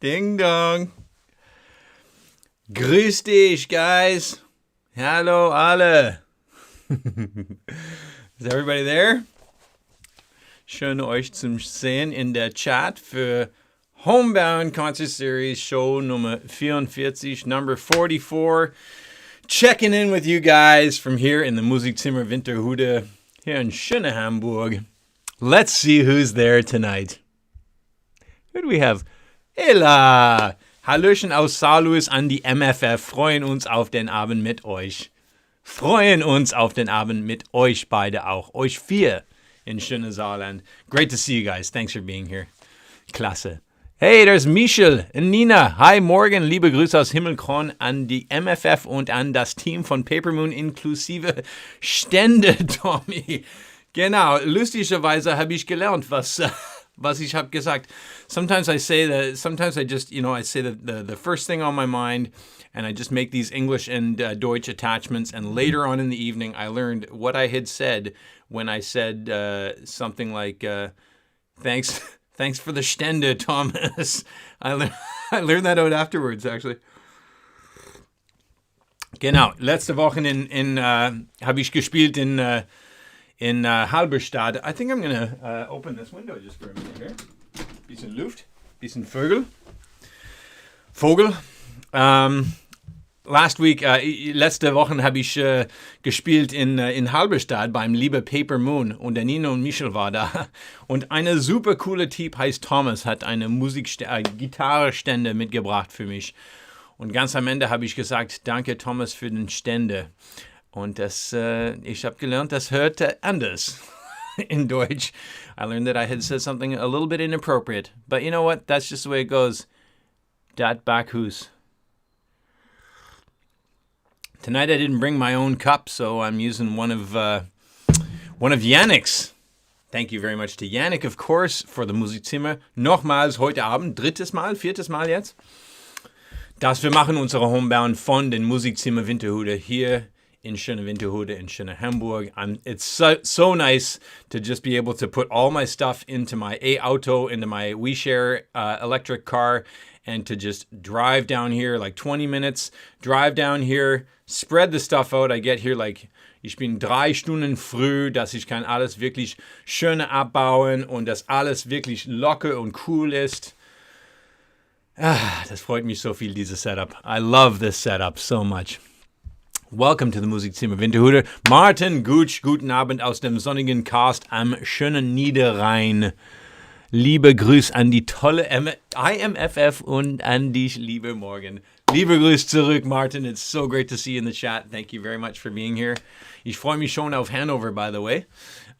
Ding dong. Grüß dich, guys. Hallo alle. Is everybody there? Schön euch zu sehen in der Chat für Homebound Concert Series Show Nummer 44, number 44. Checking in with you guys from here in the Musikzimmer Winterhude here in schöne Hamburg. Let's see who's there tonight. Who do we have? Ella! Hallöchen aus Saarlouis an die MFF. Freuen uns auf den Abend mit euch. Freuen uns auf den Abend mit euch beide auch. Euch vier in schöne Saarland. Great to see you guys. Thanks for being here. Klasse. Hey, there's Michel und Nina. Hi, morgen. Liebe Grüße aus Himmelkron an die MFF und an das Team von Papermoon inklusive Stände, Tommy. Genau, lustigerweise habe ich gelernt, was ich habe gesagt. Sometimes I say I say the first thing on my mind, and I just make these English and Deutsch attachments, and later on in the evening, I learned what I had said when I said something like, thanks for the Stände, Thomas. I learned that out afterwards, actually. Genau, letzte Woche habe ich gespielt in Halberstadt. I think I'm going to open this window just for a minute here. Bisschen Luft, bisschen Vogel. Letzte Woche habe ich gespielt in Halberstadt beim Liebe Papermoon und der Nino und Michel war da. Und eine super coole Typ heißt Thomas, hat eine Gitarrestände mitgebracht für mich. Und ganz am Ende habe ich gesagt, danke Thomas für den Stände. Und ich habe gelernt, das hört anders in Deutsch. I learned that I had said something a little bit inappropriate. But you know what? That's just the way it goes. Dat Bacchus. Tonight I didn't bring my own cup, so I'm using one of Yannick's. Thank you very much to Yannick, of course, for the Musikzimmer. Nochmals heute Abend, viertes Mal jetzt. Das wir machen unsere Homebound von den Musikzimmer Winterhude hier in schöne Winterhude, in schöne Hamburg. It's so nice to just be able to put all my stuff into my auto, into my WeShare electric car, and to just drive down here, like 20 minutes, drive down here, spread the stuff out. I get here ich bin 3 Stunden früh, dass ich kann alles wirklich schön abbauen und dass alles wirklich locker und cool ist. Das freut mich so viel, dieses Setup. I love this setup so much. Welcome to the Musikzimmer Winterhude. Martin Gutsch, guten Abend aus dem sonnigen Cast am schönen Niederrhein. Liebe Grüße an die tolle IMFF und an dich, liebe Morgan. Liebe Grüße zurück, Martin. It's so great to see you in the chat. Thank you very much for being here. Ich freue mich schon auf Hanover, by the way.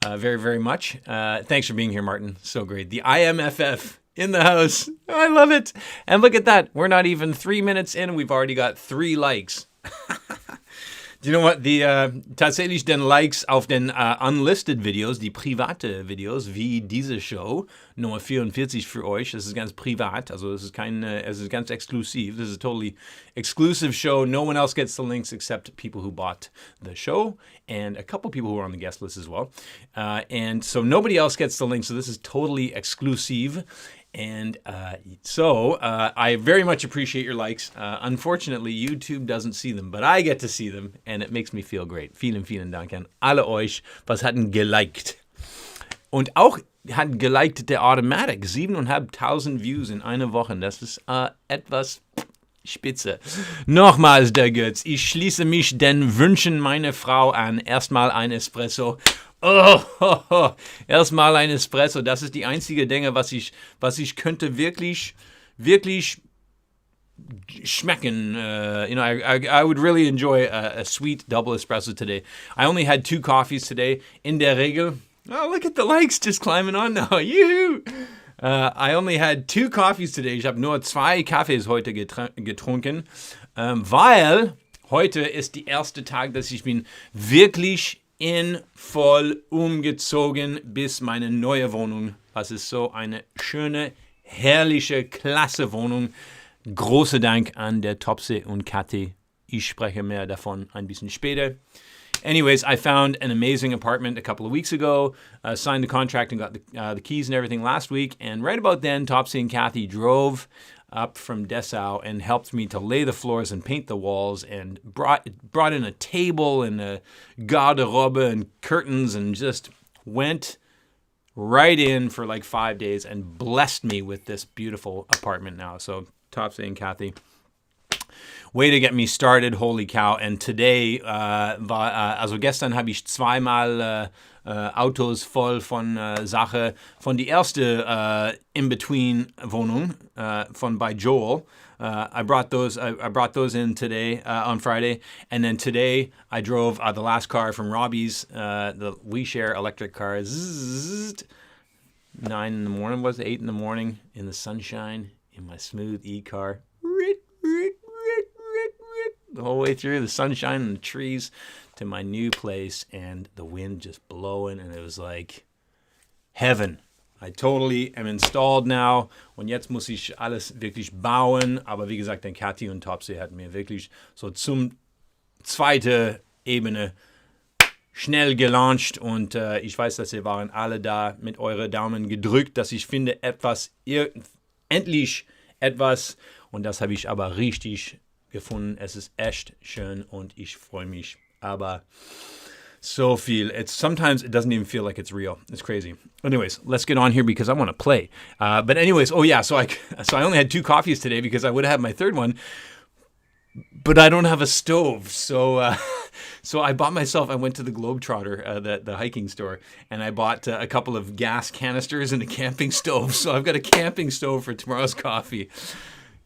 Very, very much. Thanks for being here, Martin. So great. The IMFF in the house. I love it. And look at that. We're not even 3 minutes in. We've already got 3 likes. Do you know what? Tatsächlich den Likes auf den unlisted Videos, die private Videos, wie diese Show, Nummer 44 für euch, das ist ganz privat, also es ist ganz exklusiv. This is a totally exclusive show. No one else gets the links except people who bought the show and a couple people who are on the guest list as well. And so nobody else gets the link, so this is totally exclusive. And so I very much appreciate your likes. Unfortunately, YouTube doesn't see them, but I get to see them, and it makes me feel great. Vielen, vielen Dank an alle euch, was hatten geliked. Und auch hat geliked der Automatic. 7.500 Views in einer Woche. Das ist etwas spitze. Nochmals der Götz. Ich schließe mich den Wünschen meiner Frau an. Erstmal ein Espresso. Erstmal ein Espresso. Das ist die einzige Dinge, was ich könnte wirklich schmecken. I would really enjoy a sweet double espresso today. I only had 2 coffees today. In der Regel, look at the likes just climbing on now. Yoo-hoo! I only had 2 coffees today. Ich habe nur 2 Kaffees heute getrunken, weil heute ist der erste Tag, dass ich bin wirklich voll umgezogen bis meine neue Wohnung. Das ist so eine schöne, herrliche, klasse Wohnung. Großer Dank an der Topse und Kathi. Ich spreche mehr davon ein bisschen später. Anyways, I found an amazing apartment a couple of weeks ago, signed the contract and got the keys and everything last week. And right about then, Topsy and Kathy drove up from Dessau and helped me to lay the floors and paint the walls and brought in a table and a garderobe and curtains and just went right in for like 5 days and blessed me with this beautiful apartment now. So Topsy and Kathy, way to get me started, holy cow. And today also gestern habe ich zweimal Autos voll von Sache von die erste In-Between-Wohnung von bei Joel. I brought those in today on Friday, and then today I drove the last car from Robbie's, the We Share electric car. 9 in the morning, was it 8 in the morning, in the sunshine, in my smooth e-car. The whole way through, the sunshine and the trees to my new place, and the wind just blowing, and it was like heaven. I totally am installed now, und jetzt muss ich alles wirklich bauen, aber wie gesagt, dann Kathi und Topsy hatten mir wirklich so zum zweite Ebene schnell gelauncht, und ich weiß, dass ihr waren alle da mit euren Daumen gedrückt, dass ich finde endlich etwas, und das habe ich aber richtig gefunden. Es ist echt schön und ich freue mich. Aber so viel. Sometimes it doesn't even feel like it's real. It's crazy. Anyways, let's get on here because I want to play. But anyways, oh yeah, so I only had 2 coffees today because I would have had my third one, but I don't have a stove. So I bought myself, I went to the Globetrotter, the hiking store, and I bought a couple of gas canisters and a camping stove. So I've got a camping stove for tomorrow's coffee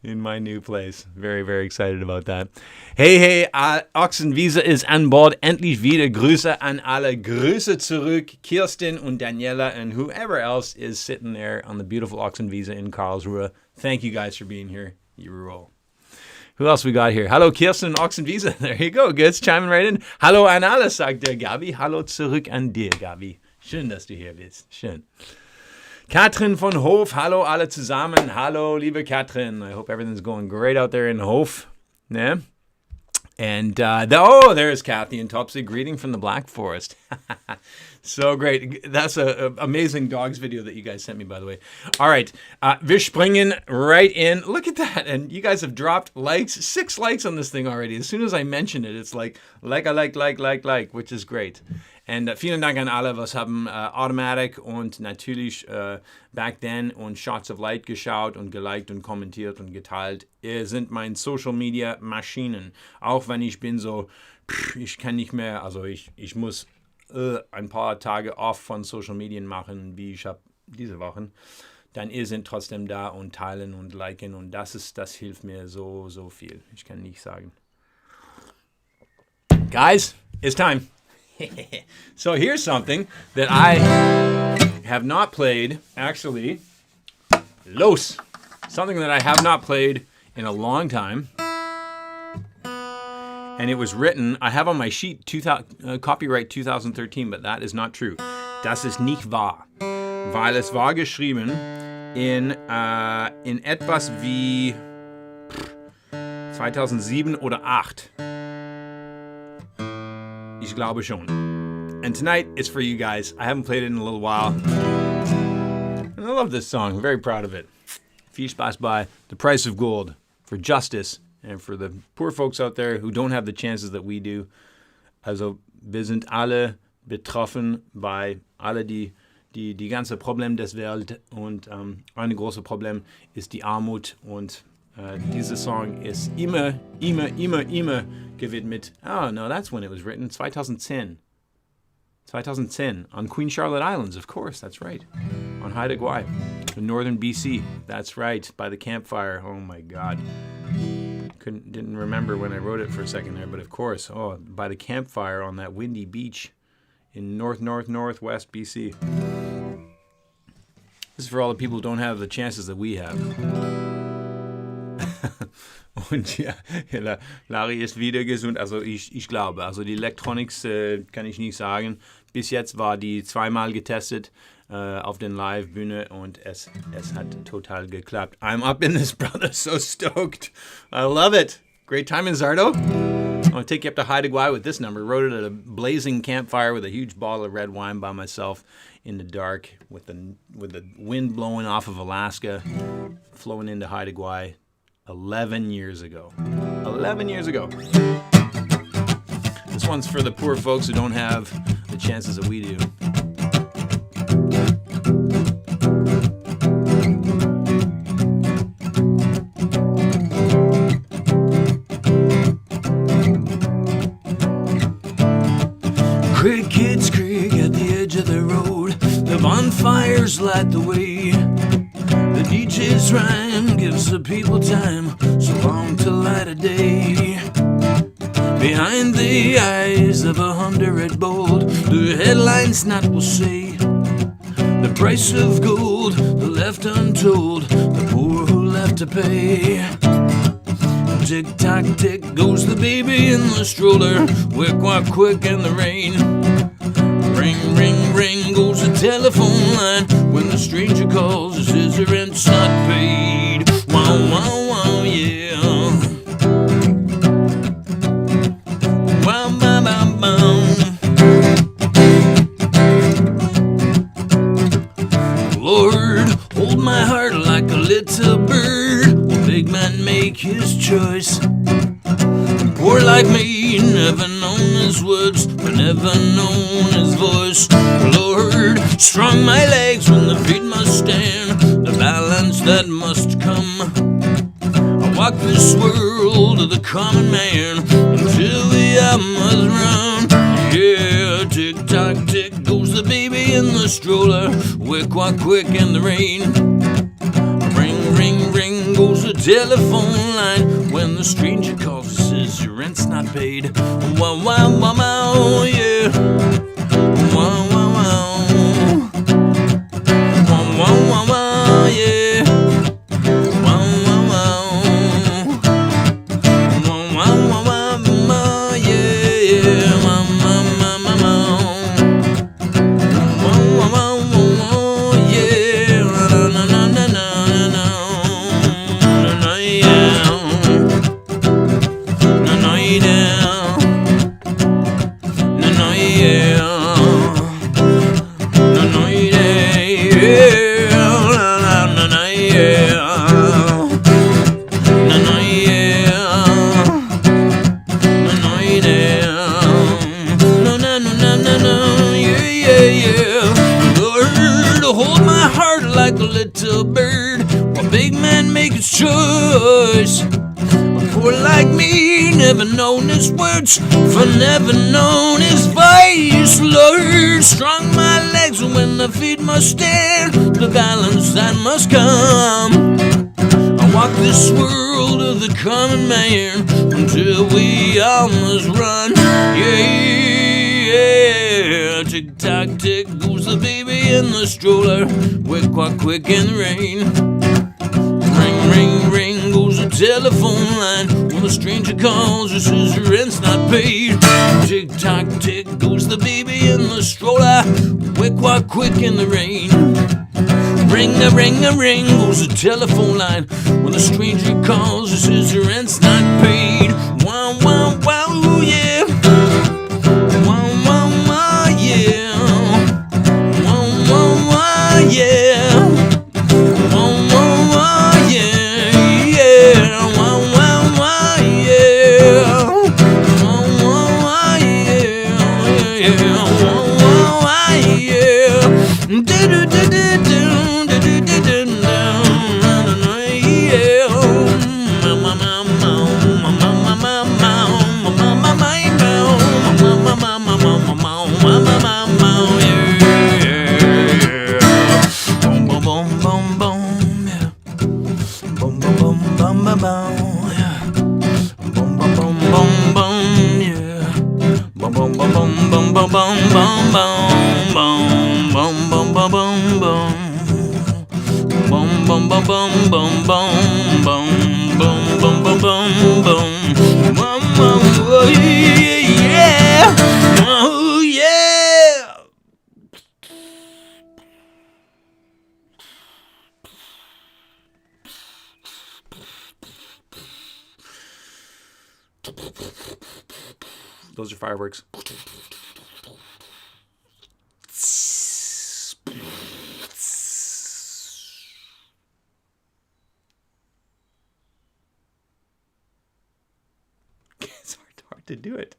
in my new place. Very, very excited about that. Hey, Ochsenwiese ist an Bord. Endlich wieder. Grüße an alle. Grüße zurück. Kirsten und Daniela and whoever else is sitting there on the beautiful Ochsenwiese in Karlsruhe. Thank you guys for being here. You rule. Who else we got here? Hallo Kirsten und Ochsenwiese. There you go. Good. Chiming right in. Hallo an alle, sagt der Gabi. Hallo zurück an dir, Gabi. Schön, dass du hier bist. Schön. Katrin von Hof, hallo alle zusammen. Hallo, liebe Katrin. I hope everything's going great out there in Hof. Yeah? And, there's Kathy and Topsy greeting from the Black Forest. So great. That's an amazing dogs video that you guys sent me, by the way. All right. Wir springen right in. Look at that. And you guys have dropped likes. 6 likes on this thing already. As soon as I mention it, it's like, which is great. Und vielen Dank an alle, was haben Automatic und natürlich Back Then und Shots of Light geschaut und geliked und kommentiert und geteilt. Ihr sind meine Social Media Maschinen. Auch wenn ich bin so, ich kann nicht mehr, also ich muss ein paar Tage off von Social Media machen, wie ich habe diese Wochen. Dann ihr sind trotzdem da und teilen und liken, und das hilft mir so, so viel. Ich kann nicht sagen. Guys, it's time. So here's something that I have not played, actually, something that I have not played in a long time, and it was written, I have on my sheet copyright 2013, but that is not true. Das ist nicht wahr, weil es war geschrieben in etwas wie 2007 oder 2008. Ich glaube schon. And tonight, it's for you guys. I haven't played it in a little while. And I love this song. I'm very proud of it. Viel Spaß bei The Price of Gold for justice and for the poor folks out there who don't have the chances that we do. Also, wir sind alle betroffen bei alle die ganze Problem des Welt, und ein großes Problem ist die Armut, und dieser Song ist immer gewidmet. Oh, no, that's when it was written. 2010. On Queen Charlotte Islands, of course, that's right. On Haida Gwaii, in northern BC. That's right, by the campfire. Oh, my God. Didn't remember when I wrote it for a second there, but of course, by the campfire on that windy beach in northwest BC. This is for all the people who don't have the chances that we have. Und ja, Larri ist wieder gesund. Also ich glaube, also die Electronics kann ich nicht sagen. Bis jetzt war die 2-mal getestet auf den Live-Bühne, und es hat total geklappt. I'm up in this, brother. So stoked. I love it. Great time in Zardo. to take you up to Haida Gwaii with this number. Wrote it at a blazing campfire with a huge bottle of red wine by myself in the dark with the wind blowing off of Alaska, flowing into Haida Gwaii 11 years ago. 11 years ago. This one's for the poor folks who don't have the chances that we do. Crickets creak at the edge of the road. The bonfires light the way. The DJ's rhyme gives the people time so long to light a day. Behind the eyes of 100 bold, the headlines not will say the price of gold, the left untold, the poor who left to pay. Tick tock tick goes the baby in the stroller, quick walk quick in the rain. Ring ring ring goes the telephone line when the stranger calls and says the rent's not paid. Wow wow wow yeah. Wow wow wow wow. Lord, hold my heart like a little bird. Will big man make his choice? Poor like me, never known his words, but never known his voice. Lord, strong my legs when the feet must stand, the balance that must come. I walk this world of the common man until the I must run. Yeah, tick tock tick goes the baby in the stroller, quick walk quick in the rain. Ring ring ring goes the telephone line when the stranger calls and says your rent's not paid. Wow wow wow wow yeah. Wow wow wow. Wow wow wow wow yeah. Wow wow wow. Wow wow wow wow yeah. Wow wow wow wow. Wow wow wow wow yeah. Na na na na na na. Na na yeah. Na na yeah. Na na yeah. Na na yeah. Na na yeah. Na na yeah. Na na yeah. No no no no no no yeah yeah yeah. Lord, hold my heart like a little bird while big man make his choice. Poor like me, never known his words, for never known his voice. Lord, strong my legs when the feet must stand, the balance that must come. I walk this world of the common man until we all must run. Yeah, tick tock tick goes the baby in the stroller, quick walk quick in the rain. Ring ring ring goes the telephone line when the stranger calls and says your rent's not paid. Tick tock tick goes the baby in the stroller, quick walk quick in the rain. Ring a ring a ring goes the telephone line when the stranger calls and says your rent's not paid. Wow wow wow yeah. Wow wow wow yeah. Wow wow wow yeah. Wow wow wow yeah yeah. Wow wow wow yeah. Wow wow wow yeah yeah. Wow wow wow yeah. Do do do do do. Those are fireworks. It's hard to do it.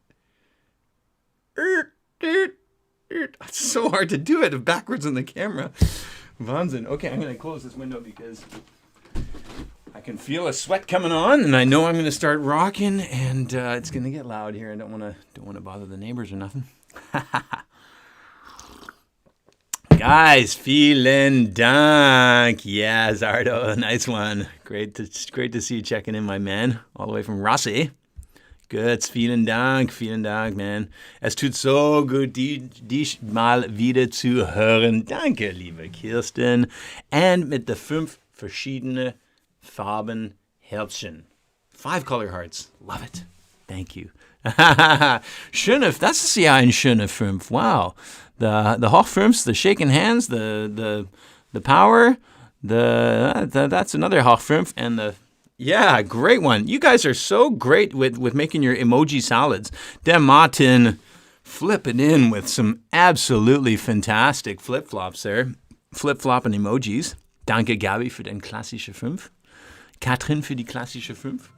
It's so hard to do it backwards on the camera. Wahnsinn. Okay, I'm going to close this window because I can feel a sweat coming on, and I know I'm going to start rocking, and it's going to get loud here. I don't want to bother the neighbors or nothing. Guys, vielen Dank. Yeah, Zardo, nice one. Great to see you checking in, my man, all the way from Rossi. Gut, vielen Dank, man. Es tut so gut, dich mal wieder zu hören. Danke, liebe Kirsten. Und mit den 5 verschiedene Farben Herzchen. 5 color hearts. Love it. Thank you. Schöne, das ist ja ein schöner 5. Wow. The Hoch 5, the shaking hands, the power, that's another Hoch 5, and the yeah, great one. You guys are so great with making your emoji salads. Der Martin flipping in with some absolutely fantastic flip-flops there. Flip-flopping emojis. Danke, Gabi, für den klassische 5. Katrin für die klassische 5.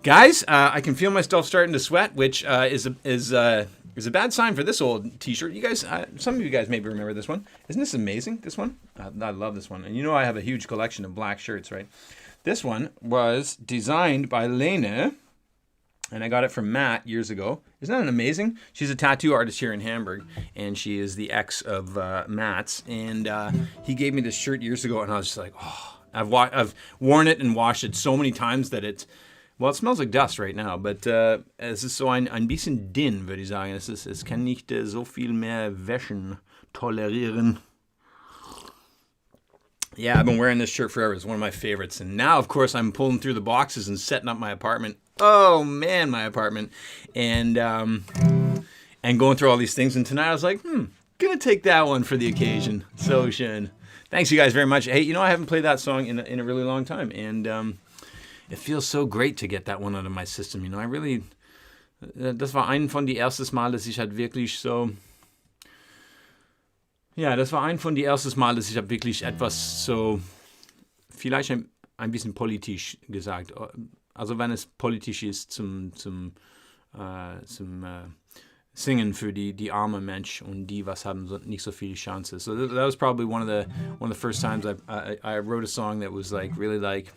Guys, I can feel myself starting to sweat, which is a bad sign for this old t-shirt. You guys, some of you guys maybe remember this one. Isn't this amazing, this one? I love this one. And you know I have a huge collection of black shirts, right? This one was designed by Lene, and I got it from Matt years ago. Isn't that amazing? She's a tattoo artist here in Hamburg, and she is the ex of Matt's. And he gave me this shirt years ago, and I was just like, oh, I've worn it and washed it so many times that it smells like dust right now. But es ist so ein bisschen dünn, würde ich sagen. Es kann nicht so viel mehr Wäschen tolerieren. Yeah, I've been wearing this shirt forever. It's one of my favorites. And now, of course, I'm pulling through the boxes and setting up my apartment. Oh, man, my apartment. And going through all these things. And tonight I was like, gonna take that one for the occasion. So schön. Thanks, you guys, very much. Hey, I haven't played that song in a really long time. And it feels so great to get that one out of my system. I really, das war ein von die erstes Mal, dass ich halt wirklich so... Ja, das war ein von die erstes Mal, dass ich habe wirklich etwas so, vielleicht ein bisschen politisch gesagt. Also wenn es politisch ist zum Singen für die arme Mensch und die was haben so, nicht so viele Chancen. So that was probably one of the first times I wrote a song that was like really like,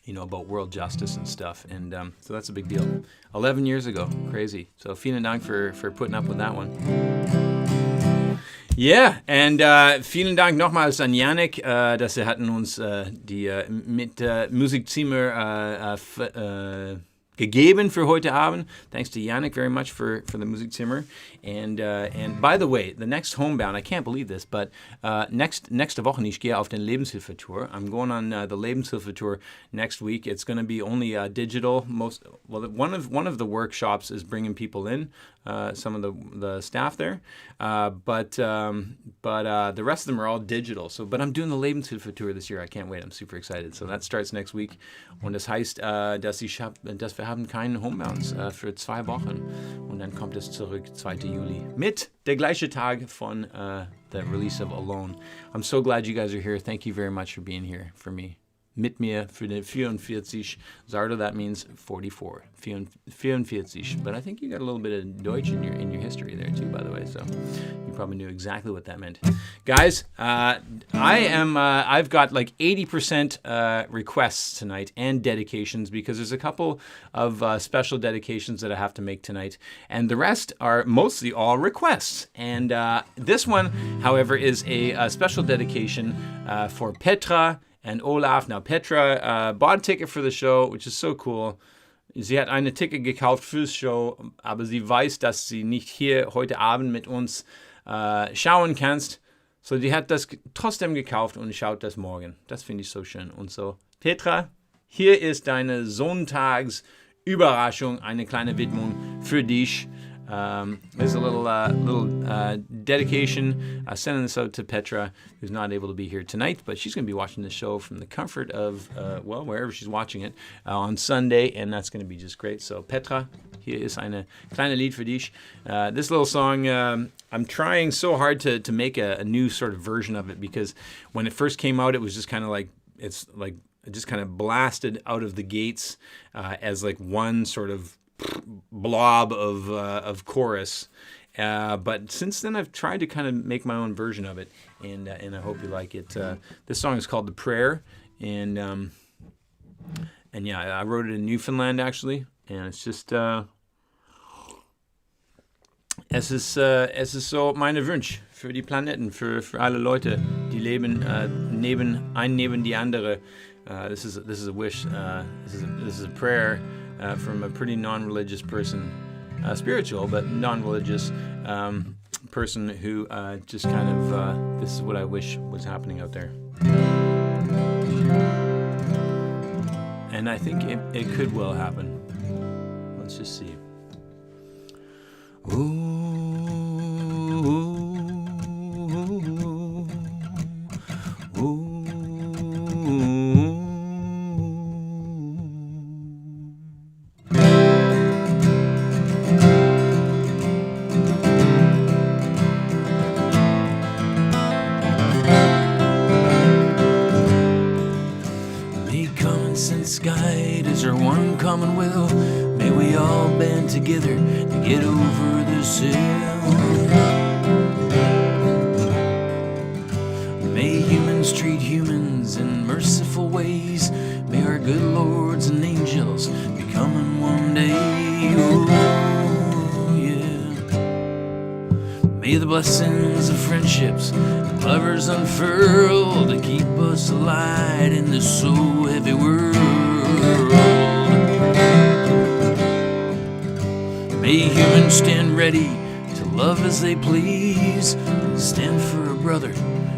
about world justice and stuff. And so that's a big deal. 11 years ago, crazy. So vielen Dank for putting up with that one. Ja, und vielen Dank nochmals an Yannick, dass hatten uns die mit Musikzimmer gegeben für heute Abend. Thanks to Yannick very much for the Musikzimmer. And by the way, the next Homebound, I can't believe this, but nächste Woche ich gehe auf den Lebenshilfe-Tour. I'm going on the Lebenshilfe-Tour next week. It's going to be only digital. One of the workshops is bringing people in, some of the staff there, but the rest of them are all digital. But I'm doing the Lebenshilfe-Tour this year. I can't wait. I'm super excited. So that starts next week. Und das heißt, dass wir haben keinen Homebounds für 2 Wochen. Und dann kommt es zurück, 2. Juli. Mit der gleiche Tag von the release of Alone. I'm so glad you guys are here. Thank you very much for being here for me. Mit mir für den 44. Zardo, that means 44. 44. But I think you got a little bit of Deutsch in your history there too, by the way. So you probably knew exactly what that meant. Guys, I've got like 80% requests tonight and dedications because there's a couple of special dedications that I have to make tonight. And the rest are mostly all requests. And this one, however, is a special dedication for Petra and Olaf. Now, Petra bought a ticket for the show, which is so cool. Sie hat eine Ticket gekauft fürs Show, aber sie weiß, dass sie nicht hier heute Abend mit uns schauen kannst. So, die hat das trotzdem gekauft und schaut das morgen. Das finde ich so schön. Und so, Petra, hier ist deine Sonntagsüberraschung, eine kleine Widmung für dich. There's a little dedication, sending this out to Petra, who's not able to be here tonight, but she's going to be watching the show from the comfort of, wherever she's watching it on Sunday, and that's going to be just great. So, Petra, Hier ist eine kleine Lied für dich. This little song, I'm trying so hard to make a new sort of version of it, because when it first came out, it was just kind of like, it's like, it just kind of blasted out of the gates as like one sort of blob of chorus. But since then, I've tried to kind of make my own version of it, and I hope you like it. This song is called "The Prayer," and yeah, I wrote it in Newfoundland actually, and it's just es ist so meine Wunsch für die Planeten, für alle Leute, die leben neben die andere. This is a wish. This is a prayer from a pretty non-religious person, spiritual but non-religious person who just kind of this is what I wish was happening out there, and I think it could well happen. Let's just see. Ooh. Guide is our one common will. May we all band together to get over this hill. May humans treat humans in merciful ways. May our good lords and angels be coming one day. Oh, yeah. May the blessings of friendships and lovers unfurl to keep us alight in this so heavy world. May humans stand ready to love as they please, and stand for a brother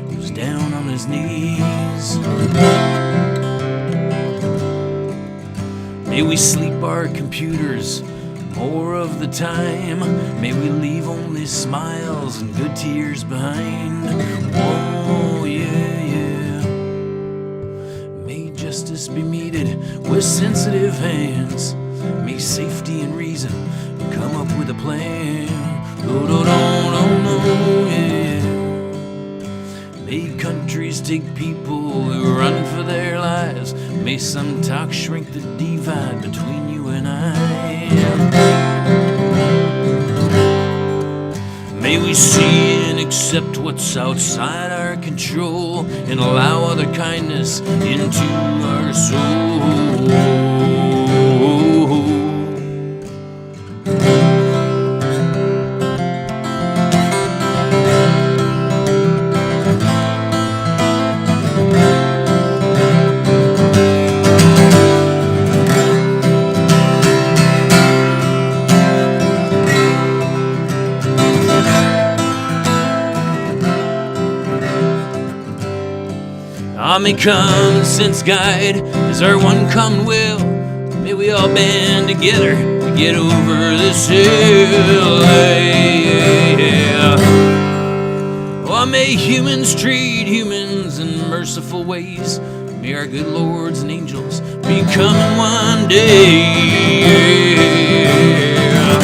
who's down on his knees. May we sleep our computers more of the time. May we leave only smiles and good tears behind. Oh, yeah, yeah. May justice be meted with sensitive hands. May safety and reason come up with a plan. Oh, no, no, no, no, yeah. May countries take people who run for their lives. May some talk shrink the divide between you and I. May we see and accept what's outside our control, and allow other kindness into our soul. May common sense guide is our one common will. May we all band together to get over this hill. Yeah. Oh, may humans treat humans in merciful ways. May our good lords and angels be coming one day. Yeah.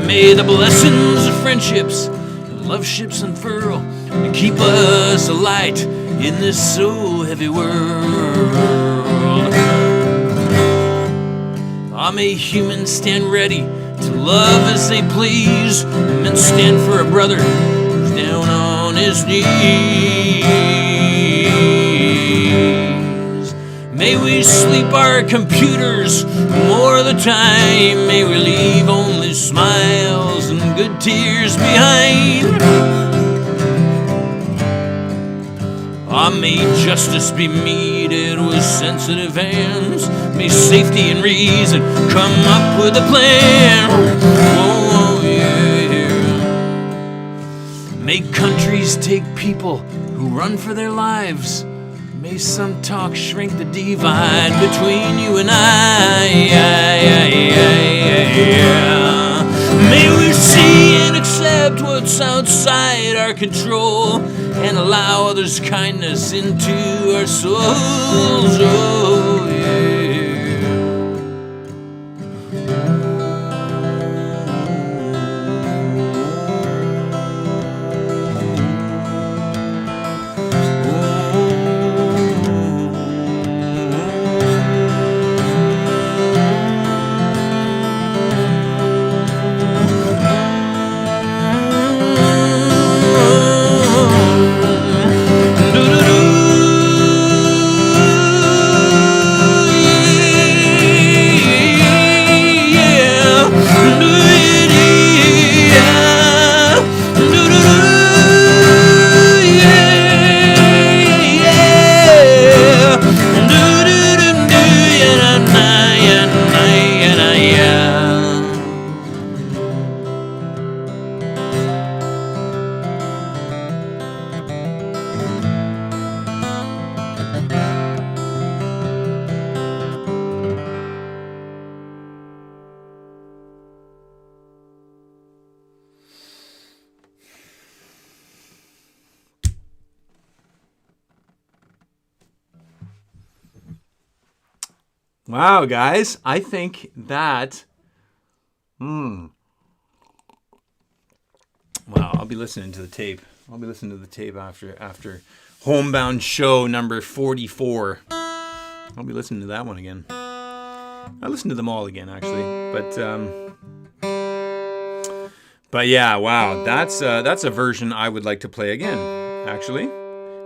May the blessings of friendships and love ships unfurl to keep us alight in this so heavy world. Ah, may humans stand ready to love as they please, and stand for a brother who's down on his knees. May we sleep our computers more of the time. May we leave only smiles and good tears behind. Ah, may justice be meted with sensitive hands. May safety and reason come up with a plan. Oh, yeah. May countries take people who run for their lives. May some talk shrink the divide between you and I. May we see and accept what's outside our control, and allow others' kindness into our souls. Oh, yeah. Wow, guys, I think that. Wow, I'll be listening to the tape. I'll be listening to the tape after Homebound show number 44. I'll be listening to that one again. I listened to them all again, actually, but yeah, wow, that's a version I would like to play again, actually,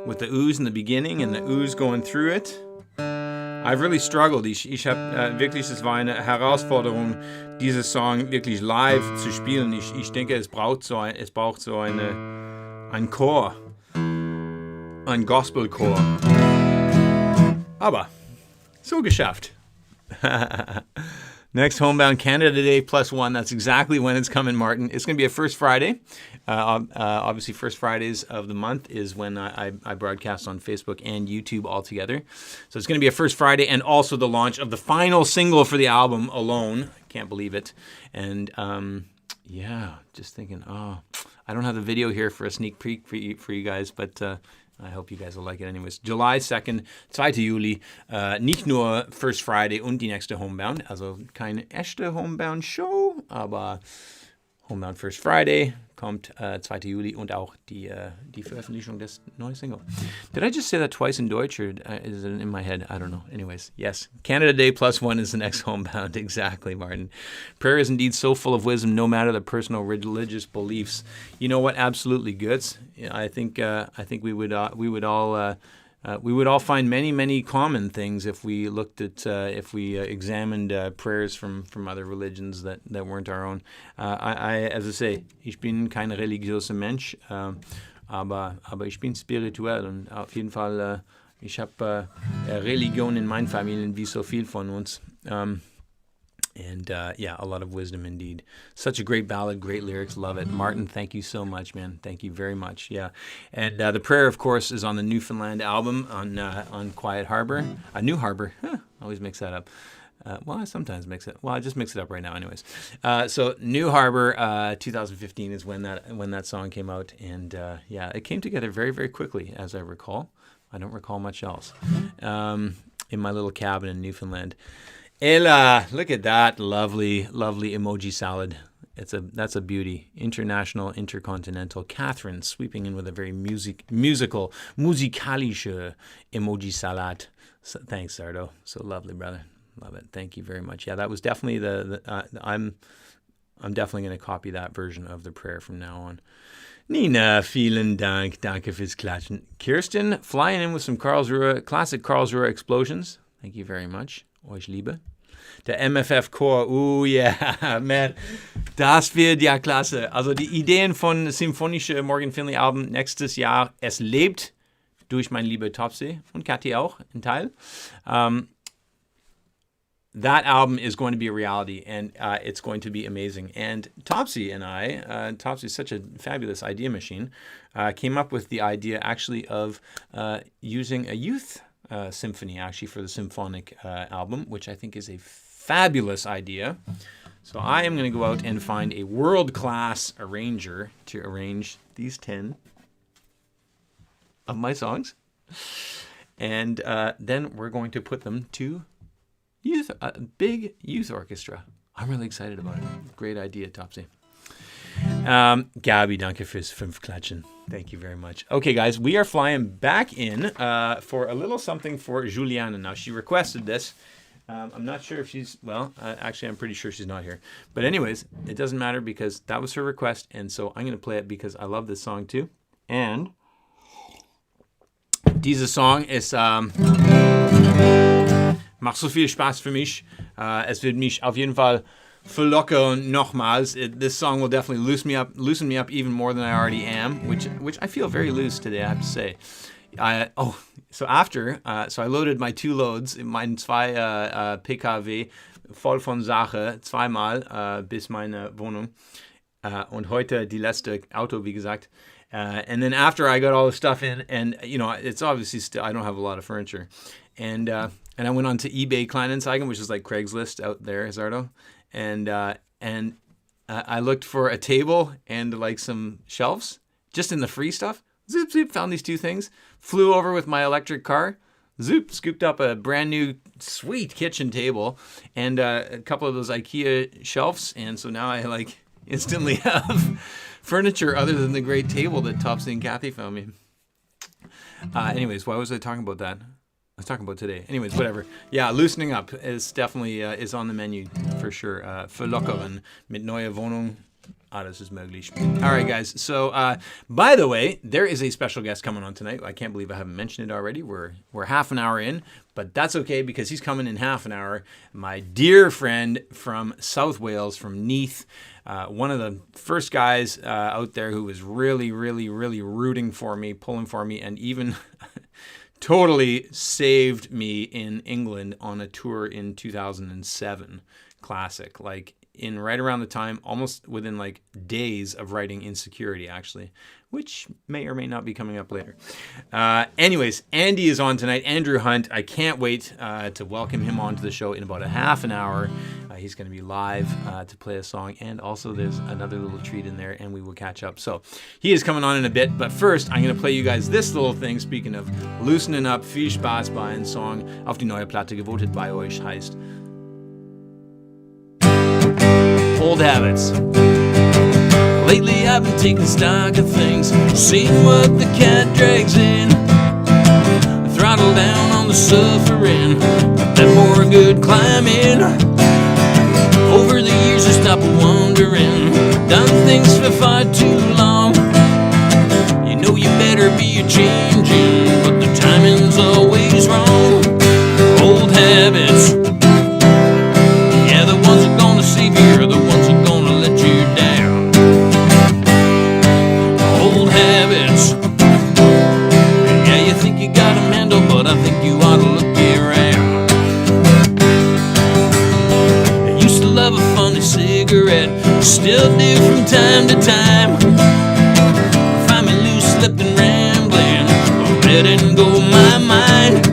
with the ooze in the beginning and the ooze going through it. I've really struggled. Ich habe wirklich, es war eine Herausforderung, diesen Song wirklich live zu spielen. Ich denke, es braucht so ein Chor, ein Gospelchor. Aber so geschafft. Next Homebound Canada Day +1. That's exactly when it's coming, Martin. It's going to be a first Friday. Obviously, first Fridays of the month is when I broadcast on Facebook and YouTube all together. So it's going to be a first Friday and also the launch of the final single for the album, Alone. I can't believe it. And yeah, just thinking, I don't have the video here for a sneak peek for you guys, but I hope you guys will like it anyways. July 2nd, 2. Juli, nicht nur First Friday und die nächste Homebound, also keine echte Homebound-Show, aber Homebound First Friday kommt 2. Juli und auch die Veröffentlichung des neuen Single. Did I just say that twice in Deutsch or is it in my head? I don't know. Anyways, yes. Canada Day +1 is the next Homebound. Exactly, Martin. Prayer is indeed so full of wisdom, no matter the personal religious beliefs. You know what? Absolutely, Goods. I think we would all find many common things if we looked at if we examined prayers from other religions that weren't our own. As I say, ich bin kein religiöser Mensch, aber ich bin spirituell und auf jeden Fall ich habe Religion in meinen Familien wie so viel von uns. And yeah, a lot of wisdom indeed. Such a great ballad, great lyrics, love it. Martin, thank you so much, man. Thank you very much. Yeah, and the prayer, of course, is on the Newfoundland album on Quiet Harbor, New Harbor. Always mix that up. Well, I sometimes mix it. Well, I just mix it up right now, anyways. So New Harbor, 2015 is when that song came out, and yeah, it came together very, very quickly, as I recall. I don't recall much else. In my little cabin in Newfoundland. Ella, look at that lovely emoji salad. That's a beauty. International, intercontinental. Catherine sweeping in with a very musikalische emoji salad. So, thanks, Sardo. So lovely, brother. Love it. Thank you very much. Yeah, that was definitely I'm definitely going to copy that version of the prayer from now on. Nina, vielen Dank. Danke fürs Klatschen. Kirsten, flying in with some classic Karlsruhe explosions. Thank you very much. Euch liebe. Der MFF-Chor, yeah, man, das wird ja klasse. Also die Ideen von symphonische Morgan Finley-Alben nächstes Jahr, es lebt durch mein liebe Topsy und Kathi auch, ein Teil. That album is going to be a reality, and it's going to be amazing. And Topsy and I, Topsy is such a fabulous idea machine, came up with the idea actually of using a youth symphony actually for the symphonic album, which I think is a fabulous idea. So I am going to go out and find a world-class arranger to arrange these 10 of my songs. And then we're going to put them to big youth orchestra. I'm really excited about it. Great idea, Topsy. Gabi, danke fürs 5 Klatschen. Thank you very much. Okay, guys, we are flying back in for a little something for Juliana. Now, she requested this. I'm not sure if she's, actually, I'm pretty sure she's not here. But anyways, it doesn't matter because that was her request. And so I'm going to play it because I love this song too. And dieser Song ist, macht so viel Spaß für mich. Es wird mich auf jeden Fall verlockern nochmals. This song will definitely loosen me up even more than I already am, which I feel very loose today, I have to say. So I loaded my 2 loads, mein 2 PKW voll von Sache, zweimal bis meine Wohnung. Und heute die letzte Auto, wie gesagt. And then after I got all the stuff in, and it's obviously still, I don't have a lot of furniture. And I went on to eBay Kleinanzeigen, which is like Craigslist out there, Zardo. And I looked for a table and like some shelves, just in the free stuff. Zip, zip, found these 2 things. Flew over with my electric car. Zoop scooped up a brand new sweet kitchen table and a couple of those IKEA shelves, and so now I like instantly have furniture other than the great table that Topsy and Kathy found me. Anyways, why was I talking about that? I was talking about today. Anyways, whatever. Yeah, loosening up is definitely is on the menu for sure. Verlockern mit neuer Wohnung. Alles ist möglich. All right, guys. So, by the way, there is a special guest coming on tonight. I can't believe I haven't mentioned it already. We're half an hour in, but that's okay because he's coming in half an hour. My dear friend from South Wales, from Neath, one of the first guys out there who was really, really, really rooting for me, pulling for me, and even totally saved me in England on a tour in 2007. Classic. Like, in right around the time, almost within like days of writing Insecurity, actually, which may or may not be coming up later. Anyways, Andy is on tonight, Andrew Hunt. I can't wait to welcome him onto the show in about a half an hour. He's going to be live to play a song, and also there's another little treat in there, and we will catch up. So he is coming on in a bit, but first I'm going to play you guys this little thing. Speaking of loosening up, viel Spaß bei einem Song auf die neue Platte gewotet bei euch heißt Old Habits. Lately I've been taking stock of things, seeing what the cat drags in. Throttle down on the suffering, that more good climbing. Over the years I stopped wondering, done things for far too long. You know you better be a-changing, but the timing's always wrong. Old habits, yeah, the ones that gonna save you are the ones that gonna let you down. Old habits, yeah, you think you got a handle, but I think you ought to look around. I used to love a funny cigarette, still do from time to time. Find me loose, slipping, rambling, letting go my mind.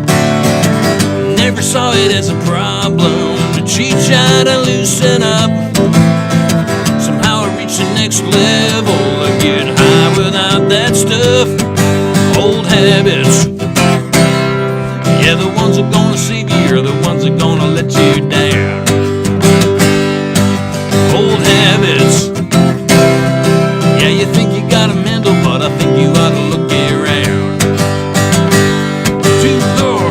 Never saw it as a problem to cheat, try to loosen up. Somehow I reach the next level, I get high without that stuff. Old habits, yeah, the ones that gonna save you are the ones that gonna let you down. Old habits, yeah, you think you got a handle, but I think you ought to look around. To the door.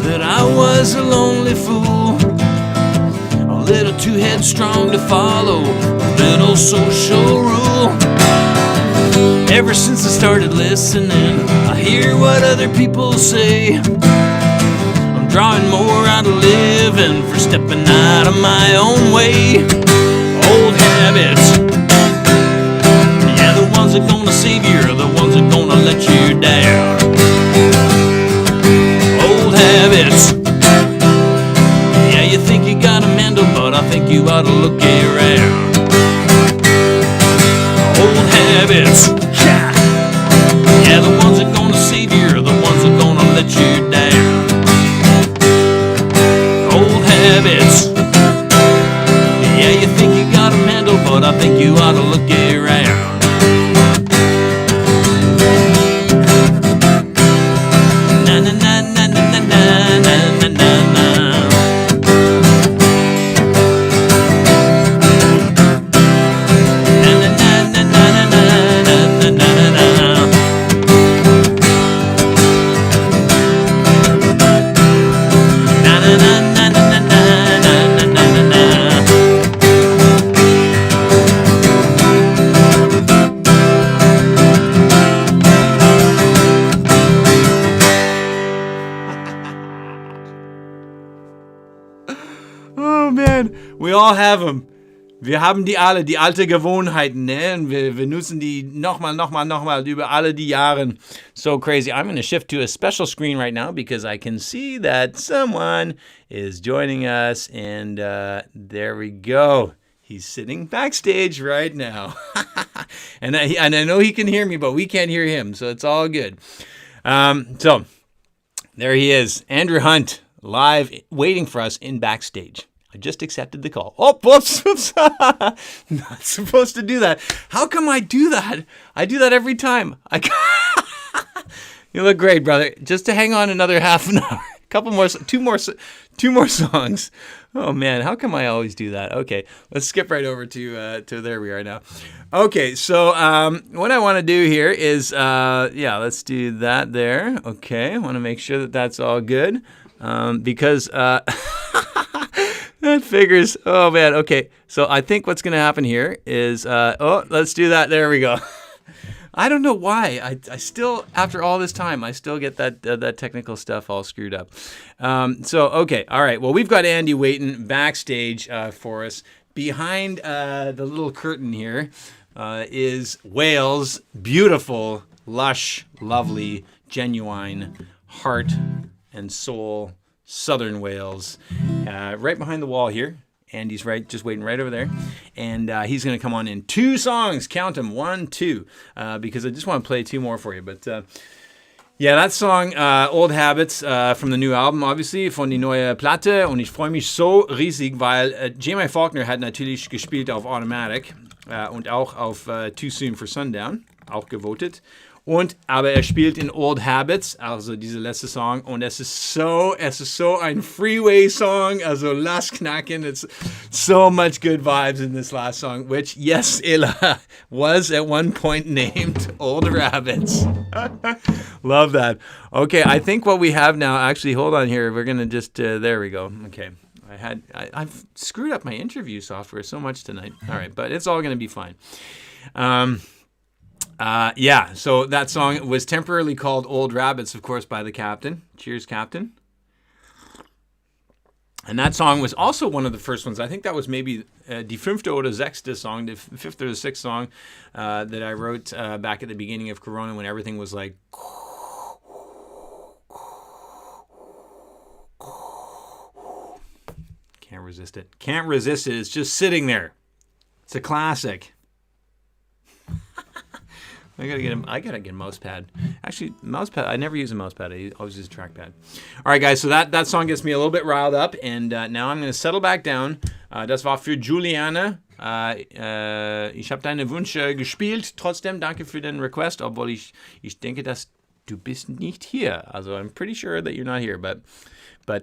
That I was a lonely fool, a little too headstrong to follow a little social rule. Ever since I started listening, I hear what other people say. I'm drawing more out of living for stepping out of my own way. Old habits, yeah, the ones that gonna save you are the ones that gonna let you down. Habits, yeah, you think you got a handle, but I think you ought to look around. Old habits, yeah, the ones that gonna save you are the ones that gonna let you down. Old habits, yeah, you think you got a handle, but I think you ought to look around. all have them. Wir haben die alle, die alte Gewohnheiten, ne? Und wir nutzen die nochmal über alle die Jahre. So crazy. I'm going to shift to a special screen right now because I can see that someone is joining us. And there we go. He's sitting backstage right now. and I know he can hear me, but we can't hear him. So it's all good. So there he is. Andrew Hunt, live, waiting for us in backstage. I just accepted the call. Oh, whoops. Not supposed to do that. How come I do that? I do that every time. You look great, brother. Just to hang on another half an hour. Two more songs. Oh man, how come I always do that? Okay, let's skip right over to there we are now. Okay, so what I want to do here is let's do that there. Okay, I want to make sure that that's all good because that figures. Oh man, okay. So I think what's going to happen here is let's do that. There we go. I don't know why. I still, after all this time, I still get that technical stuff all screwed up. Okay. All right. Well, we've got Andy waiting backstage for us. Behind the little curtain here is Wales. Beautiful, lush, lovely, genuine, heart and soul, Southern Wales. Right behind the wall here. Andy's just waiting right over there. And he's going to come on in 2 songs. Count them, 1, 2. Because I just want to play 2 more for you. But that song, Old Habits, from the new album, obviously, von die neue Platte. Und ich freue mich so riesig, weil J.M. Faulkner hat natürlich gespielt auf Automatic und auch auf Too Soon for Sundown, auch gewotet. Aber er spielt in Old Habits, also diese letzte Song, und es ist so ein Freeway-Song, also lass knacken. It's so much good vibes in this last song, which, yes, Illa was at one point named Old Rabbits. Love that. Okay, I think what we have now, actually, hold on here. We're going to just, there we go. Okay. I've screwed up my interview software so much tonight. All right, but it's all going to be fine. So that song was temporarily called Old Rabbits, of course, by the Captain. Cheers, Captain. And that song was also one of the first ones. I think that was maybe die 5. oder 6. song, the 5th or the 6th song that I wrote back at the beginning of Corona when everything was like... Can't resist it. Can't resist it. It's just sitting there. It's a classic. I gotta get a mouse pad. Actually, mouse pad. I never use a mouse pad. I always use a trackpad. All right, guys. So that song gets me a little bit riled up, and now I'm gonna settle back down. Das war für Juliane. Ich habe deine Wünsche gespielt. Trotzdem danke für den Request, obwohl ich denke, dass du bist nicht hier. Also I'm pretty sure that you're not here, but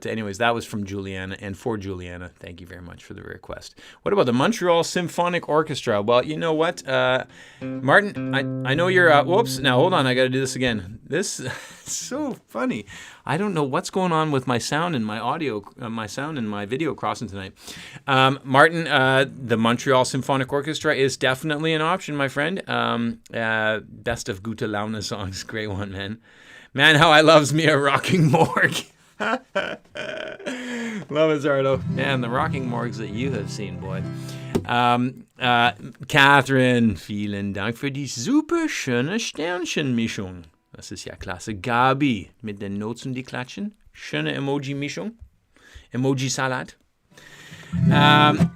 anyways, that was from Juliana, and for Juliana, thank you very much for the request. What about the Montreal Symphonic Orchestra? Well, you know what, Martin, I know you're, whoops, now hold on, I got to do this again. This is so funny. I don't know what's going on with my sound and my audio, my sound and my video crossing tonight. Martin, the Montreal Symphonic Orchestra is definitely an option, my friend. Best of Gute Laune songs, great one, man. Man, how I loves me a rocking morgue. Love it, Zardo. Man, the rocking morgues that you have seen, boy. Catherine, vielen Dank für die super schöne Sternchenmischung. Das ist ja klasse. Gabi, mit den Notes und die Klatschen. Schöne Emoji-Mischung. Emoji-Salat.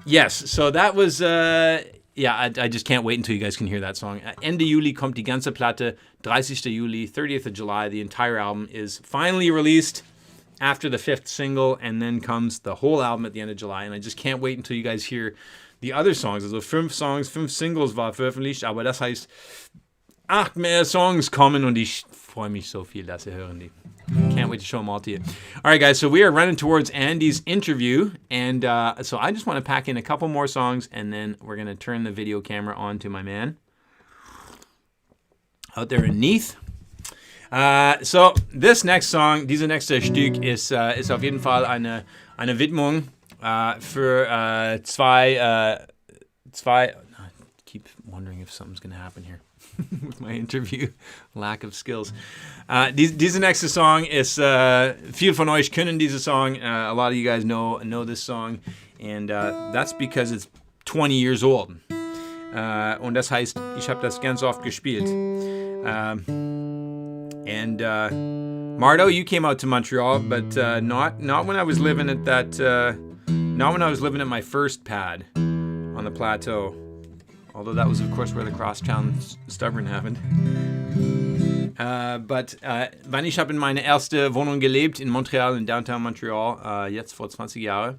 Yes, so that was... I just can't wait until you guys can hear that song. Ende Juli kommt die ganze Platte. 30. Juli, 30th of July. The entire album is finally released after the 5th single, and then comes the whole album at the end of July. And I just can't wait until you guys hear the other songs. Also 5 Songs, 5 Singles war veröffentlicht, aber das heißt 8 mehr Songs kommen und ich freue mich so viel, dass ihr hören die. Can't wait to show them all to you. All right, guys, so we are running towards Andy's interview, and so I just want to pack in a couple more songs, and then we're going to turn the video camera on to my man out there in Neath. So this next song, diese nächste Stück ist auf jeden Fall eine Widmung für zwei keep wondering if something's going to happen here with my interview. Lack of skills. Diese nächste Song ist, viel von euch kennen diese Song. A lot of you guys know this song. And that's because it's 20 years old. Und das heißt, ich habe das ganz oft gespielt. Mardo, you came out to Montreal, but not when I was living at not when I was living at my first pad on the plateau. Although that was, of course, where the Crosstown Stubborn happened. Wann ich habe in meiner ersten Wohnung gelebt, in Montreal, in Downtown Montreal, jetzt vor 20 Jahren.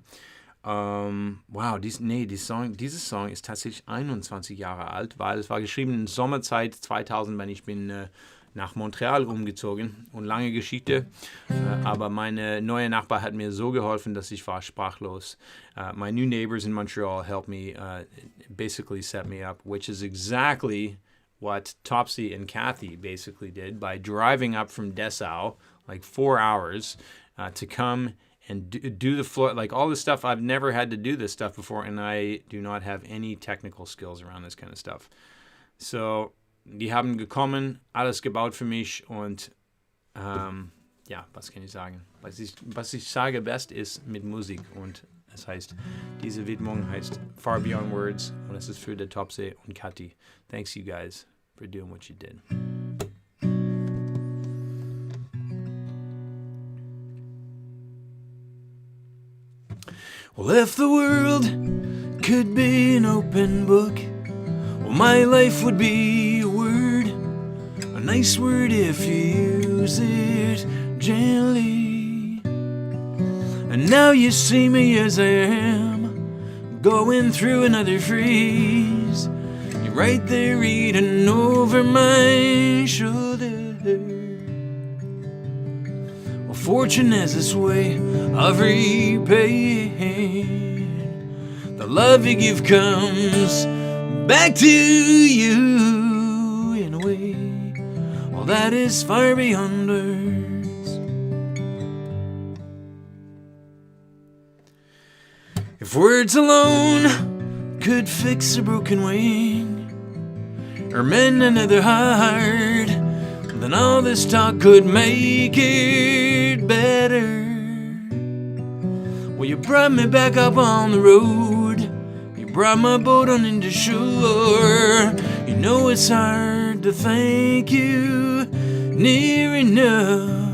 Wow, dieses Song ist tatsächlich 21 Jahre alt, weil es war geschrieben in Sommerzeit 2000, wenn ich bin nach Montreal umgezogen. Und lange Geschichte, aber meine neue Nachbar hat mir so geholfen, dass ich war sprachlos. My new neighbors in Montreal helped me, basically set me up, which is exactly what Topsy and Kathy basically did by driving up from Dessau, like 4 hours, to come and do the floor, like all this stuff. I've never had to do this stuff before, and I do not have any technical skills around this kind of stuff. So, die haben gekommen, alles gebaut für mich und ja, was kann ich sagen? Was ich sage best ist mit Musik und es heißt, diese Widmung heißt Far Beyond Words und es ist für der Topsy und Kathi. Thanks you guys for doing what you did. Well, if the world could be an open book, well, my life would be a word, a nice word if you use it gently. And now you see me as I am, going through another phrase. You're right there reading over my shoulder. Well, fortune has its way of repaying. The love you give comes back to you in a way. All that is far beyond words. If words alone could fix a broken wing or mend another heart, then all this talk could make it better. Well, you brought me back up on the road, you brought my boat on into shore. You know it's hard to thank you near enough.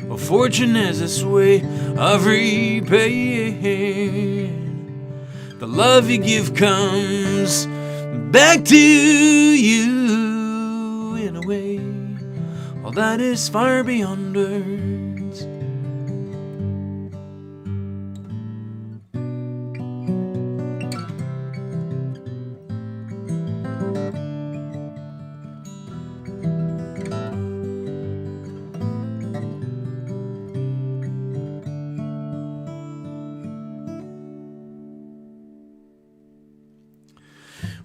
Well, fortune has its way of repaying. The love you give comes back to you in a way. All that is far beyond words.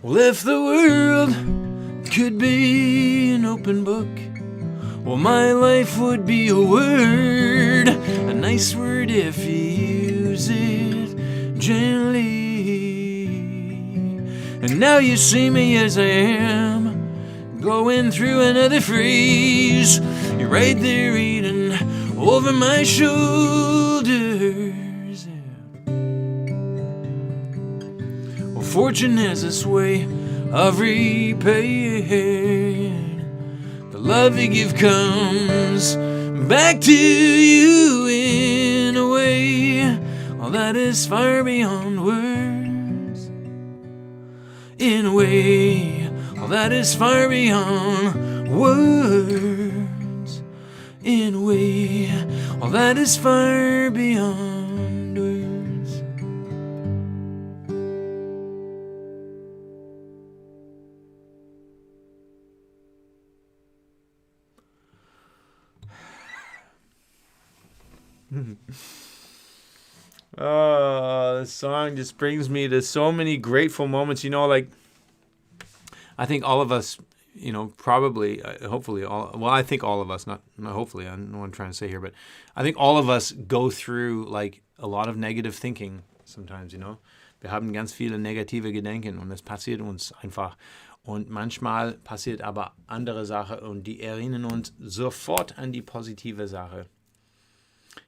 Well, if the world could be an open book, well, my life would be a word, a nice word if you use it gently. And now you see me as I am, going through another phrase. You're right there reading over my shoulders. Fortune has its way of repaying. The love you give comes back to you in a way. All that is far beyond words. In a way, all that is far beyond words. In a way, all that is far beyond words. Oh, this song just brings me to so many grateful moments. You know, like, I think all of us, you know, probably, hopefully, I think all of us, not hopefully, I don't know what I'm trying to say here, but I think all of us go through, like, a lot of negative thinking sometimes, you know. Wir haben ganz viele negative Gedanken und es passiert uns einfach. Und manchmal passiert aber andere Sache und die erinnern uns sofort an die positive Sache.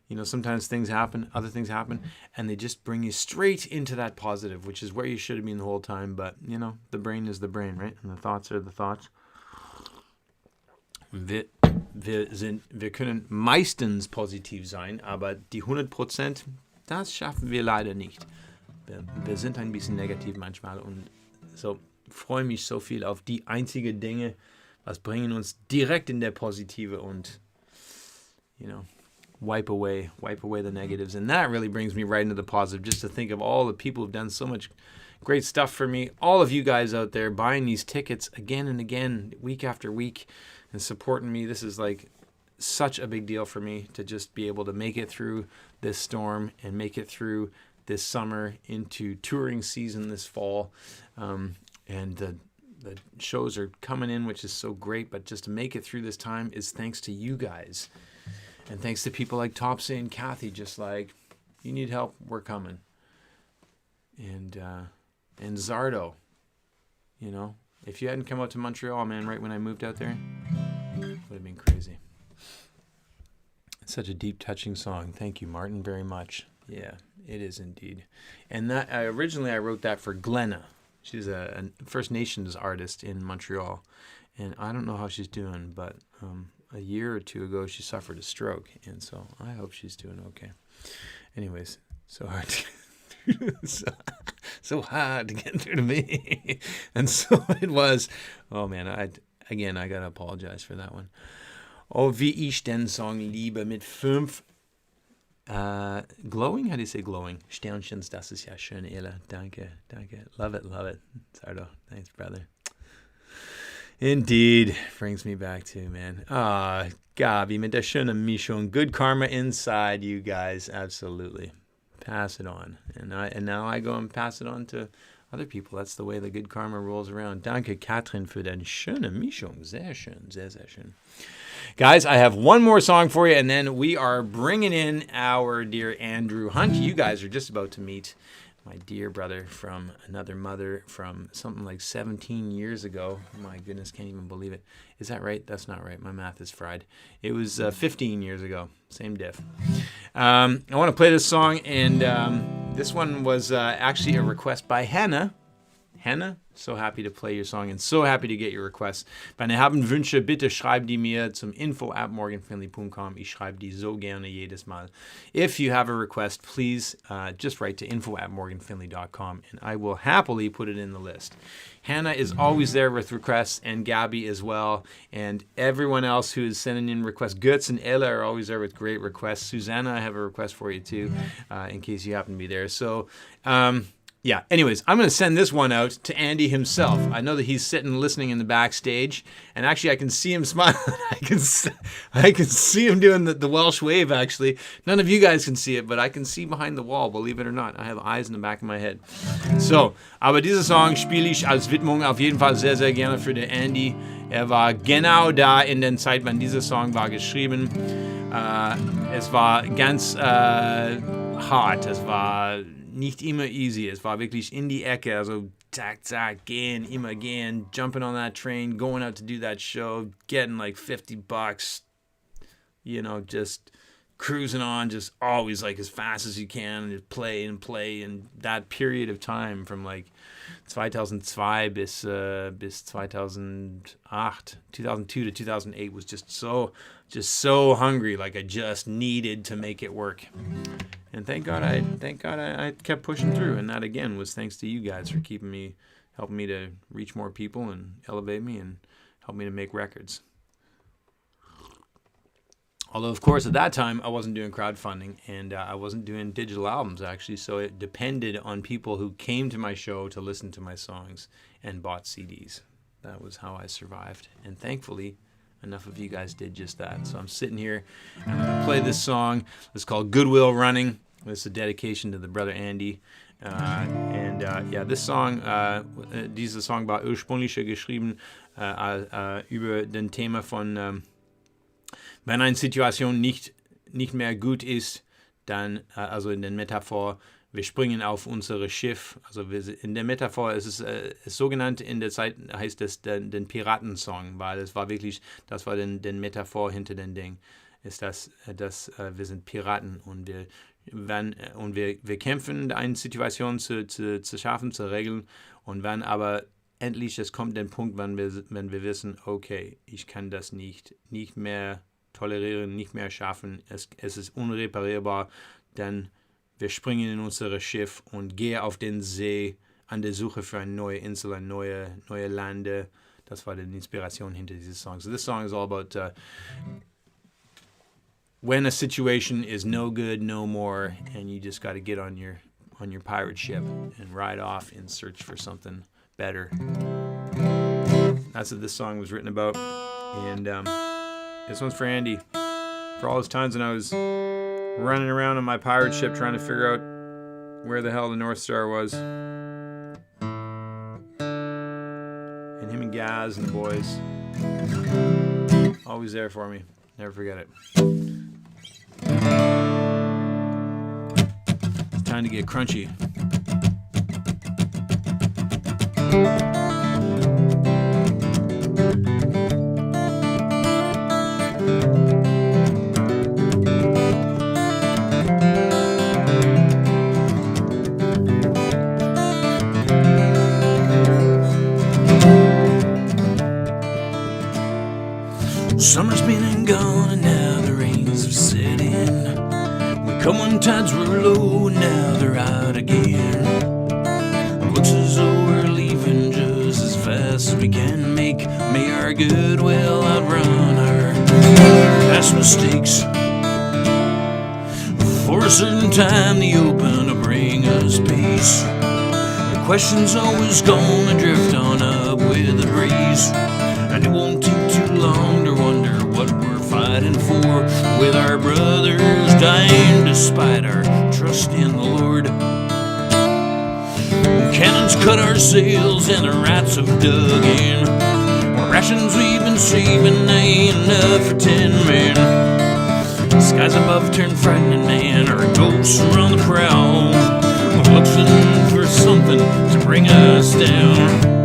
You know, sometimes other things happen, and they just bring you straight into that positive, which is where you should have been the whole time. But, you know, the brain is the brain, right? And the thoughts are the thoughts. Wir können meistens positiv sein, aber die 100%, das schaffen wir leider nicht. Wir sind ein bisschen negativ manchmal und so freue mich so viel auf die einzigen Dinge, was bringen uns direkt in der Positive und, you know, wipe away the negatives. And that really brings me right into the positive, just to think of all the people who've done so much great stuff for me. All of you guys out there buying these tickets again and again, week after week, and supporting me. This is like such a big deal for me to just be able to make it through this storm and make it through this summer into touring season this fall. And the shows are coming in, which is so great. But just to make it through this time is thanks to you guys. And thanks to people like Topsy and Kathy, just like, you need help, we're coming. And Zardo, you know, if you hadn't come out to Montreal, man, right when I moved out there, it would have been crazy. It's such a deep, touching song. Thank you, Martin, very much. Yeah, it is indeed. And that originally I wrote that for Glenna. She's a First Nations artist in Montreal. And I don't know how she's doing, but a year or two ago, she suffered a stroke. And so I hope she's doing okay. Anyways, so hard so hard to get through to me. And so it was. Oh, man, I got to apologize for that one. Oh, wie ich den Song liebe mit 5 glowing? How do you say glowing? Sternchens, das ist ja schön, Ella. Danke. Love it. Sardo, thanks, brother. Indeed. Brings me back to, man. Gabi mit der schönen Mischung. Good karma inside, you guys. Absolutely. Pass it on. And now I go and pass it on to other people. That's the way the good karma rolls around. Danke, Katrin, für deine schöne Mischung. Sehr schön, sehr, sehr schön. Guys, I have one more song for you, and then we are bringing in our dear Andrew Hunt. You guys are just about to meet my dear brother from another mother from something like 17 years ago. My goodness, can't even believe it. Is that right? That's not right. My math is fried. It was 15 years ago. Same diff. I want to play this song, and this one was actually a request by Hannah. Hannah, so happy to play your song and so happy to get your requests. Wenn ihr haben Wünsche, bitte schreibt die mir zum info@morganfinley.com. Ich schreibe die so gerne jedes Mal. If you have a request, please just write to info@morganfinley.com and I will happily put it in the list. Hannah is always there with requests, and Gabby as well, and everyone else who is sending in requests. Götz and Ella are always there with great requests. Susanna, I have a request for you too, in case you happen to be there. So, yeah, anyways, I'm going to send this one out to Andy himself. I know that he's sitting listening in the backstage, and actually I can see him smiling. I can see him doing the Welsh wave, actually. None of you guys can see it, but I can see behind the wall, believe it or not. I have eyes in the back of my head. So, aber diese Song spiele ich als Widmung auf jeden Fall sehr, sehr gerne für den Andy. Er war genau da in der Zeit, wann dieser Song war geschrieben. Es war ganz hart, es war nicht immer easy. Es war wirklich in die Ecke, also zack, gehen, jumping on that train, going out to do that show, getting like $50, you know, just cruising on, just always like as fast as you can, and just play. And that period of time from like 2002 bis 2008, 2002 to 2008 was just so hungry, like I just needed to make it work. And thank God I kept pushing through, and that again was thanks to you guys for helping me to reach more people and elevate me and help me to make records. Although, of course, at that time, I wasn't doing crowdfunding, and I wasn't doing digital albums, actually, so it depended on people who came to my show to listen to my songs and bought CDs. That was how I survived, and thankfully, enough of you guys did just that. So I'm sitting here, and I'm going to play this song. It's called Goodwill Running. It's a dedication to the brother Andy. This song, dieser Song war ursprünglich geschrieben über den Thema von wenn eine Situation nicht mehr gut ist, dann, also in der Metaphor, wir springen auf unsere Schiff. Also in der Metaphor ist es sogenannt, in der Zeit heißt es den Piratensong, weil es war wirklich, das war den Metaphor hinter dem Ding, ist dass wir sind Piraten und wir kämpfen, eine Situation zu schaffen, zu regeln, und wenn aber endlich es kommt der Punkt, wenn wir wissen, okay, ich kann das nicht mehr tolerieren, nicht mehr schaffen, es ist unreparierbar, dann wir springen in unser Schiff und gehen auf den See an der Suche für eine neue Insel, eine neue Lande. Das war die Inspiration hinter diesem Song. So this song is all about when a situation is no good, no more, and you just got to get on your pirate ship and ride off in search for something better. That's what this song was written about. And this one's for Andy. For all those times when I was running around on my pirate ship trying to figure out where the hell the North Star was. And him and Gaz and the boys, always there for me. Never forget it. It's time to get crunchy. Summer's been and gone, and now the rains have set in. We come when tides were low, now they're out again. It looks as though we're leaving just as fast as we can make. May our goodwill outrun our past mistakes. For a certain time, the open to bring us peace. The question's always gonna drift on up with the breeze. And it won't take too long to wonder what we're fighting for, with our brothers dying despite our trust in the Lord. Cannons cut our sails and the rats have dug in. Rations we've been saving ain't enough for 10 men. Skies above turn frightening, man, our ghosts run the prowl, looking for something to bring us down.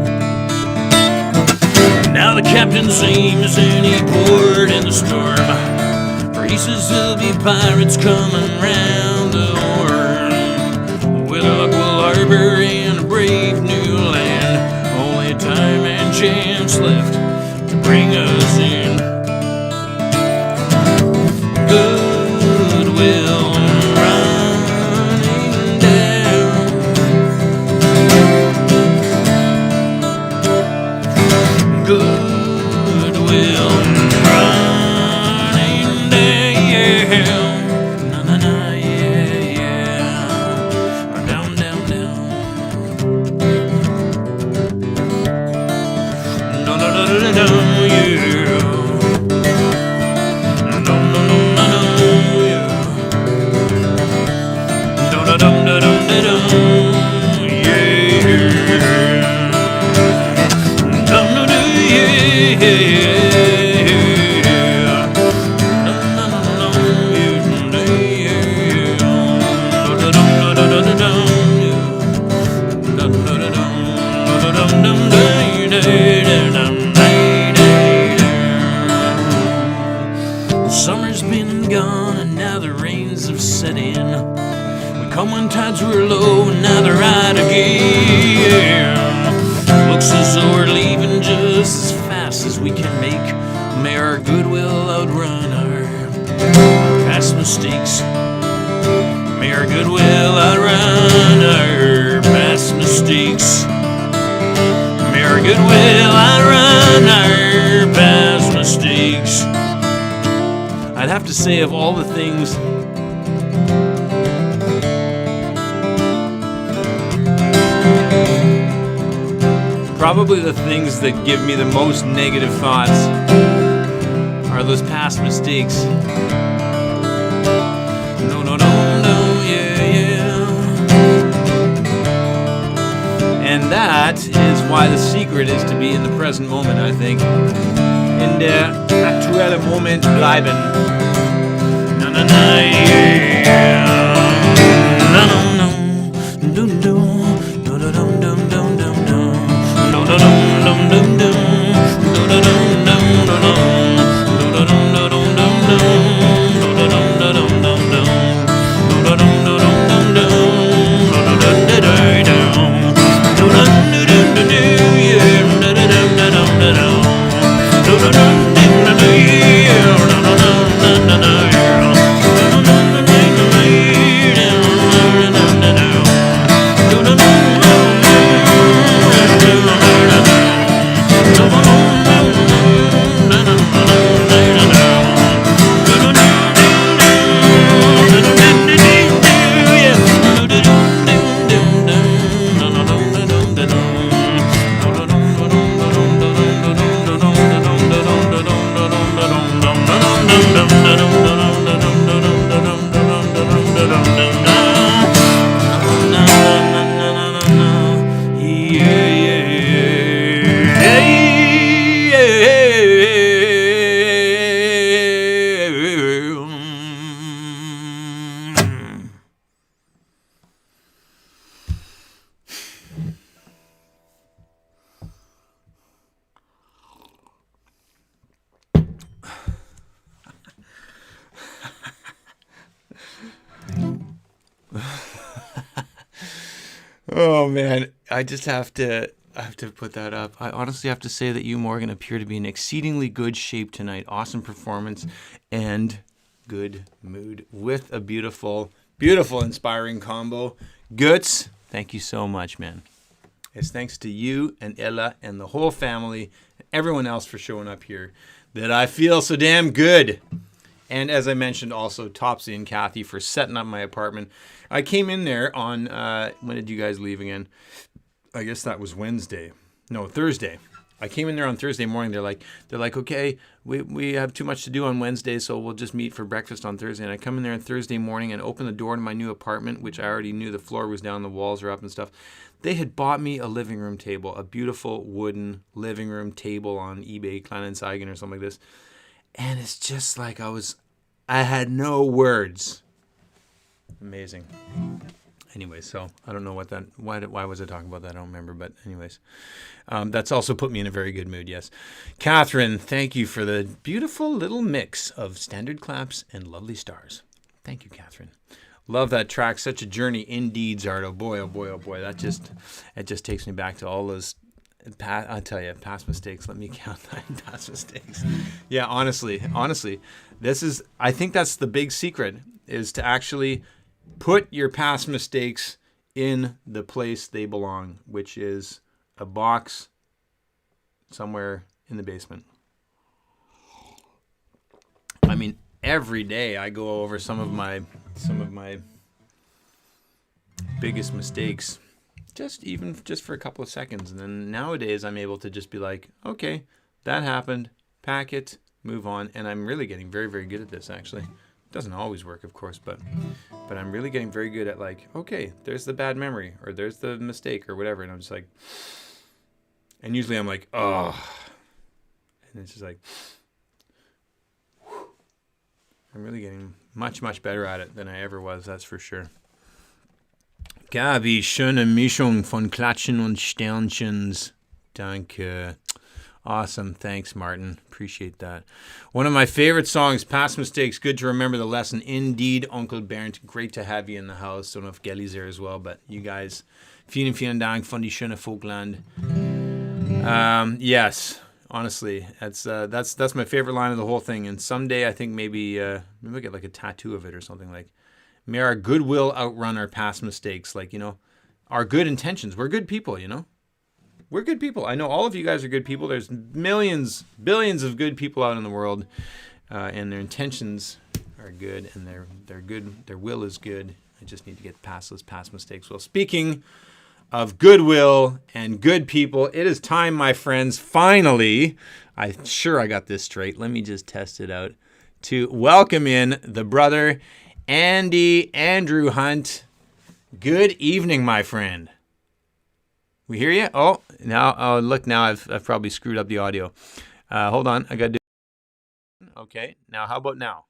Now the captain's aim is any port in the storm, for he says there'll be pirates coming round the horn. With our luck we'll harbor in a brave new land, only time and chance left to bring us in. Goodwill running down, goodwill running down, na na na, yeah, yeah, down, down, down, no, no, no, no, no, no, yeah, no, no, no, no, no, yeah, no, no, no, no, no, no, Summer's been and gone, and now the rains have set in. We come when tides were low, and now they're right again. Looks as though we're leaving just as fast as we can make. May our goodwill outrun our past mistakes. May our goodwill outrun our past mistakes. May our goodwill outrun our past mistakes. I'd have to say, of all the things probably the things that give me the most negative thoughts are those past mistakes. No, no, no, no, yeah, yeah. And that is why the secret is to be in the present moment, I think. In der aktuellen Moment bleiben. Na, na, na, yeah. No, no, no. Oh man, I have to put that up. I honestly have to say that you, Morgan, appear to be in exceedingly good shape tonight. Awesome performance and good mood with a beautiful, beautiful, inspiring combo. Guts, thank you so much, man. It's thanks to you and Ella and the whole family and everyone else for showing up here that I feel so damn good. And as I mentioned, also Topsy and Kathy for setting up my apartment. I came in there on, when did you guys leave again? I guess that was Wednesday. No, Thursday. I came in there on Thursday morning. They're like, okay, we have too much to do on Wednesday, so we'll just meet for breakfast on Thursday. And I come in there on Thursday morning and open the door to my new apartment, which I already knew the floor was down, the walls are up and stuff. They had bought me a living room table, a beautiful wooden living room table on eBay, Kleinanzeigen or something like this. And it's just like I had no words. Amazing. Anyway, so I don't know why was I talking about that? I don't remember, but anyways. That's also put me in a very good mood, yes. Catherine, thank you for the beautiful little mix of standard claps and lovely stars. Thank you, Catherine. Love that track. Such a journey indeed, Zardo. Boy, oh boy, oh boy. It just takes me back to all those I tell you, past mistakes. Let me count 9 past mistakes. Yeah, honestly, I think that's the big secret, is to actually put your past mistakes in the place they belong, which is a box somewhere in the basement. I mean, every day I go over some of my biggest mistakes, just for a couple of seconds. And then nowadays I'm able to just be like, okay, that happened, pack it, move on. And I'm really getting very, very good at this, actually. It doesn't always work, of course, but I'm really getting very good at, like, okay, there's the bad memory, or there's the mistake, or whatever. And I'm just like, and usually I'm like, oh, and it's just like, I'm really getting much, much better at it than I ever was, that's for sure. Gabi, schöne Mischung von Klatschen und Sternchens. Danke. Awesome. Thanks, Martin. Appreciate that. One of my favorite songs, Past Mistakes. Good to remember the lesson. Indeed, Uncle Bernd. Great to have you in the house. Don't know if Gelly's there as well, but you guys, vielen Dank von die schöne Vogtland. Yes, honestly, that's my favorite line of the whole thing. And someday I think maybe I'll get like a tattoo of it or something, like, may our goodwill outrun our past mistakes. Like, our good intentions. We're good people, We're good people. I know all of you guys are good people. There's millions, billions of good people out in the world, and their intentions are good, and they're good. Their will is good. I just need to get past those past mistakes. Well, speaking of goodwill and good people, it is time, my friends, finally, I'm sure I got this straight. Let me just test it out. To welcome in the brother, Andrew Hunt. Good evening, my friend. We hear you? Oh, look, now I've probably screwed up the audio. Hold on, I got to do. Okay, now how about now?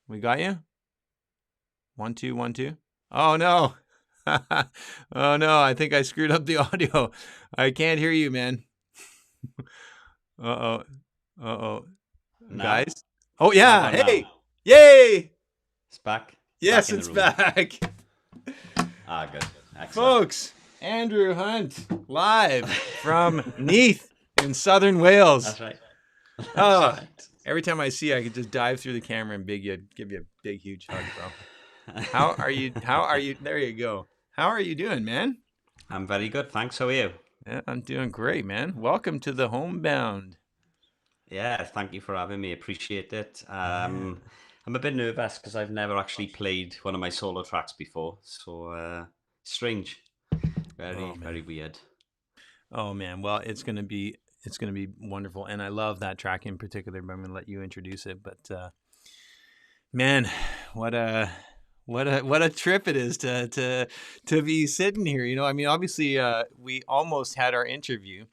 We got you? 1 2 1 2. Oh no! Oh no! I think I screwed up the audio. I can't hear you, man. Uh oh, guys. Oh yeah! Hey, yay! It's back. Yes, it's back. Good. Excellent. Folks, Andrew Hunt, live from Neath in southern Wales. That's right. Right. Every time I see you, I could just dive through the camera and give you a big, huge hug, bro. How are you? There you go. How are you doing, man? I'm very good, thanks. How are you? Yeah, I'm doing great, man. Welcome to the Homebound. Yeah, thank you for having me. Appreciate it. I'm a bit nervous because I've never actually played one of my solo tracks before, so strange, very weird. Oh man, well it's gonna be wonderful, and I love that track in particular. But I'm gonna let you introduce it. But man, what a trip it is to be sitting here. I mean, obviously we almost had our interview.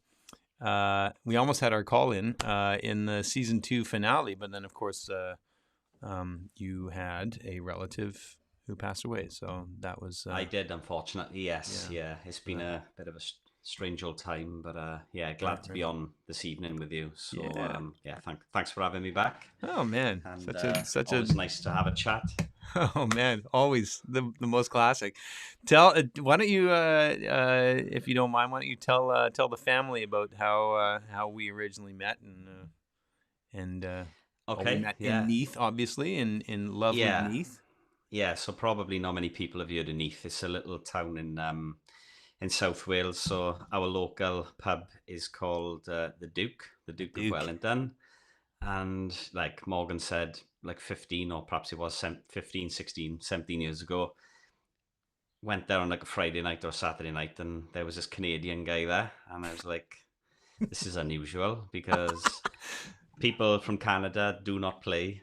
We almost had our call-in the season 2 finale, but then of course you had a relative who passed away, so that was. I did, unfortunately. Yes, yeah. It's been a bit of a strange old time, but glad to be on this evening with you. So thanks for having me back. Oh man, and such a always nice to have a chat. Oh man, always the most classic. Tell why don't you if you don't mind, why don't you tell the family about how we originally met and well, we Okay, met in yeah. Neath, obviously, in lovely Yeah. Neath. Yeah, so probably not many people have heard of Neath. It's a little town in South Wales. So our local pub is called the Duke of Duke. Wellington. And like Morgan said, like 15 or perhaps it was 15, 16, 17 years ago, went there on like a Friday night or Saturday night, and there was this Canadian guy there. And I was like, this is unusual because people from Canada do not play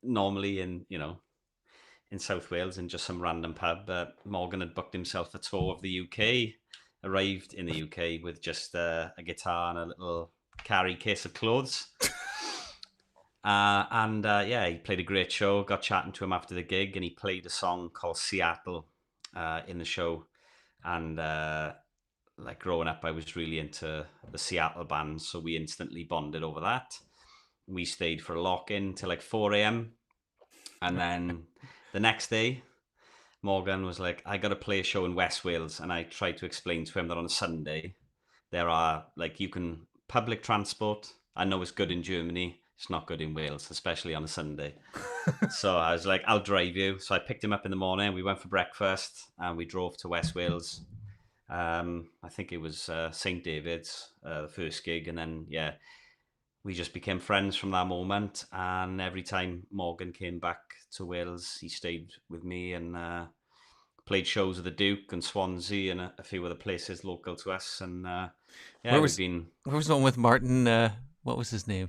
normally in South Wales in just some random pub. Morgan had booked himself a tour of the UK, arrived in the UK with just a guitar and a little carry case of clothes. Yeah, he played a great show. Got chatting to him after the gig, and he played a song called Seattle in the show. And like growing up, I was really into the Seattle band, so we instantly bonded over that. We stayed for a lock-in till like 4 a.m. And then the next day, Morgan was like, I got to play a show in West Wales. And I tried to explain to him that on a Sunday, there are, like, you can, public transport, I know it's good in Germany, it's not good in Wales, especially on a Sunday. So I was like, I'll drive you. So I picked him up in the morning. We went for breakfast and we drove to West Wales. I think it was St. David's, the first gig. And then, yeah, we just became friends from that moment. And every time Morgan came back to Wales, he stayed with me and played shows at the Duke and Swansea and a few other places local to us. And yeah, Where we've was been where was the one with Martin? What was his name?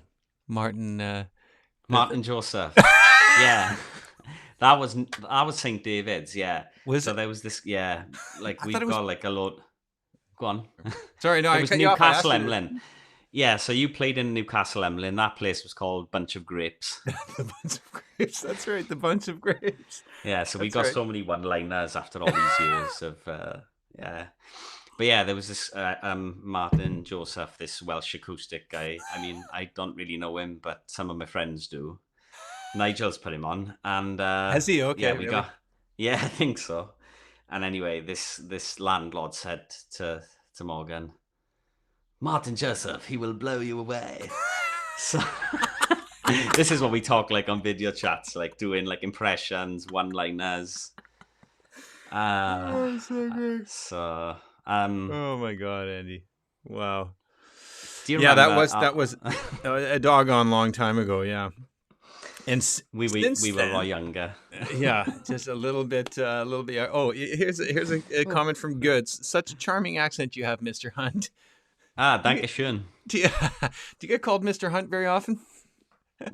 Martin. Martin Joseph. Yeah. That was St. David's, yeah. Was So it? there was this, yeah, like I thought we've it was. got like a lot. Go on. Sorry, no, There I was cut you off. I asked Newcastle you to. Emlyn. Yeah, so you played in Newcastle Emlyn. That place was called Bunch of Grapes. The bunch of grapes. That's right. The bunch of grapes. Yeah, so we That's got right. so many one-liners after all these years of yeah. But yeah, there was this Martin Joseph, this Welsh acoustic guy. I mean, I don't really know him, but some of my friends do. Nigel's put him on, and Has he? yeah, Okay, we really? got yeah, I think so. And anyway, this landlord said to Morgan, Martin Joseph, he will blow you away. So this is what we talk like on video chats, like doing like impressions, one-liners. Oh, so great. So Oh my God, Andy. Wow. do you Yeah, that remember? was that was a doggone long time ago. Yeah, and we since were a lot then, younger. yeah, just a little bit, Oh, here's a comment from Goods. Such a charming accent you have, Mr. Hunt. Do you, Danke schön. do you, do you get called Mr. Hunt very often?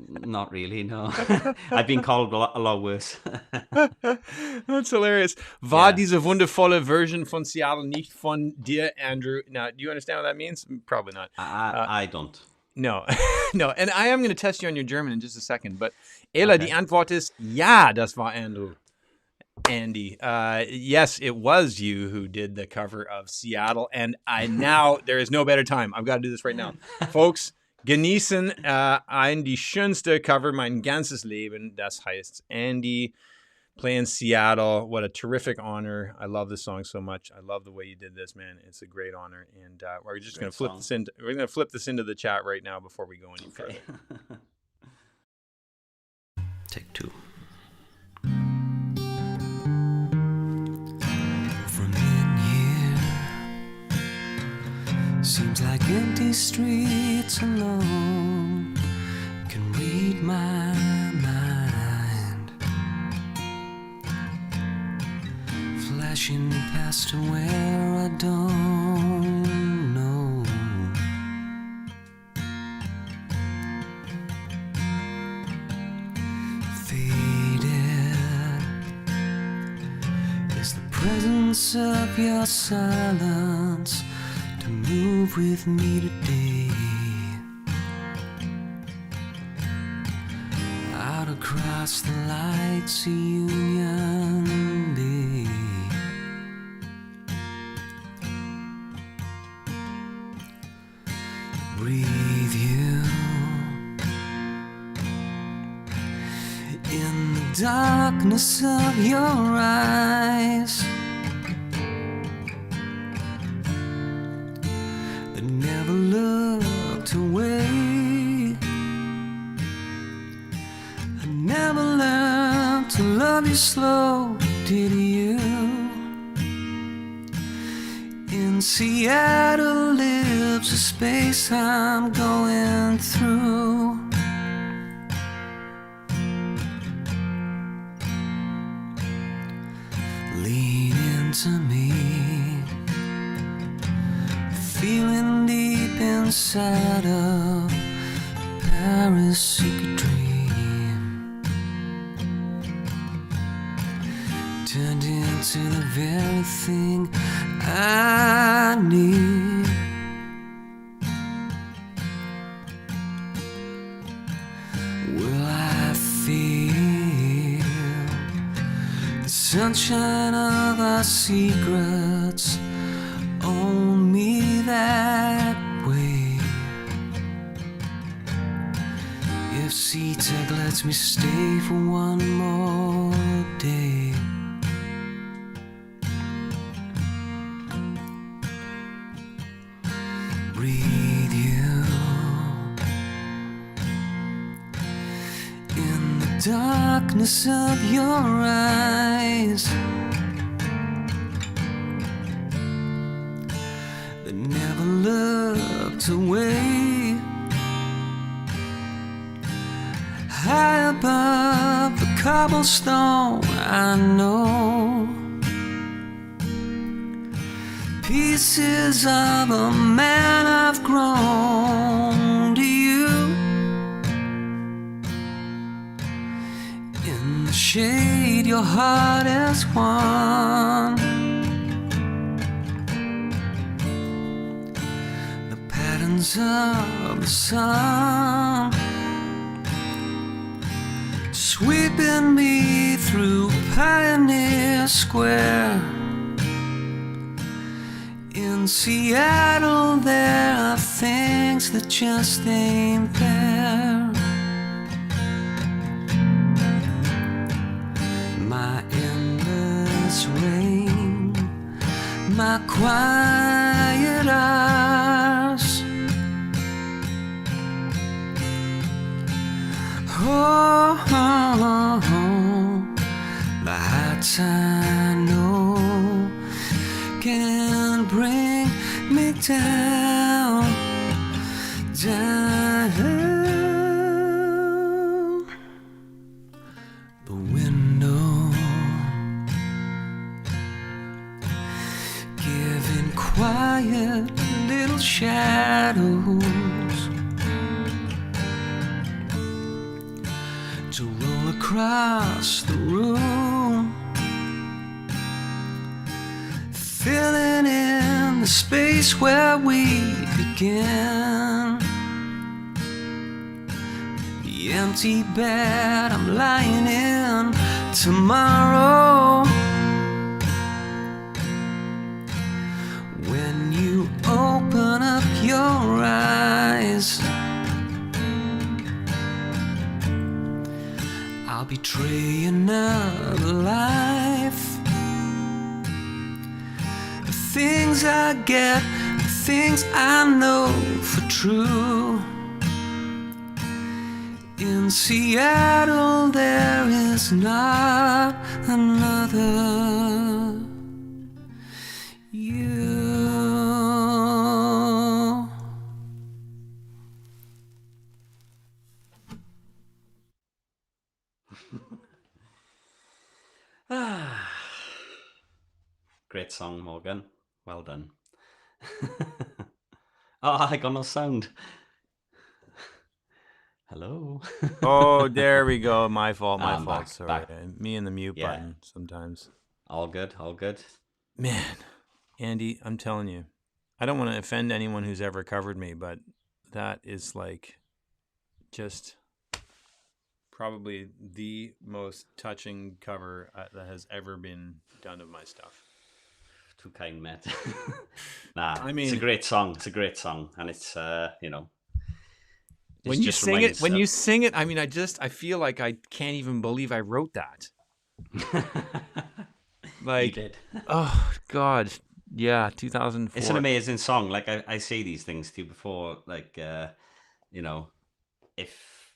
Not really, no. I've been called a lot worse. That's hilarious. War Yeah. diese wundervolle Version von Seattle nicht von dir, Andrew? Now, do you understand what that means? Probably not. I don't. No, no. And I am going to test you on your German in just a second. But Ella, die Okay. Antwort ist ja, das war Andrew. Andy, yes, it was you who did the cover of Seattle. And there is no better time. I've got to do this right now. Folks, genießen die schönste Cover mein ganzes Leben. Das heißt Andy playing Seattle. What a terrific honor. I love this song so much. I love the way you did this, man. It's a great honor. And we're just going to flip this into the chat right now before we go any further. Take two. From in here seems like empty streets alone can read my mind, flashing past to where I don't know. Faded is the presence of your silence to move with me today. Out across the lights of Union Bay. Breathe you in the darkness of your eyes that never looked away. I never learned to love you slow, did you? In Seattle lives a space I'm going through. Lean into me, feeling deep inside of Paris you could dream, turned into the very thing I need. Will I feel the sunshine of our secrets own me that way? If C-Tech lets me stay for one more day. Breathe you in the darkness of your eyes that never looked away. High above the cobblestone, I know pieces of a man I've grown to you. In the shade your heart has won. The patterns of the sun sweeping me through Pioneer Square. In Seattle there are things that just ain't there. My endless rain, my quiet hours. Oh, oh, oh, the heights I know can bring me down, down. The window giving quiet little shadows to roll across the room, filling in the space where we began. The empty bed I'm lying in tomorrow. When you open up your eyes, I'll betray another life. The things I get, the things I know for true. In Seattle there is not another you. Great song, Morgan. Well done. Oh, I got no sound. Hello. Oh, there we go. My fault. My I'm fault. back, Sorry. back. Me and the mute Yeah. button sometimes. All good, all good. Man, Andy, I'm telling you, I don't want to offend anyone who's ever covered me, but that is like just probably the most touching cover that has ever been done of my stuff. Too kind, mate. Nah, I mean, it's a great song. It's a great song, and it's you know, When you sing it, I mean, I feel like I can't even believe I wrote that. Like, you did. Oh God, yeah, 2004. It's an amazing song. Like I say these things to you before, like you know, if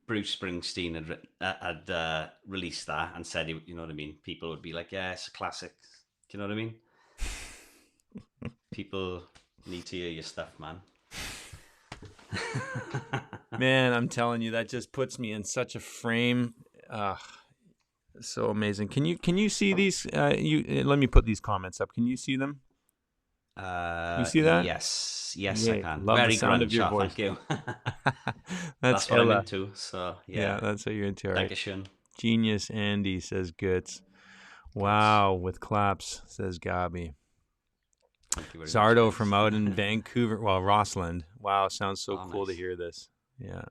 Bruce Springsteen had released that and said, you know what I mean, people would be like, yeah, it's a classic. Do you know what I mean? People need to hear your stuff, man. Man, I'm telling you, that just puts me in such a frame. So amazing. Can you see these? Let me put these comments up. Can you see them? You see that? Yes, Yay. I can. Love Very the sound of your voice. Thank you. That's what I'm Ella. into. So Yeah, that's what you're into. All right. Dankeschön. Genius Andy says Goods. Wow, with claps, says Gabi. Thank you very Zardo much, from out in Vancouver. Well, Rossland. Wow, sounds so cool nice. to hear this. Yeah.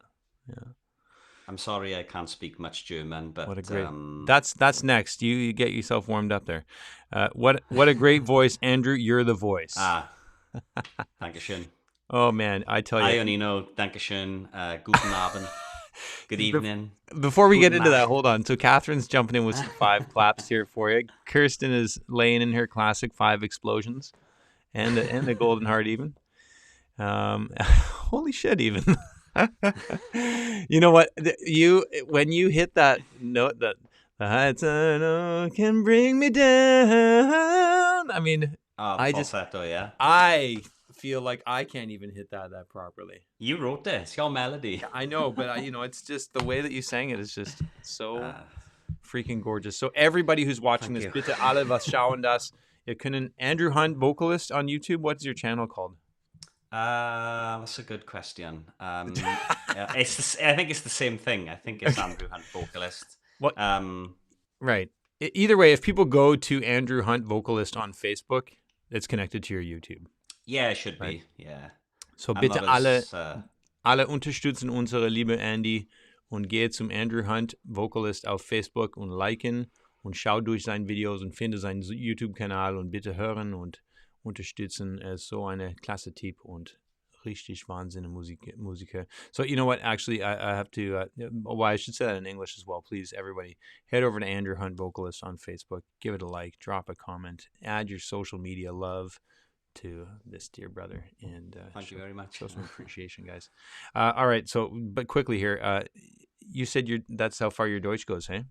I'm sorry I can't speak much German, but What a great. That's next. You get yourself warmed up there. What a great voice, Andrew. You're the voice. Dankeschön. Oh man, I tell you. I only know Dankeschön, guten Abend, good evening. Before we get into that, hold on. So Catherine's jumping in with some 5 claps here for you. Kirsten is laying in her classic 5 explosions, and the golden heart even. Holy shit, even. You know what? When you hit that note, that the heights I know can bring me down. I mean, falsetto, yeah. I feel like I can't even hit that properly. You wrote this, your melody. Yeah, I know, but it's just the way that you sang it is just so freaking gorgeous. So everybody who's watching this, bitte alle was schauen das. Ihr können Andrew Hunt, vocalist on YouTube. What's your channel called? That's a good question. I think it's the same thing. I think it's Andrew Hunt, vocalist. What? Right. Either way, if people go to Andrew Hunt, vocalist on Facebook, it's connected to your YouTube. Yeah, it should be. Yeah. So bitte alle unterstützen unsere liebe Andy und geht zum Andrew Hunt, vocalist auf Facebook und liken und schau durch seine Videos und finde seinen YouTube-Kanal und bitte hören und unterstützen. Er ist so eine klasse Typ und richtig Wahnsinn Musiker. So you know what? Actually, I have to. I should say that in English as well. Please, everybody, head over to Andrew Hunt Vocalist on Facebook. Give it a like, drop a comment, add your social media love to this dear brother, and thank you very much. Show some appreciation, guys. All right. So, but quickly here, you said that's how far your Deutsch goes, hey?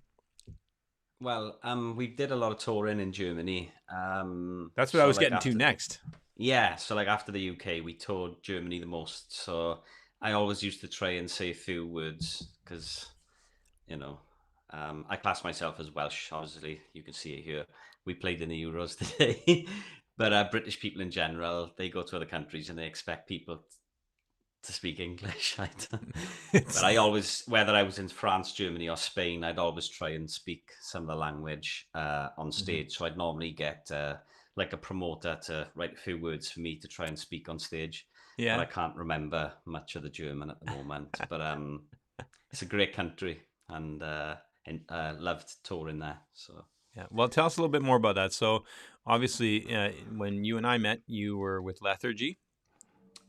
Well, we did a lot of touring in Germany. That's what I was getting to next. Yeah, so like after the UK, we toured Germany the most. So I always used to try and say a few words because, I class myself as Welsh. Obviously, you can see it here. We played in the Euros today. But British people in general, they go to other countries and they expect people to speak English. But I always, whether I was in France, Germany, or Spain, I'd always try and speak some of the language on stage. Mm-hmm. So I'd normally get like a promoter to write a few words for me to try and speak on stage. Yeah. But I can't remember much of the German at the moment. But it's a great country, and loved touring there. So. Yeah. Well, tell us a little bit more about that. So, obviously, when you and I met, you were with Lethargy.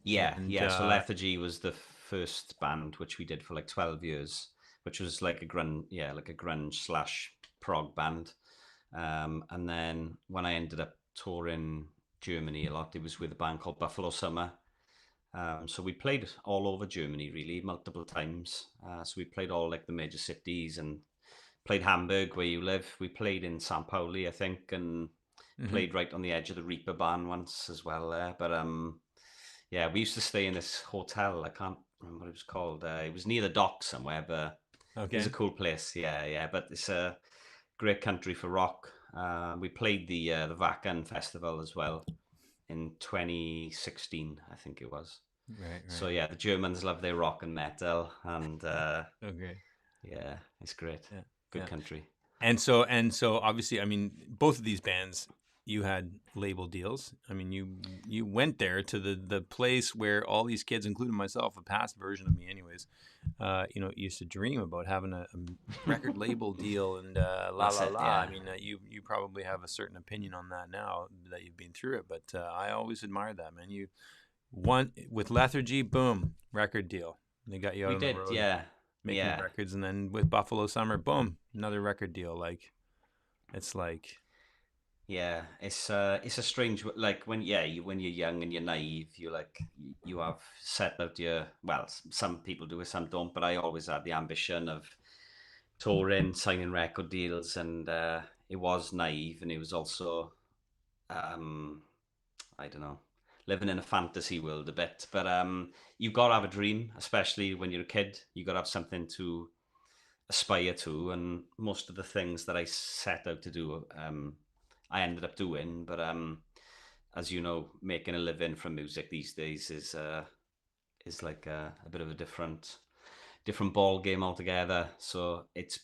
Yeah. So Lethargy was the first band which we did for like 12 years, which was like a grunge / prog band. And then when I ended up touring Germany a lot, it was with a band called Buffalo Summer. So we played all over Germany, really, multiple times. So we played all like the major cities and played Hamburg, where you live. We played in St. Pauli, I think, and played right on the edge of the Reeperbahn once as well there. But yeah, we used to stay in this hotel. I can't remember what it was called. It was near the docks somewhere, but it was a cool place. Yeah. But it's a great country for rock. We played the Wacken Festival as well in 2016, I think it was. Right. So yeah, the Germans love their rock and metal, and yeah, it's great. Yeah. Good country. And so obviously, I mean, both of these bands, you had label deals. I mean, you went there to the place where all these kids, including myself, a past version of me anyways, used to dream about having a record label deal and la. Yeah. I mean, you probably have a certain opinion on that now that you've been through it, but I always admired that, man. You won with Lethargy, boom, record deal. They got you out We on the did, road yeah. making Yeah. records, and then with Buffalo Summer, boom, another record deal. Like, it's like, Yeah, it's a strange like when when you're young and you're naive, you like you have set out your some people do it, some don't, but I always had the ambition of touring, signing record deals, and it was naive, and it was also um I don't know, living in a fantasy world a bit. But you've got to have a dream, especially when you're a kid. You got to have something to aspire to, and most of the things that I set out to do, I ended up doing. But as you know, making a living from music these days is like a bit of a different ball game altogether. So it's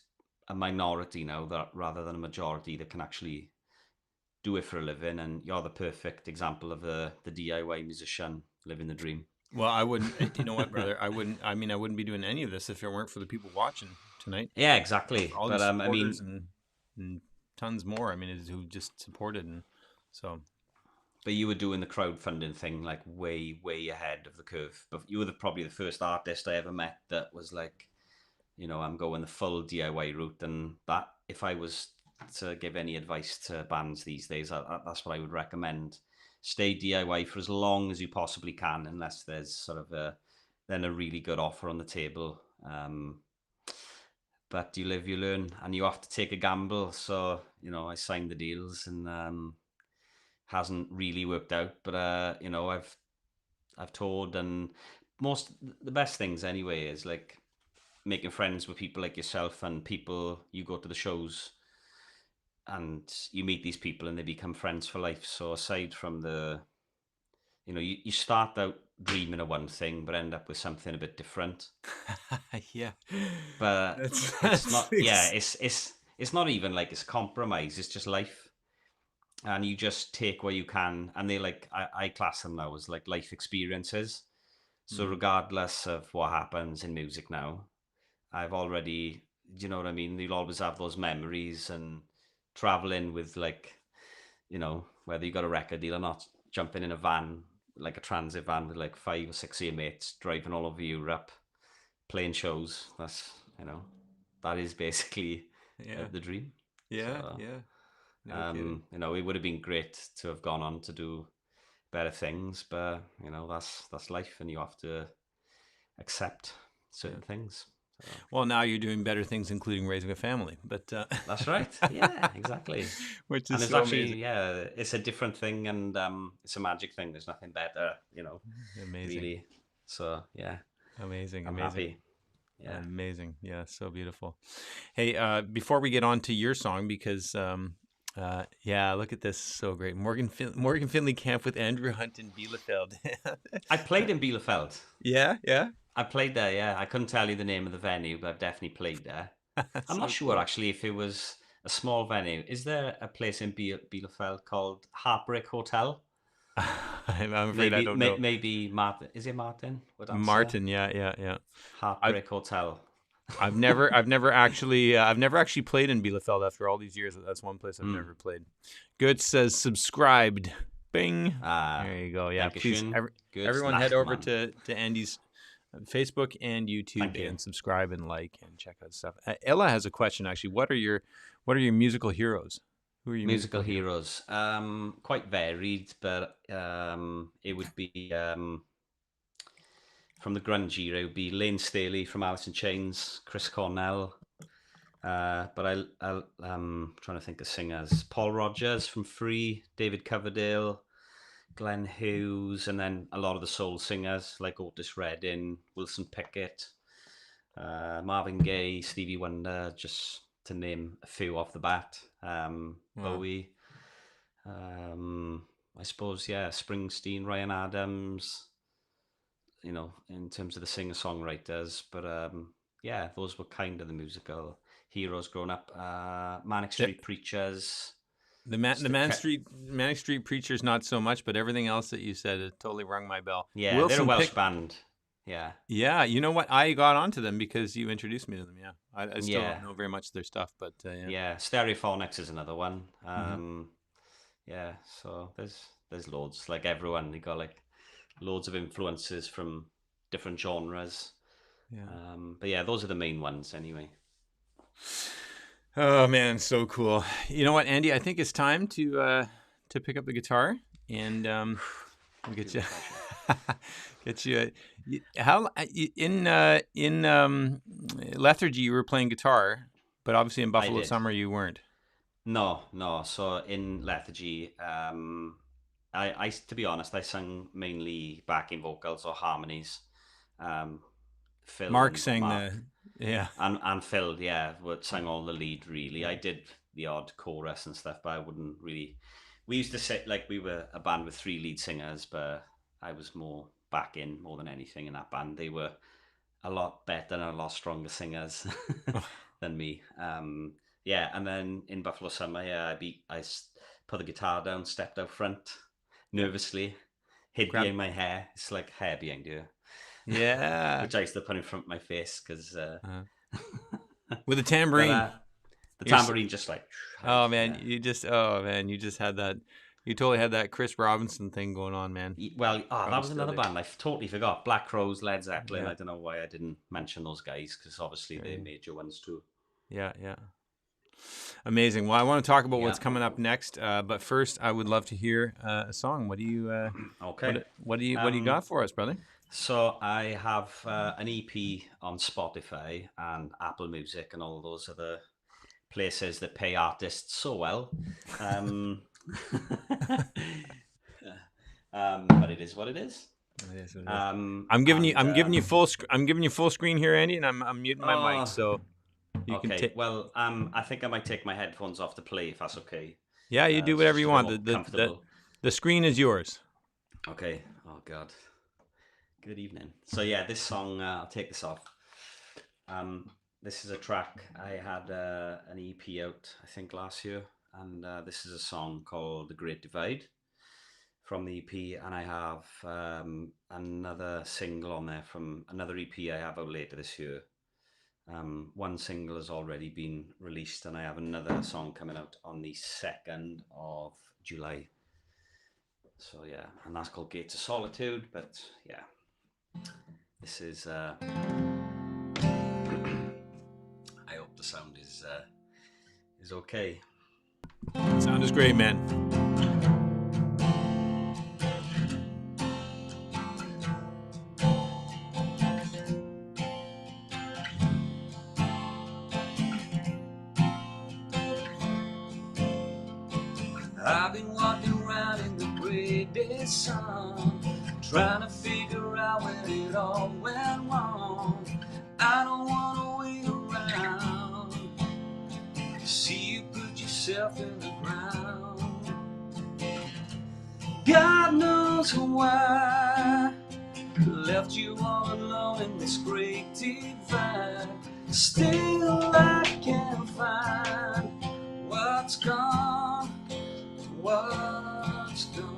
a minority now that rather than a majority that can actually do it for a living. And you're the perfect example of the DIY musician living the dream. well, I wouldn't. You know what, brother? I wouldn't. I mean, I wouldn't be doing any of this if it weren't for the people watching tonight. Yeah, exactly. All But these I supporters mean, and tons more. I mean, who just supported, and so but you were doing the crowdfunding thing like way ahead of the curve. But you were probably the first artist I ever met that was like, I'm going the full DIY route. And that, if I was to give any advice to bands these days, that's what I would recommend. Stay DIY for as long as you possibly can, unless there's sort of a really good offer on the table. But you live, you learn, and you have to take a gamble. So I signed the deals, and hasn't really worked out. But I've toured, and the best things anyway is like making friends with people like yourself, and people you go to the shows and you meet these people and they become friends for life. So aside from you start out dreaming of one thing but end up with something a bit different. yeah. But That's, it's that's not, yeah, it's not even like it's compromise, it's just life. And you just take what you can, and they like I class them now as like life experiences. So regardless of what happens in music now, I've already, do you know what I mean? You'll always have those memories, and traveling with like, whether you got a record deal or not, jumping in a van, like a transit van with like 5 or 6 of your mates, driving all over Europe, playing shows. That is basically yeah, the dream. yeah, So, yeah. No kidding. it would have been great to have gone on to do better things, but that's life, and you have to accept certain things. So. Well, now you're doing better things, including raising a family. But That's right. Yeah, exactly. which And is it's so actually, amazing. yeah, it's a different thing, and it's a magic thing. There's nothing better, Amazing, really. So yeah, amazing, I'm amazing. happy. Yeah. Amazing. Yeah, so beautiful. Hey, before we get on to your song, because yeah, look at this, so great. Morgan Finley Camp with Andrew Hunt in Bielefeld. I played in Bielefeld. Yeah, yeah. I played there, yeah. I couldn't tell you the name of the venue, but I've definitely played there. I'm not So sure cool. actually if it was a small venue. Is there a place in Bielefeld called Heartbreak Hotel? I'm afraid I don't know. Maybe Martin. Is it Martin? Would answer. Martin, yeah, yeah, yeah. I've Heartbreak Hotel. I've never actually played in Bielefeld after all these years. That's one place I've never played. Good says subscribed. Bing. There you go. Yeah, please, everyone head over to Andy's Facebook and YouTube and subscribe and like and check out stuff. Ella has a question actually. What are your musical heroes? Who are your Musical heroes? Quite varied, but it would be from the grunge era. It would be Lane Staley from Alice in Chains, Chris Cornell. But I'm trying to think of singers. Paul Rodgers from Free, David Coverdale, Glenn Hughes, and then a lot of the soul singers like Otis Redding, Wilson Pickett, Marvin Gaye, Stevie Wonder, just to name a few off the bat. Bowie, I suppose, yeah, Springsteen, Ryan Adams, in terms of the singer-songwriters. But yeah, those were kind of the musical heroes growing up. Manic Street Preachers. The Manic Street Preachers, not so much, but everything else that you said, it totally rung my bell. Yeah, Wilson they're a Welsh band. Yeah. Yeah, you know what? I got onto them because you introduced me to them. Yeah, I still don't know very much of their stuff, but yeah. Yeah, Stereophonics is another one. Yeah, so there's loads. Like everyone, they got like loads of influences from different genres. Yeah. But yeah, those are the main ones anyway. Oh man, so cool. You know what, Andy? I think it's time to pick up the guitar and we'll get you get you. How in Lethargy you were playing guitar, but obviously in Buffalo did. Summer you weren't. No. So in Lethargy, I to be honest, I sang mainly backing vocals or harmonies. Phil Mark and sang Mark yeah. and Phil, yeah, sang all the lead. Really, I did the odd chorus and stuff, but I wouldn't really. We used to say like we were a band with 3 lead singers, but I was more backing more than anything in that band. They were a lot better and a lot stronger singers than me. Yeah, and then in Buffalo Summer, yeah, put the guitar down, stepped out front, nervously, hid Grab. behind my hair. It's like hair behind you, Yeah. which I used to put in front of my face because. With a But tambourine. the You're s- tambourine just like. Oh man, yeah. you just had that. You totally had that Chris Robinson thing going on, man. Well, that Probably was still another do. band I totally forgot. Black Crowes, Led Zeppelin. Yeah. I don't know why I didn't mention those guys because obviously they're Right. major ones too. Yeah, yeah. Amazing. Well, I want to talk about Yeah. what's coming up next, but first, I would love to hear a song. What do you Okay. what do you got for us, brother? So I have an EP on Spotify and Apple Music and all those other places that pay artists so well. But it is what it is. I'm giving you and, I'm giving you full screen here, Andy, and I'm muting my mic, Oh, so you can okay. take. Well, I think I might take my headphones off to play if that's okay. Yeah, you do It's whatever just you a bit want. more comfortable. The screen is yours. Okay. Oh God. Good evening. So yeah, this song, I'll take this off. This is a track I had an EP out, I think last year, and this is a song called "The Great Divide" from the EP, and I have another single on there from another EP I have out later this year. One single has already been released, and I have another song coming out on the 2nd of July. So yeah, and that's called Gates of Solitude. But yeah, this is. I hope the sound is okay. Sound is great, man. I've been walking around in the gray day sun, trying to figure out when it all went wrong. I don't want to wait around to see you put yourself in the ground. God knows why I left you all alone in this great divide. Still I can't find what's gone. What's gone?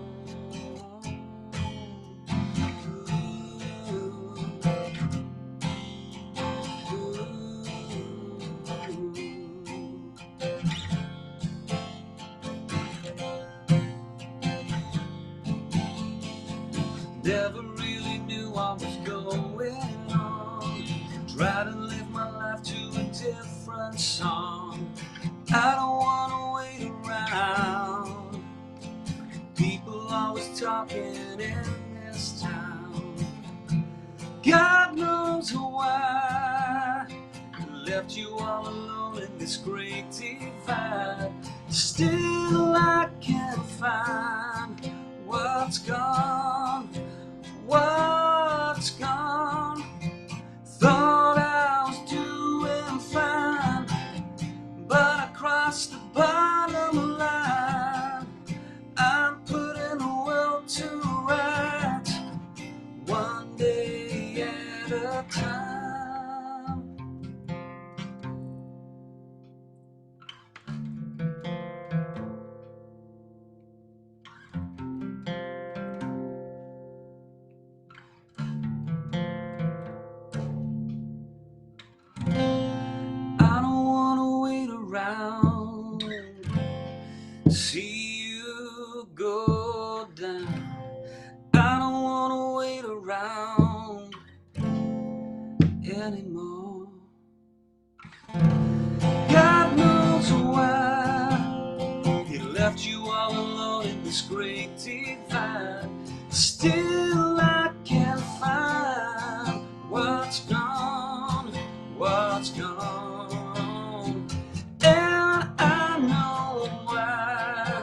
Never really knew what was going on. Try to live my life to a different song. I don't want to wait around. People always talking in this town. God knows why I left you all alone in this great divide. Still I can't find what's gone. What's gone? Thought I was doing fine, but I crossed the bottom line. I'm putting the world to rights, one day at a time. I don't want to wait around, see you go down. I don't want to wait around anymore. God knows why he left you all alone in this great divide. Still I can't find what's gone, what's gone. And I know why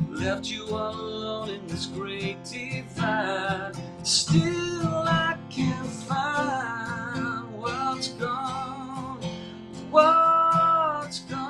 left you all alone in this great divide. Still I can't find what's gone, what's gone.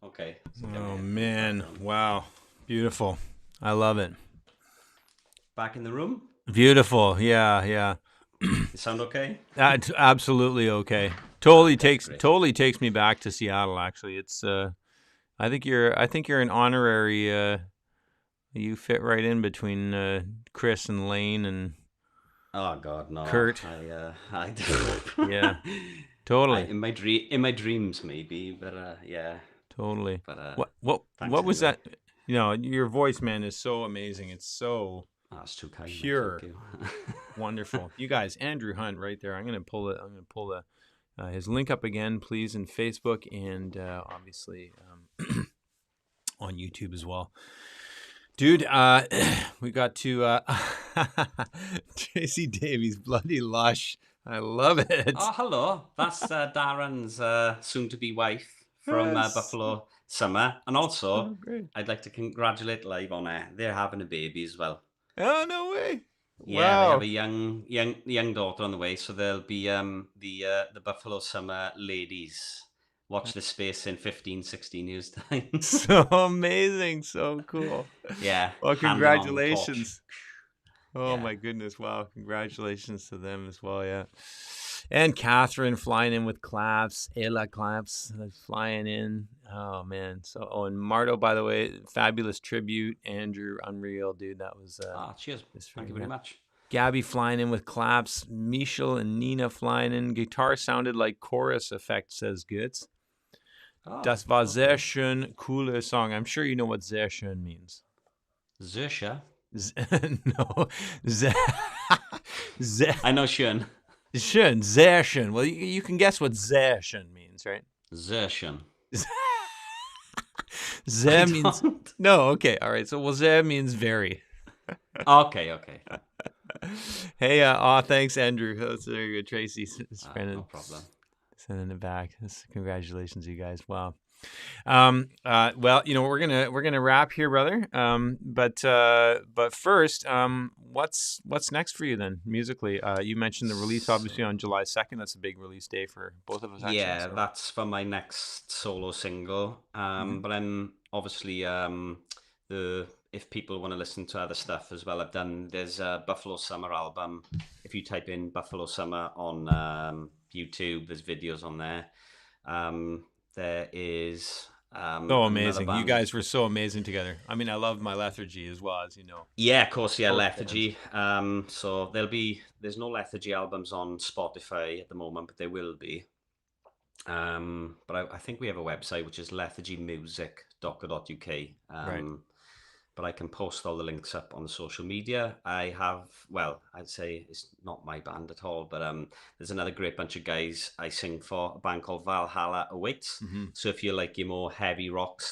Okay. So Oh man, wow, beautiful. I love it. back in the room. Beautiful. Yeah. You sound okay? That's absolutely okay. Totally Okay, great. takes me back to Seattle. Actually, it's. I think you're an honorary. You fit right in between Chris and Lane and Oh God, no! Kurt. I Yeah, totally, in my dreams maybe, but yeah, totally. but thanks What was anyway. that? You know, your voice, man, is so amazing. It's so Oh, that's too kind. Mate. pure, Thank you. wonderful. You guys, Andrew Hunt, right there. I'm gonna pull the his link up again, please, in Facebook and obviously on YouTube as well. Dude, we got to Tracy Davies, Bloody Lush. I love it. Oh, hello. That's Darren's soon-to-be wife from Yes. Buffalo Summer, and also Oh, great. I'd like to congratulate Live on Air. They're having a baby as well. Oh, no way. Yeah, they have Wow. a young daughter on the way, so there'll be the Buffalo Summer ladies. Watch this space in 15, 16 years time. So amazing. So cool. Yeah, Well, handing on the torch. congratulations. Oh, Yeah. my goodness. Wow. Congratulations to them as well. Yeah. And Catherine flying in with claps. Ella claps flying in. Oh, man. So, and Marto, by the way, fabulous tribute. Andrew, unreal, dude. That was Cheers. just Thank you freaking very out. much. Gabby flying in with claps. Michel and Nina flying in. Guitar sounded like chorus effect, says Götz. Oh, Das war okay. sehr schön, coole Song. I'm sure you know what sehr schön means. Zisha. No. Sehr, I know schön. schön, sehr schön. Well, you can guess what sehr schön means, right? Sehr schön. Sehr I means... don't. No, okay. All right. So, well, sehr means very. Okay. Hey, thanks, Andrew. That's very good. Tracy No problem. sending it back. Congratulations, you guys. Wow. Well, you know, we're gonna wrap here, brother. But first, what's next for you then musically? You mentioned the release obviously on July 2nd. That's a big release day for both of us, actually. Yeah, So. that's for my next solo single. But I'm obviously the if people want to listen to other stuff as well, there's a Buffalo Summer album. If you type in Buffalo Summer on YouTube, there's videos on there. There is So another amazing. You band. guys were so amazing together. I mean, I love My Lethargy as well, as you know. Yeah, of course, yeah, Both Lethargy. So there's no Lethargy albums on Spotify at the moment, but there will be. But I think we have a website which is lethargymusic.co.uk. Right. But I can post all the links up on the social media. I have, well, I'd say it's not my band at all, but there's another great bunch of guys I sing for, a band called Valhalla Awaits. Mm-hmm. So if you like your more heavy rock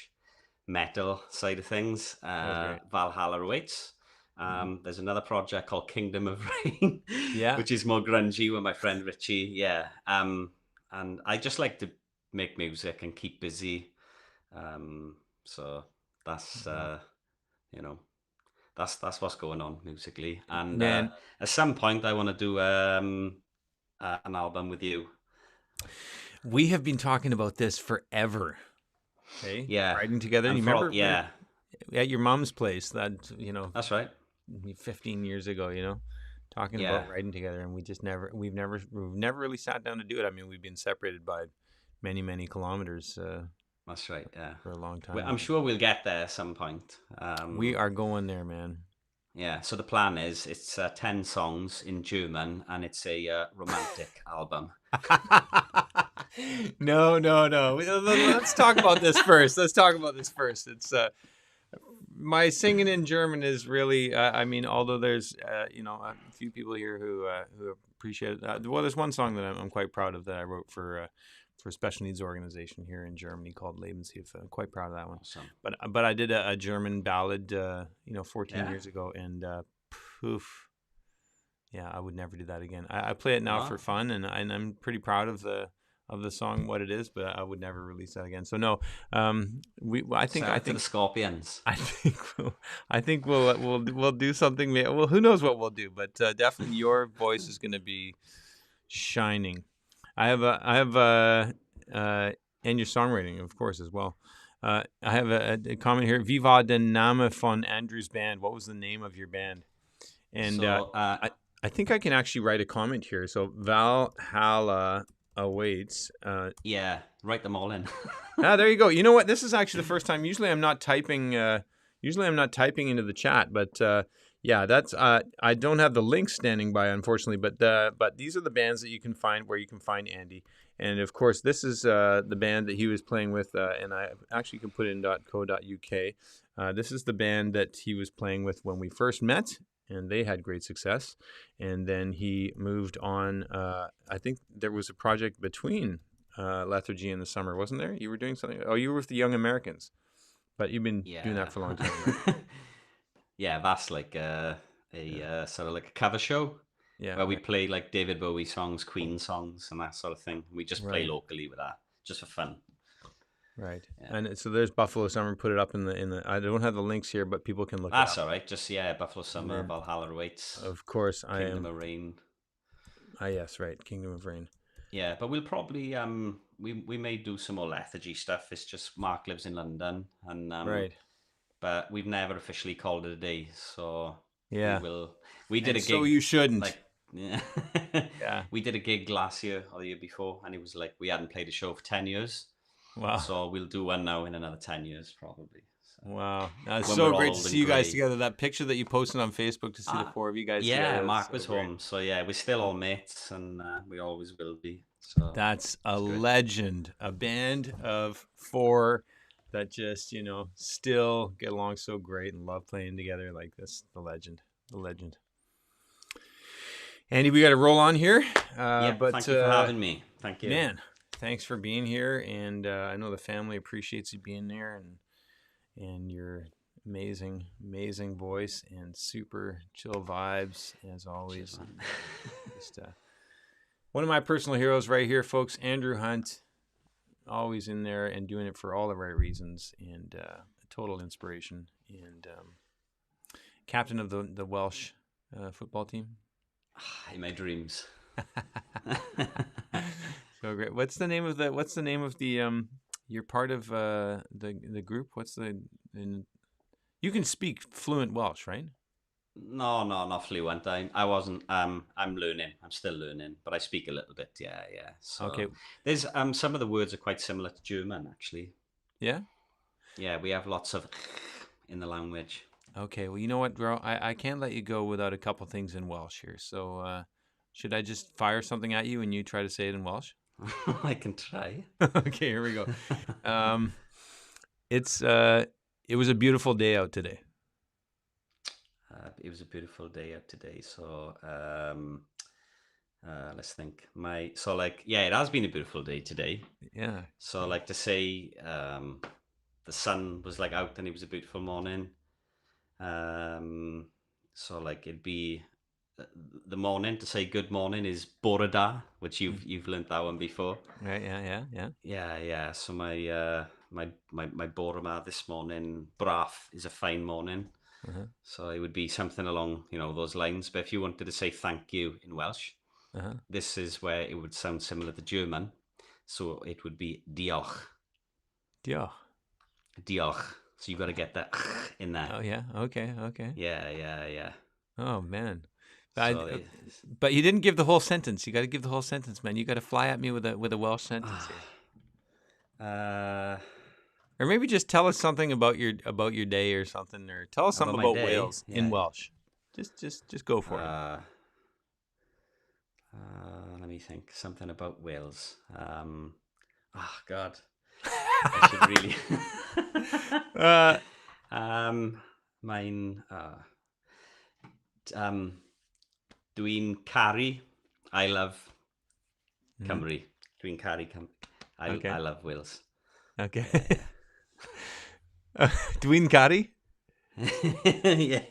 / metal side of things, great. Valhalla Awaits. There's another project called Kingdom of Rain, Yeah. which is more grungy with my friend Richie. Yeah. And I just like to make music and keep busy. So that's that's what's going on musically. And Man. at some point I want to do an album with you. We have been talking about this forever. Okay. Yeah. Writing together. And You remember? Yeah. At your mom's place, that, you know, That's right. 15 years ago, you know, talking about writing together, and we've never really sat down to do it. I mean, we've been separated by many kilometers That's right, yeah. for a long time. I'm sure we'll get there at some point. We are going there, man. Yeah, so the plan is it's 10 songs in German, and it's a romantic album. No. Let's talk about this first. It's my singing in German is really. I mean, although there's a few people here who appreciate it. Well, there's one song that I'm quite proud of that I wrote for a special needs organization here in Germany called Lebenshilfe. I'm quite proud of that one. Awesome. But I did a German ballad 14 years ago, and poof. Yeah, I would never do that again. I play it now for fun, and I'm pretty proud of the song, what it is, but I would never release that again. So no, I think the Scorpions. I think we'll do something. Well, who knows what we'll do, but definitely your voice is going to be shining. I have and your songwriting, of course, as well. I have a comment here. Wie war der Name von Andrew's band? What was the name of your band? And I think I can actually write a comment here. So Valhalla awaits. Yeah, write them all in. There you go. You know what? This is actually the first time. Usually I'm not typing into the chat, but yeah, that's I don't have the links standing by, unfortunately, but these are the bands that you can find where you can find Andy. And of course, this is the band that he was playing with, and I actually can put it in .co.uk. This is the band that he was playing with when we first met, and they had great success. And then he moved on. I think there was a project between Lethargy and the Summer, wasn't there? You were doing something. Oh, you were with the Young Americans, but you've been doing that for a long time, right? Yeah, that's like a sort of like a cover show. Yeah, where we play like David Bowie songs, Queen songs, and that sort of thing. We just play locally with that, just for fun. Right. Yeah. And so there's Buffalo Summer. Put it up in the. I don't have the links here, but people can look. That's all right. Just Buffalo Summer, Valhalla awaits. Of course, Kingdom of Rain. Yes, right. Kingdom of Rain. Yeah, but we'll probably we may do some more Lethargy stuff. It's just Mark lives in London, and right. But we've never officially called it a day, so yeah, we did a gig. So you shouldn't. Yeah. We did a gig last year or the year before, and it was like we hadn't played a show for 10 years. Wow. So we'll do one now in another 10 years, probably. So wow. That's so great to see you guys together. That picture that you posted on Facebook to see the four of you guys together. Yeah, Mark was home. So yeah, we're still all mates, and we always will be. So that's a legend. A band of four that just, still get along so great and love playing together like this. The legend. Andy, we got to roll on here. But thank you for having me. Thank you. Man, thanks for being here. And I know the family appreciates you being there and your amazing voice and super chill vibes as always. Just one of my personal heroes right here, folks, Andrew Hunt, always in there and doing it for all the right reasons, and a total inspiration, and captain of the Welsh football team. In my dreams. So great. What's the name of the you're part of the group? You can speak fluent Welsh, right? No, not fluent. I wasn't I'm learning. I'm still learning, but I speak a little bit. Yeah. So okay. There's some of the words are quite similar to German, actually. Yeah? Yeah, we have lots of in the language. Okay, well, you know what, bro? I can't let you go without a couple things in Welsh here. So should I just fire something at you and you try to say it in Welsh? I can try. Okay, here we go. It was a beautiful day out today. It was a beautiful day out today. So let's think. It has been a beautiful day today. Yeah. So like to say the sun was like out and it was a beautiful morning. So like it'd be the morning, to say good morning is bore da, which you've learnt that one before. Right. Yeah. So my bore ma this morning, braf, is a fine morning. Uh-huh. So it would be something along those lines. But if you wanted to say thank you in Welsh, this is where it would sound similar to German. So it would be diolch. So you got to get that in there. Oh yeah. Okay. Yeah. Oh man. But you didn't give the whole sentence. You got to give the whole sentence, man. You got to fly at me with a Welsh sentence here. Or maybe just tell us something about your day or something, or tell us something my about day? Wales in Yeah. Welsh. Just go for it. Let me think. Something about Wales. Oh God, I should really. Mine. Dwi'n caru. I love Cymru. Dwi'n caru Okay. I love Wales. Okay. Dwi'n caru?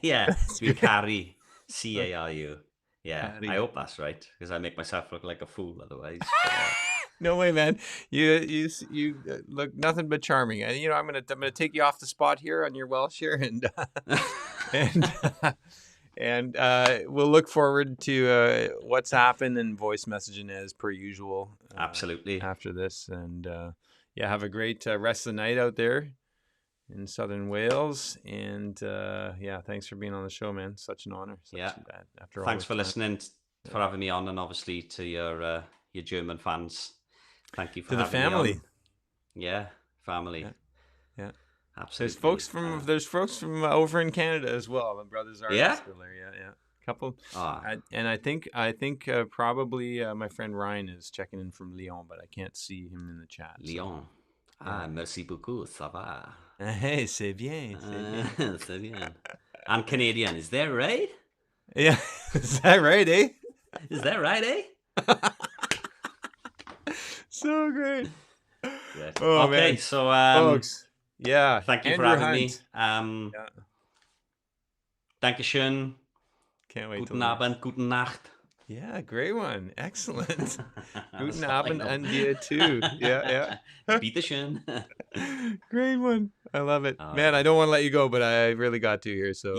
yeah. That's Dwi'n great. caru. Caru. Yeah, Caru. I hope that's right because I make myself look like a fool otherwise. No way, man. You look nothing but charming. And I'm gonna take you off the spot here on your Welsh here, and we'll look forward to what's happened and voice messaging as per usual. Absolutely. After this, and have a great rest of the night out there in southern Wales. And thanks for being on the show, man. Such an honor. After all, thanks for listening, for having me on, and obviously to your German fans. Thank you for having the family. me on. Yeah, family. Yeah. Absolutely. There's folks from over in Canada as well. My brother's artists still there. Yeah. Couple. And I think probably my friend Ryan is checking in from Lyon, but I can't see him in the chat. Lyon. Merci beaucoup. Ça va? Hey, c'est bien. C'est bien. I'm Canadian. Is that right? Yeah. Is that right, eh? Is that right, eh? So great. Yeah. Oh, okay, man. so folks, thank you Andrew for having Hunt. me. Dankeschön. Can't wait. Guten Abend, guten Nacht. Yeah, great one. Excellent. Guten Abend an dir too. Yeah. Bitteschön. Great one. I love it. Man, I don't want to let you go, but I really got to here. So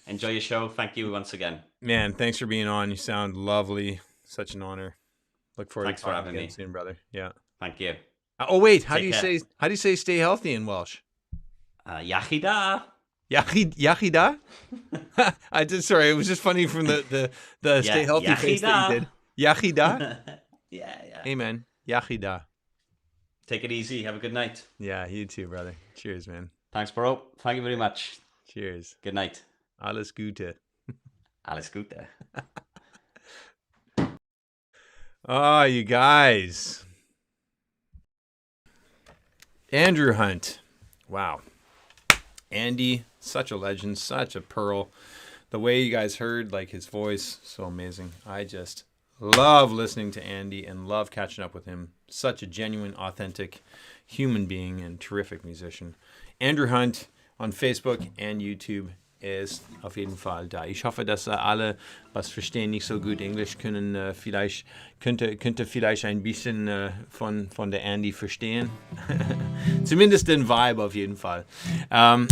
enjoy your show. Thank you once again. Man, thanks for being on. You sound lovely. Such an honor. Look forward to talking again soon, brother. Yeah. Thank you. Oh wait, how do you say stay healthy in Welsh? Iachida. Iachida? I did. Sorry, it was just funny from the stay healthy face that you did. Iachida? Yeah. Amen. Iachida. Take it easy. Have a good night. Yeah, you too, brother. Cheers, man. Thanks, bro. Thank you very much. Cheers. Good night. Alles Gute. Alles Gute. Oh, you guys. Andrew Hunt. Wow. Andy, such a legend, such a pearl. The way you guys heard, like, his voice, so amazing. I just love listening to Andy and love catching up with him. Such a genuine, authentic human being and terrific musician. Andrew Hunt on Facebook and YouTube ist auf jeden Fall da. Ich hoffe, dass alle, was verstehen, nicht so gut Englisch können, könnte vielleicht ein bisschen von der Andy verstehen. Zumindest den Vibe auf jeden Fall. All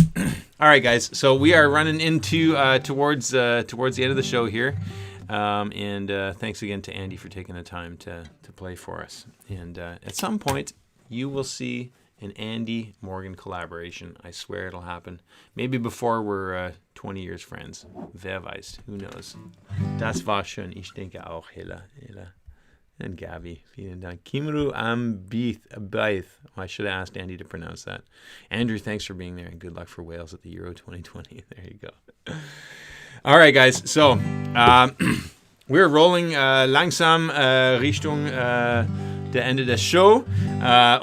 right, guys. So we are running into towards the end of the show here. And thanks again to Andy for taking the time to play for us. And at some point, you will see an Andy Morgan collaboration. I swear it'll happen. Maybe before we're 20 years friends. Wer weiß? Who knows? Das war schön. Ich denke auch, Hela. And Gabi. Vielen Dank. Kimru Ambith. I should have asked Andy to pronounce that. Andrew, thanks for being there, and good luck for Wales at the Euro 2020. There you go. All right, guys. So, we're rolling langsam Richtung der Ende des Show.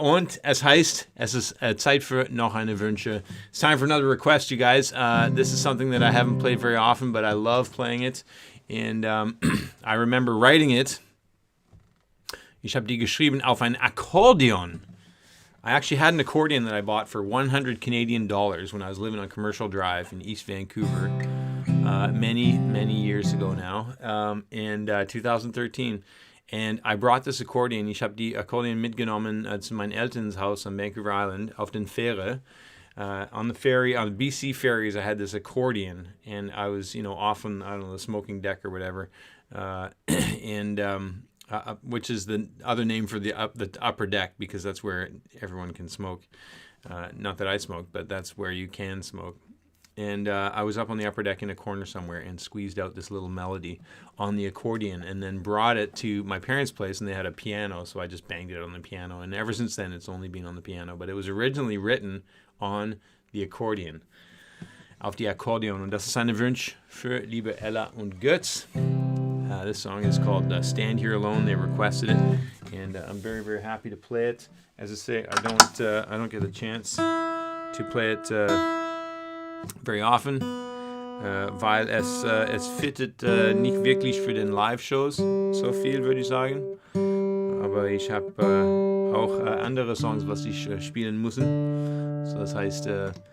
Und es heißt, es ist Zeit für noch eine Wünsche. It's time for another request, you guys. This is something that I haven't played very often, but I love playing it. And I remember writing it. Ich habe die geschrieben auf ein Akkordeon. I actually had an accordion that I bought for $100 Canadian when I was living on Commercial Drive in East Vancouver many years ago now, in 2013. And I brought this accordion. Ich habe die Akkordeon mitgenommen zu meinen Elternhaus on Vancouver Island auf den Fähre. On the ferry, on the BC ferries, I had this accordion, and I was, often, the smoking deck or whatever, which is the other name for the upper deck, because that's where everyone can smoke. Not that I smoke, but that's where you can smoke. And I was up on the upper deck in a corner somewhere and squeezed out this little melody on the accordion and then brought it to my parents' place, and they had a piano, so I just banged it on the piano. And ever since then, it's only been on the piano. But it was originally written on the accordion. Auf die Akkordeon. Und das ist eine Wunsch für liebe Ella und Götz. This song is called Stand Here Alone. They requested it, and I'm very, very happy to play it. As I say, I don't get a chance to play it very often, weil es fittet nicht wirklich für den Live-Shows so viel, würde ich sagen. Aber ich habe auch andere Songs, was ich spielen muss. So, das heißt,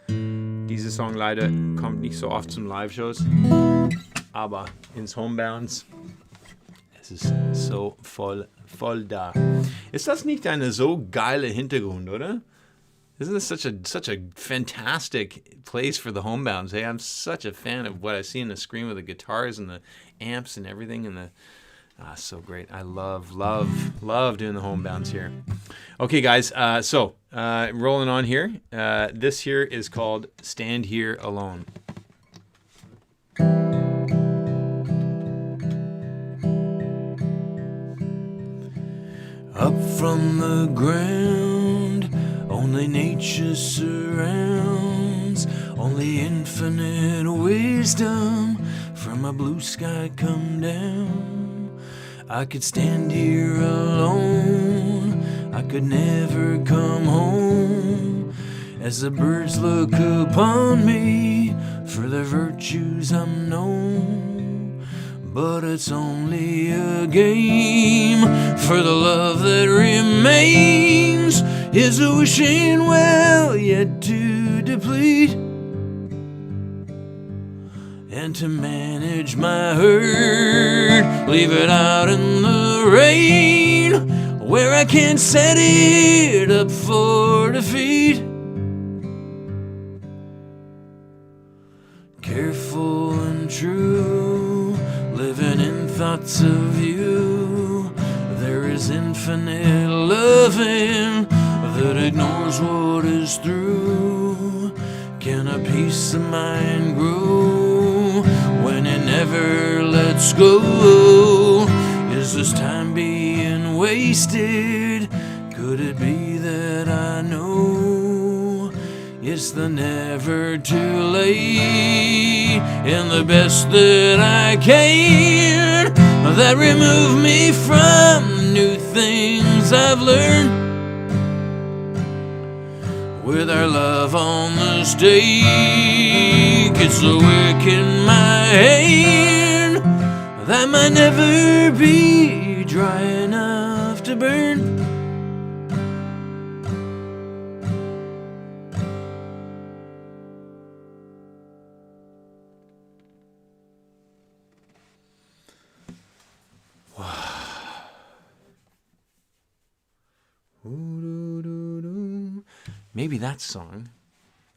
dieser Song leider kommt nicht so oft zum Live-Shows. Aber ins Homebounds, es ist so voll da. Ist das nicht eine so geile Hintergrund, oder? Isn't this such a fantastic place for the Homebounds? Hey, I'm such a fan of what I see on the screen with the guitars and the amps and everything, and so great. I love doing the Homebounds here. Okay, guys, so rolling on here. This here is called Stand Here Alone. Up from the ground, only nature surrounds, only infinite wisdom from a blue sky come down. I could stand here alone, I could never come home, as the birds look upon me for the virtues I'm known. But it's only a game, for the love that remains is a wishing well yet to deplete. And to manage my hurt, leave it out in the rain, where I can't set it up for defeat. Careful and true, living in thoughts of you, there is infinite loving that ignores what is through. Can a peace of mind grow when it never lets go? Is this time being wasted? Could it be that I know it's the never too late and the best that I can that remove me from new things I've learned? With our love on the stake, it's a wick in my hand that might never be dry enough to burn. Maybe that song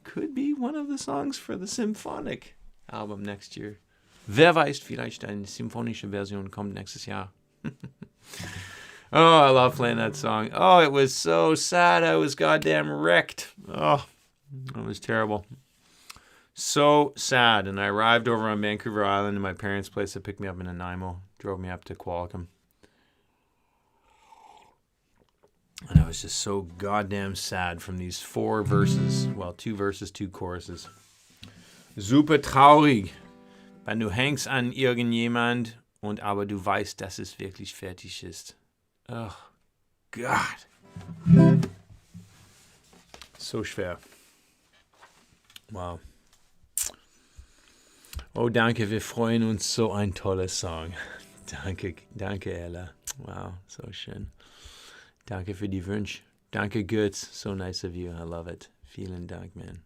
could be one of the songs for the symphonic album next year. Wer weiß, vielleicht eine symphonische Version kommt nächstes Jahr. Oh, I love playing that song. Oh, it was so sad. I was goddamn wrecked. Oh, it was terrible. So sad. And I arrived over on Vancouver Island in my parents' place. They picked me up in Nanaimo, drove me up to Qualicum. And I was just so goddamn sad from these 4 verses. Well, 2 verses, 2 choruses. Super traurig. Wenn du hängst an irgendjemand und aber du weißt, dass es wirklich fertig ist. Oh, God. So schwer. Wow. Oh, danke, wir freuen uns. So ein toller Song. Danke, Ella. Wow, so schön. Danke für die Wünsche. Danke, Götz. So nice of you. I love it. Vielen Dank, man.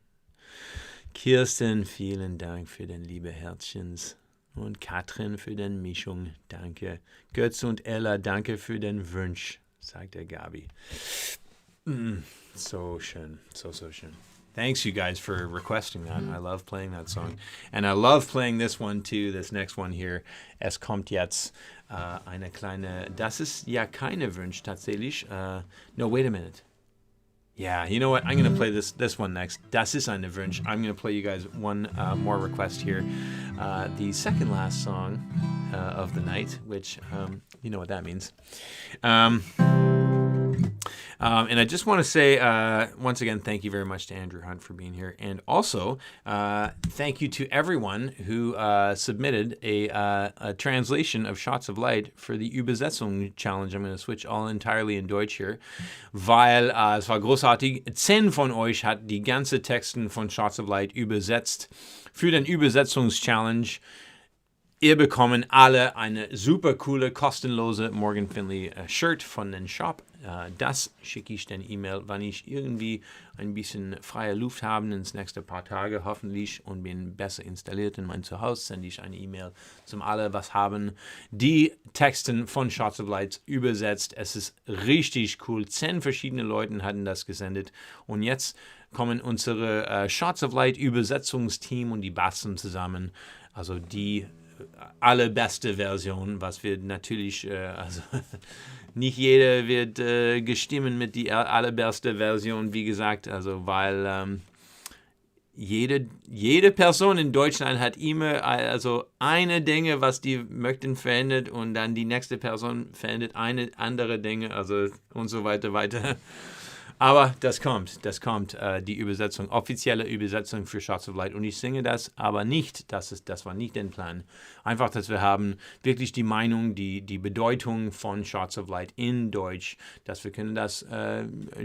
Kirsten, vielen Dank für den liebe Herzchens. Und Katrin für den Mischung. Danke. Götz und Ella, danke für den Wunsch, sagt der Gabi. So schön. So schön. Thanks, you guys, for requesting that. I love playing that song. And I love playing this one, too, this next one here. Es kommt jetzt eine kleine... Das ist ja keine Wunsch, tatsächlich. No, wait a minute. Yeah, you know what? I'm going to play this one next. Das ist eine Wunsch. I'm going to play you guys one more request here. The second last song of the night, which you know what that means. And I just want to say, once again, thank you very much to Andrew Hunt for being here. And also, thank you to everyone who submitted a translation of Shots of Light for the Übersetzung Challenge. I'm going to switch all entirely in Deutsch hier, weil es war großartig. 10 von euch hat die ganze Texten von Shots of Light übersetzt für den Übersetzungs-Challenge. Ihr bekommen alle eine super coole, kostenlose Morgan Finley Shirt von den Shop. Das schicke ich den E-Mail, wann ich irgendwie ein bisschen freie Luft habe ins nächste paar Tage, hoffentlich, und bin besser installiert in mein Zuhause, sende ich eine E-Mail zum alle, was haben die Texten von Shots of Light übersetzt. Es ist richtig cool. 10 verschiedene Leute hatten das gesendet. Und jetzt kommen unsere Shots of Light Übersetzungsteam und die basteln zusammen. Also die allerbeste Version, was wir natürlich, also nicht jeder wird gestimmt mit die allerbeste Version, wie gesagt, also weil jede Person in Deutschland hat immer also eine Dinge, was die möchten verändert, und dann die nächste Person verändert eine andere Dinge, also und so weiter. Aber das kommt, die Übersetzung, offizielle Übersetzung für Shots of Light. Und ich singe das, aber nicht, das war nicht der Plan. Einfach, dass wir haben wirklich die Meinung, die Bedeutung von Shots of Light in Deutsch, dass wir können das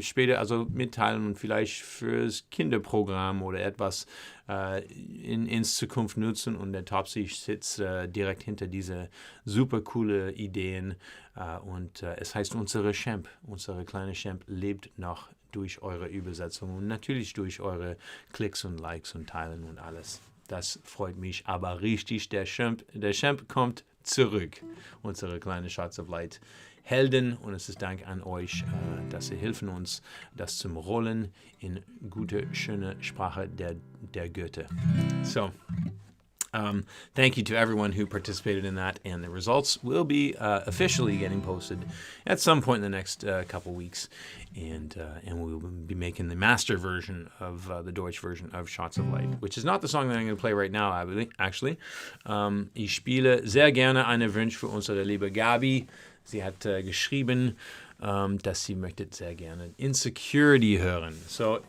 später also mitteilen und vielleicht fürs Kinderprogramm oder etwas ins Zukunft nutzen. Und der Topsy sitzt direkt hinter diese super coole Ideen. Und es heißt Unsere Champ. Unsere kleine Champ lebt noch durch eure Übersetzung und natürlich durch eure Klicks und Likes und Teilen und alles. Das freut mich aber richtig. Der Champ kommt zurück. Unsere kleine Shots of Light Helden, und es ist Dank an euch, dass ihr helfen uns, das zum Rollen in gute, schöne Sprache der Goethe. So, thank you to everyone who participated in that, and the results will be officially getting posted at some point in the next couple weeks, and we will be making the master version of the Deutsch version of Shots of Light, which is not the song that I'm going to play right now, actually. Ich spiele sehr gerne eine Wunsch für unsere liebe Gabi. Sie hat geschrieben, dass sie möchte sehr gerne Insecurity hören. So,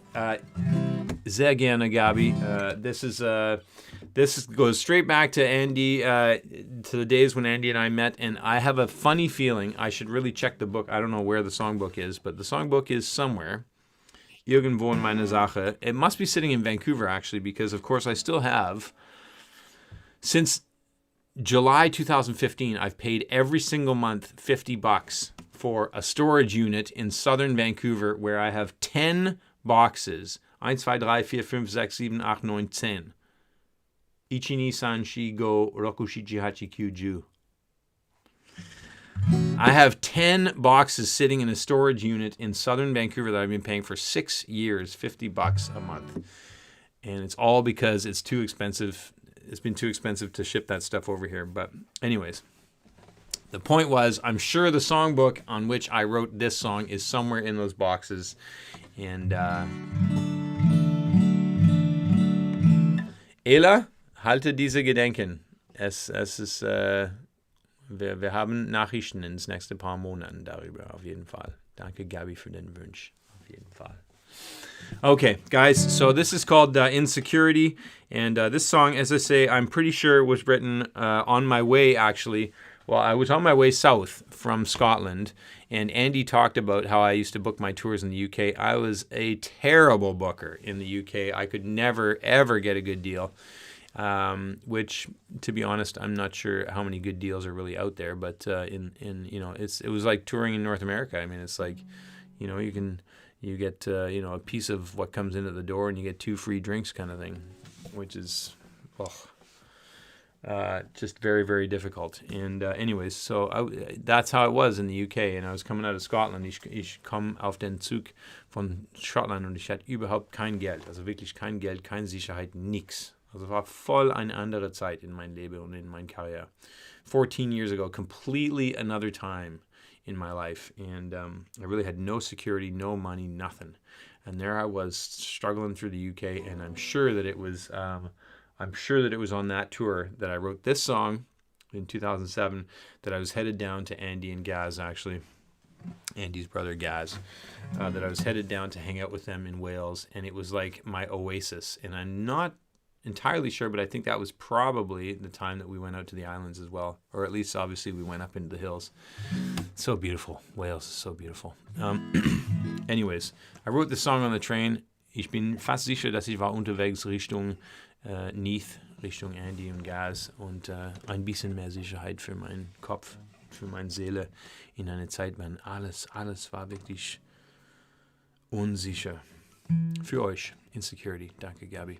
sehr gerne, Gabi. This goes straight back to Andy, to the days when Andy and I met, and I have a funny feeling I should really check the book. I don't know where the songbook is, but the songbook is somewhere. Irgendwo in meine Sache. It must be sitting in Vancouver, actually, because, of course, I still have, since July 2015, I've paid every single month $50 for a storage unit in southern Vancouver where I have 10 boxes. 1, 2, 3, 4, 5, 6, 7, 8, 9, 10. Ichini Sanshi Go Rokushichi Hachi Kyuju. I have 10 boxes sitting in a storage unit in southern Vancouver that I've been paying for 6 years, $50 a month. And it's all because it's too expensive. It's been too expensive to ship that stuff over here. But anyways, the point was, I'm sure the songbook on which I wrote this song is somewhere in those boxes. And Ela, halte diese Gedenken. Es ist, wir haben Nachrichten ins nächste paar Monaten darüber, auf jeden Fall. Danke, Gabi, für den Wunsch. Auf jeden Fall. Okay, guys, so this is called Insecurity, and this song, as I say, I'm pretty sure was written on my way, actually. Well, I was on my way south from Scotland, and Andy talked about how I used to book my tours in the UK. I was a terrible booker in the UK. I could never, ever get a good deal, which, to be honest, I'm not sure how many good deals are really out there, but it was like touring in North America. I mean, it's like, you get, a piece of what comes into the door and you get 2 free drinks kind of thing, which is, just very, very difficult. And anyways, so that's how it was in the UK. And I was coming out of Scotland. Ich komme auf den Zug von Schottland und ich hatte überhaupt kein Geld. Also wirklich kein Geld, keine Sicherheit, nix. Also es war voll eine andere Zeit in mein Leben und in meiner Karriere. 14 years ago, completely another time in my life, and I really had no security, no money, nothing. And there I was struggling through the UK, and I'm sure that it was on that tour that I wrote this song in 2007, that I was headed down to Andy and Gaz, actually, Andy's brother Gaz, that I was headed down to hang out with them in Wales, and it was like my oasis. And I'm not entirely sure, but I think that was probably the time that we went out to the islands as well, or at least obviously we went up into the hills. So beautiful. Wales is so beautiful. Anyways, I wrote this song on the train. Ich bin fast sicher, dass ich war unterwegs Richtung Neath, Richtung Andy und Gaz, und ein bisschen mehr Sicherheit für meinen Kopf, für meine Seele in einer Zeit, wenn alles war wirklich unsicher. Für euch, Insecurity. Danke, Gabi.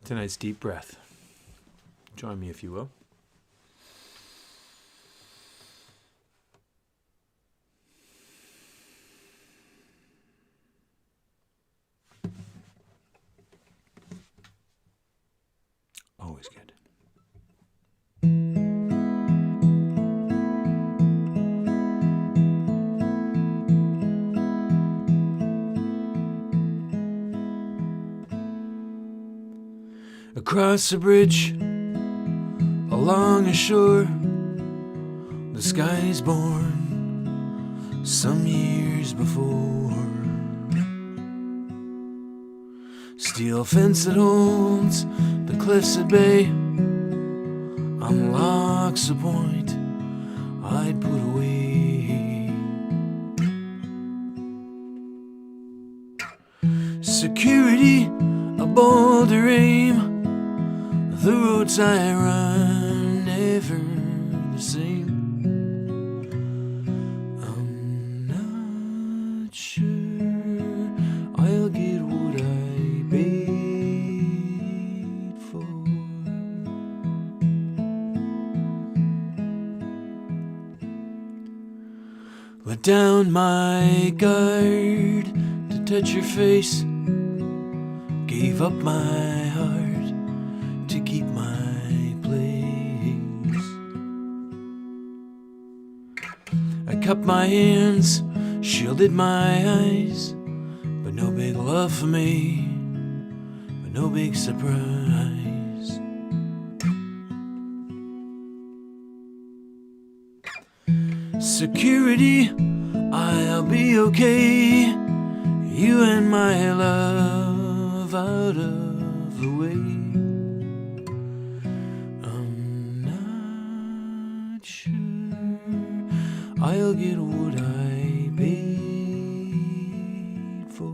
Tonight's deep breath. Join me if you will. Always good. Across a bridge, along a shore, the sky's born some years before. Steel fence that holds the cliffs at bay unlocks a point I'd put away. Security, a bolder aim, the roads I run never the same. I'm not sure I'll get what I paid for. Let down my guard to touch your face, gave up my heart to keep my place. I cupped my hands, shielded my eyes, but no big love for me, but no big surprise. Security, I'll be okay, you and my love out of the way. I'll get what I paid for.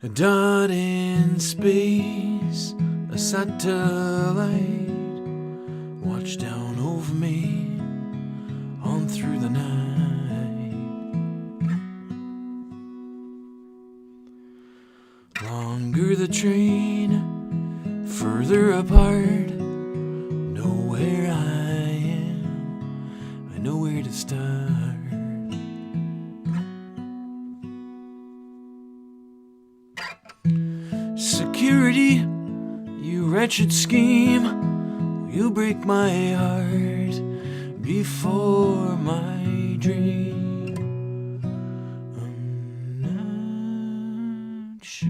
A dot in space, a satellite, watch down over me on through the night. Long the train further apart. Know where I am, I know where to start. Security, you wretched scheme, you break my heart before my dream. I'm not sure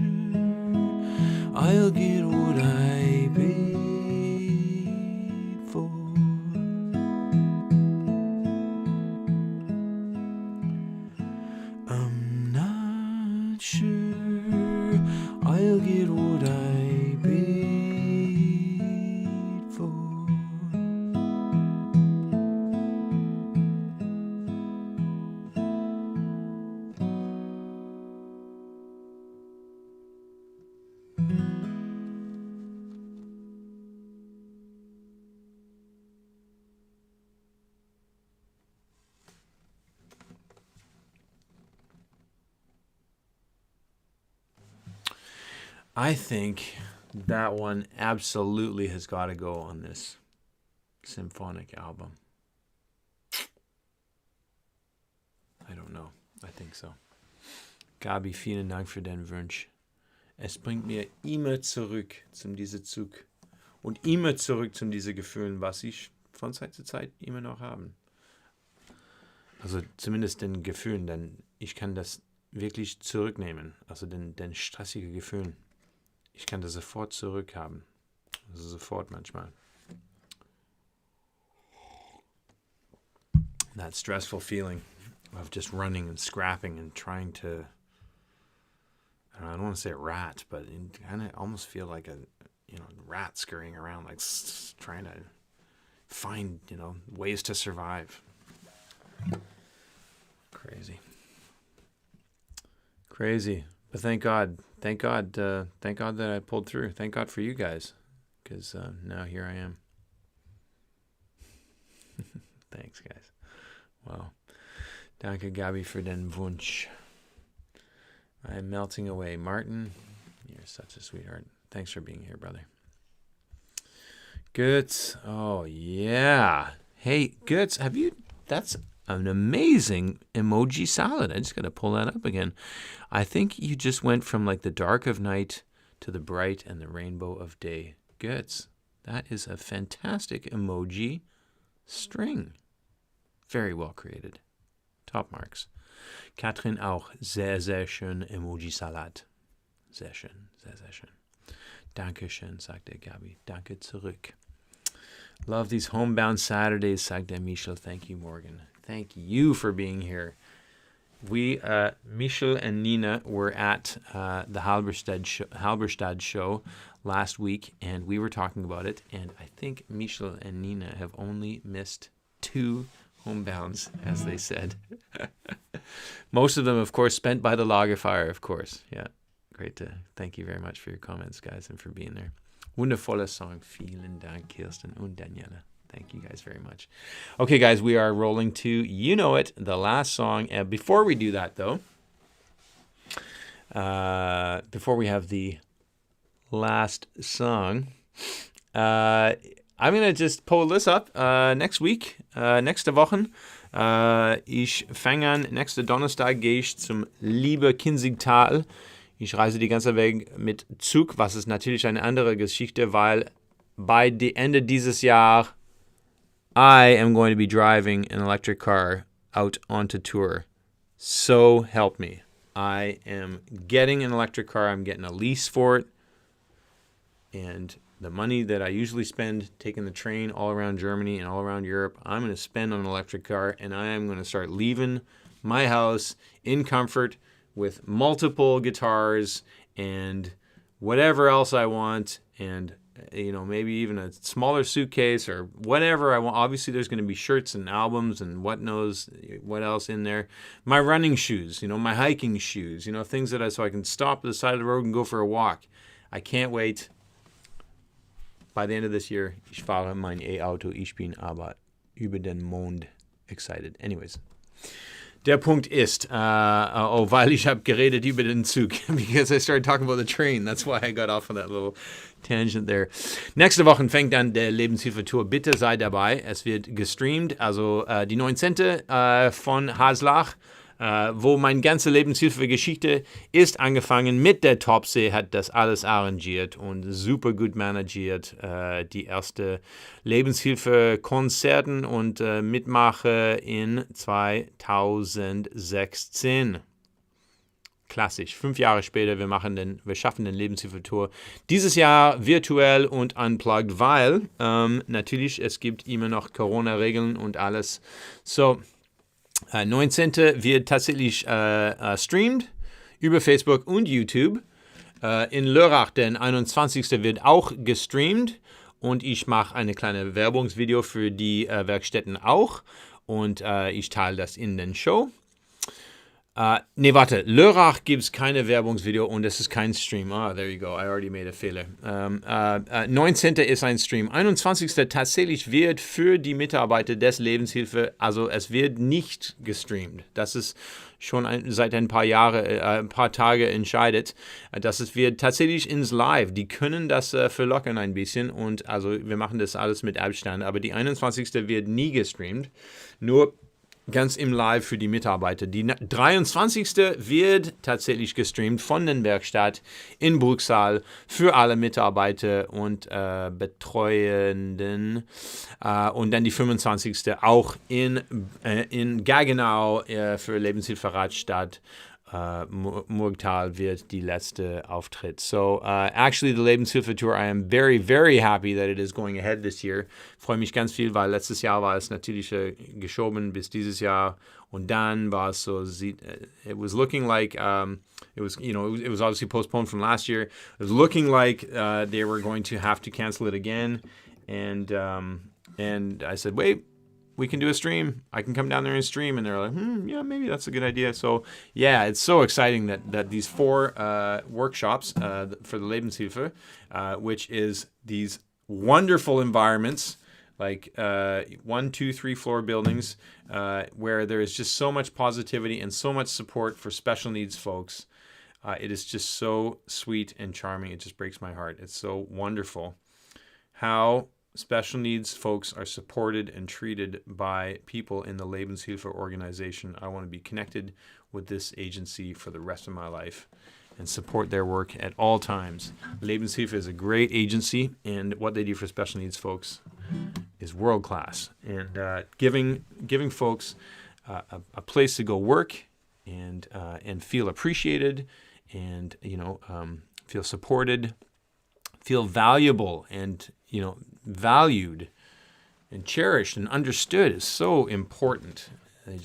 I'll get what I paid for. I'm not sure I'll get what I paid for. I think that one absolutely has got to go on this symphonic album. I don't know. I think so. Gabi, vielen Dank für den Wunsch. Es bringt mir immer zurück zum diesem Zug. Und immer zurück zum diese Gefühlen, was ich von Zeit zu Zeit immer noch haben. Also zumindest den Gefühlen, denn ich kann das wirklich zurücknehmen. Also den stressigen Gefühlen. Ich kann das sofort zurückhaben. Also sofort manchmal. That stressful feeling of just running and scrapping and trying to, I don't want to say a rat, but it kind of almost feel like a rat scurrying around, like trying to find, ways to survive. Crazy. But thank God that I pulled through. Thank God for you guys, because now here I am. Thanks, guys. Wow. Danke, Gabi, für den Wunsch. I'm melting away. Martin, you're such a sweetheart. Thanks for being here, brother. Goods. Oh, yeah. Hey, Goods, that's an amazing emoji salad. I just got to pull that up again. I think you just went from like the dark of night to the bright and the rainbow of day. Goods. That is a fantastic emoji string. Very well created. Top marks. Katrin auch. Sehr, sehr schön Emoji-Salat. Sehr schön, sehr, sehr schön. Dankeschön, sagt der Gabi. Danke zurück. Love these homebound Saturdays, sagt der Michel. Thank you, Morgan. Thank you for being here. We, Michel and Nina, were at the Halberstadt show last week, and we were talking about it, and I think Michel and Nina have only missed 2 homebounds, as they said. Most of them, of course, spent by the Lagerfeuer, of course. Yeah, great. Thank you very much for your comments, guys, and for being there. Wundervoller Song. Vielen Dank, Kirsten und Daniela. Thank you guys very much. Okay, guys, we are rolling to You Know It, the last song. Before we do that, though, before we have the last song, I'm going to just pull this up next week, nächste Wochen. Ich fange an, nächste Donnerstag gehe ich zum Liebe Kinzigtal. Ich reise die ganze Weg mit Zug, was ist natürlich eine andere Geschichte, weil by the Ende dieses Jahr I am going to be driving an electric car out onto tour. So help me. I am getting an electric car. I'm getting a lease for it. And the money that I usually spend taking the train all around Germany and all around Europe, I'm going to spend on an electric car, and I am going to start leaving my house in comfort with multiple guitars and whatever else I want, and maybe even a smaller suitcase or whatever I want. Obviously, there's going to be shirts and albums and what knows what else in there. My running shoes, my hiking shoes, things so I can stop at the side of the road and go for a walk. I can't wait. By the end of this year, ich fahre mein E-Auto. Ich bin aber über den Mond excited. Anyways, Der Punkt ist, weil ich habe geredet über den Zug, because I started talking about the train. That's why I got off on that little tangent there. Nächste Woche fängt dann der Lebenshilfe-Tour. Bitte sei dabei. Es wird gestreamt, also die 19. Von Haslach, wo meine ganze Lebenshilfe-Geschichte ist angefangen mit der Topsee, hat das alles arrangiert und super gut managiert. Die erste Lebenshilfe-Konzerten und Mitmache in 2016. Klassisch. 5 Jahre später, wir schaffen den Lebenshilfe-Tour. Dieses Jahr virtuell und unplugged, weil natürlich es gibt immer noch Corona-Regeln und alles. So, 19. wird tatsächlich streamt über Facebook und YouTube. In Lörrach, den 21. wird auch gestreamt und ich mache eine kleine Werbungsvideo für die Werkstätten auch und ich teile das in den Show. Lörrach gibt es keine Werbungsvideo und es ist kein Stream. There you go, I already made a Fehler. 19. ist ein Stream. 21. tatsächlich wird für die Mitarbeiter des Lebenshilfe, also es wird nicht gestreamt. Das ist schon seit ein paar Tage entscheidet, dass es wird tatsächlich ins Live. Die können das verlockern ein bisschen und also wir machen das alles mit Abstand, aber die 21. wird nie gestreamt. Nur ganz im Live für die Mitarbeiter. Die 23. wird tatsächlich gestreamt von den Werkstatt in Bruchsal für alle Mitarbeiter und Betreuenden. Und dann die 25. auch in Gaggenau für Lebenshilfe Radstadt. Murgtal wird die letzte Auftritt. So, actually, the Lebenshilfe Tour, I am very, very happy that it is going ahead this year. Freue mich ganz viel, weil letztes Jahr war es natürlich geschoben bis dieses Jahr und dann war es so, it was looking like, it was obviously postponed from last year. It was looking like they were going to have to cancel it again, and I said, wait, we can do a stream. I can come down there and stream. And they're like, yeah, maybe that's a good idea. So, yeah, it's so exciting that these 4 workshops for the Lebenshilfe, which is these wonderful environments, like 1, 2, 3 floor buildings, where there is just so much positivity and so much support for special needs folks. It is just so sweet and charming. It just breaks my heart. It's so wonderful how special needs folks are supported and treated by people in the Lebenshilfe organization. I want to be connected with this agency for the rest of my life and support their work at all times. Lebenshilfe is a great agency, and what they do for special needs folks is world class. And giving folks a place to go work and feel appreciated, and feel supported, feel valuable, and valued and cherished and understood is so important. I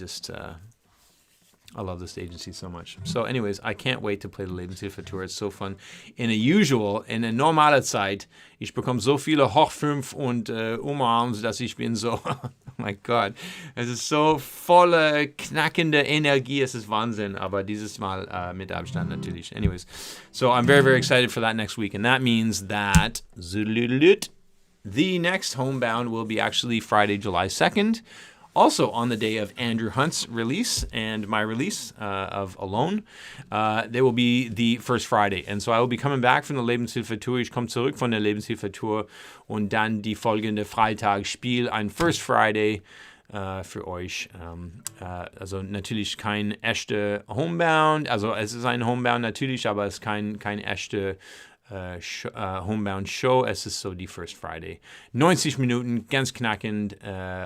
love this agency so much. So anyways, I can't wait to play the Lebenshilfe Tour. It's so fun. In a normale Zeit, ich bekomme so viele Hochfünf und Umarms, dass ich bin so, oh my God, es ist so volle, knackende Energie, es ist Wahnsinn, aber dieses Mal mit Abstand natürlich. Anyways, so I'm very, very excited for that next week, and that means that the next Homebound will be actually Friday, July 2nd, also on the day of Andrew Hunt's release and my release of Alone. They will be the first Friday. And so I will be coming back from the Lebenshilfe Tour. Ich komme zurück von der Lebenshilfe Tour und dann die folgende Freitag Spiel, ein First Friday für euch. Also natürlich kein echter Homebound. Also es ist ein Homebound natürlich, aber es ist kein echter Homebound Show. Es ist so die First Friday. 90 Minuten, ganz knackend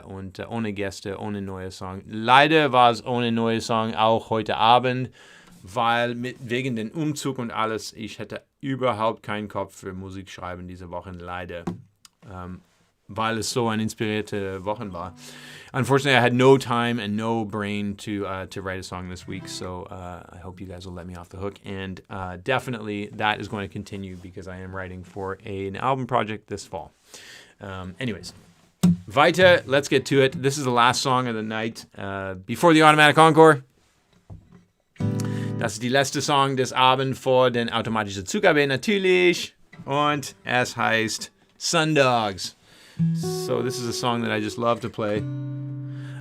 und ohne Gäste, ohne neue Song. Leider war es ohne neue Song auch heute Abend, weil wegen dem Umzug und alles, ich hätte überhaupt keinen Kopf für Musik schreiben diese Wochen, leider. Weil es so eine inspirierte Woche war. Unfortunately, I had no time and no brain to write a song this week, so I hope you guys will let me off the hook. And definitely that is going to continue because I am writing for an album project this fall. Anyways, weiter, let's get to it. This is the last song of the night before the automatic encore. Das ist die letzte Song des Abends vor den automatischen Zugabe natürlich. Und es heißt Sundogs. So this is a song that I just love to play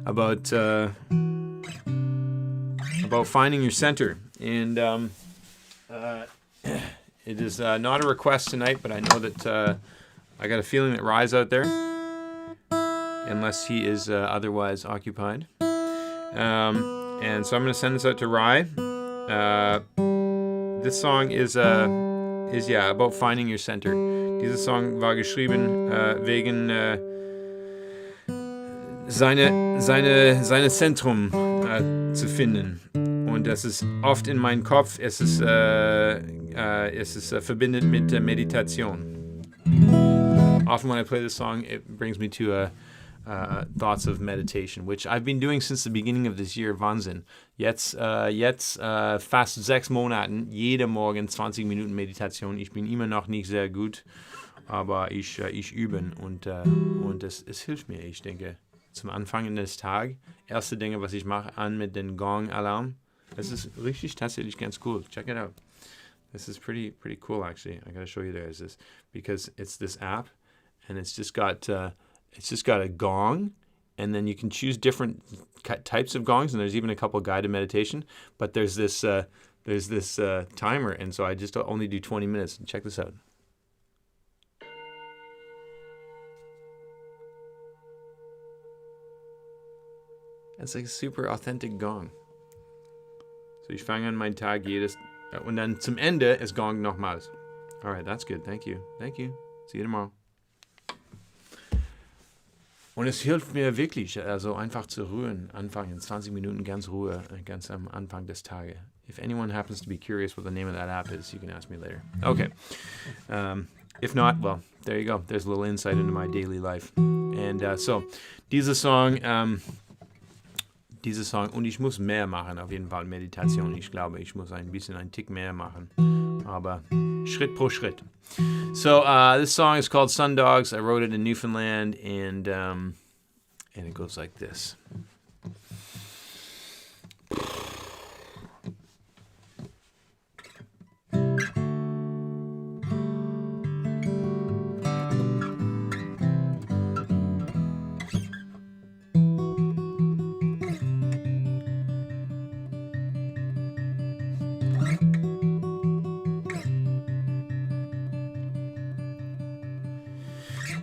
about about finding your center. And it is not a request tonight, but I know that I got a feeling that Rye's out there, unless he is otherwise occupied. And so I'm going to send this out to Rye. This song is about finding your center. Dieser Song war geschrieben wegen seine Zentrum zu finden. Und das ist oft in meinem Kopf. Es ist verbindet mit Meditation. Often when I play this song, it brings me to thoughts of meditation, which I've been doing since the beginning of this year. Wahnsinn. Jetzt fast 6 Monaten, jeder Morgen 20 Minuten Meditation. Ich bin immer noch nicht sehr gut, aber ich übe und es hilft mir. Ich denke, zum Anfang des Tages, erste Dinge, was ich mache, an mit dem Gong-Alarm. Das ist richtig tatsächlich ganz cool. Check it out. This is pretty cool, actually. I gotta show you there. Is this because it's this app, and it's just got a gong, and then you can choose different types of gongs, and there's even a couple guided meditation. But there's this timer, and so I just only do 20 minutes. Check this out. It's like a super authentic gong. So ich fange an meinen Tag und dann zum Ende es gongt nochmals. All right, that's good. Thank you. See you tomorrow. Und es hilft mir wirklich, also einfach zu ruhen, anfangen, 20 Minuten ganz Ruhe, ganz am Anfang des Tages. If anyone happens to be curious what the name of that app is, you can ask me later. Okay. If not, well, there you go. There's a little insight into my daily life. And so, dieser Song, und ich muss mehr machen, auf jeden Fall Meditation. Ich glaube, ich muss ein Tick mehr machen, aber Schritt pro Schritt. So this song is called Sun Dogs. I wrote it in Newfoundland, and it goes like this.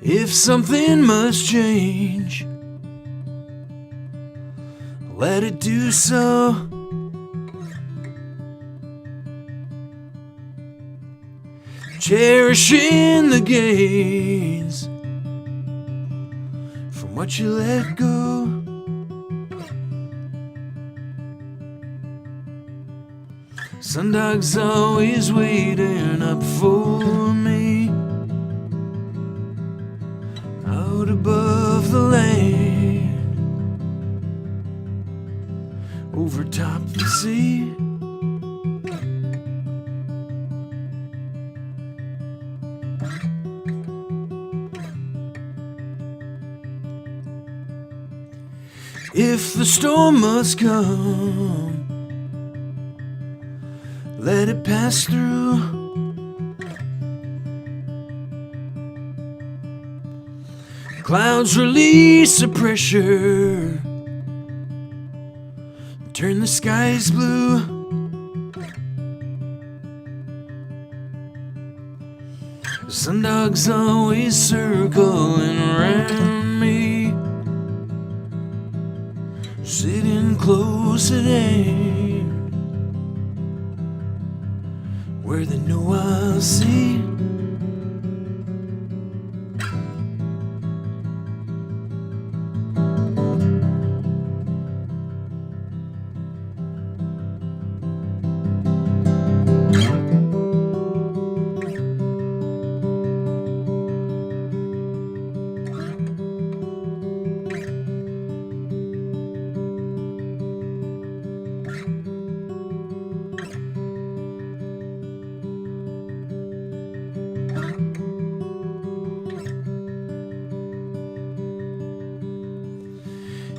If something must change, let it do so. Cherishing the gains from what you let go. Sundog's always waiting up for me. Out above the land, over top the sea. If the storm must come, let it pass through. Clouds release the pressure, turn the skies blue. Sundogs always circling around me, sitting close at hand, where they know I'll see.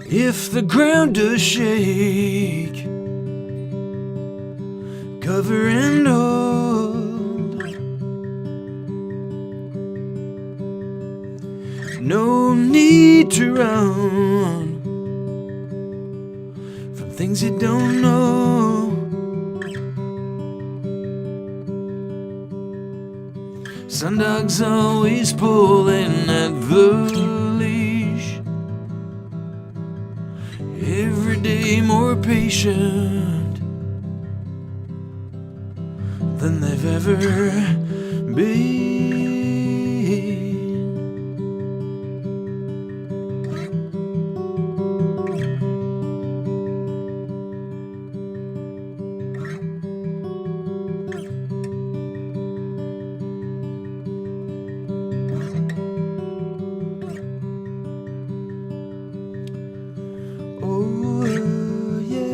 If the ground does shake, cover and hold. No need to run from things you don't know. Sundog's always pulling at the leash. Every day more patient than they've ever been. Oh, yeah.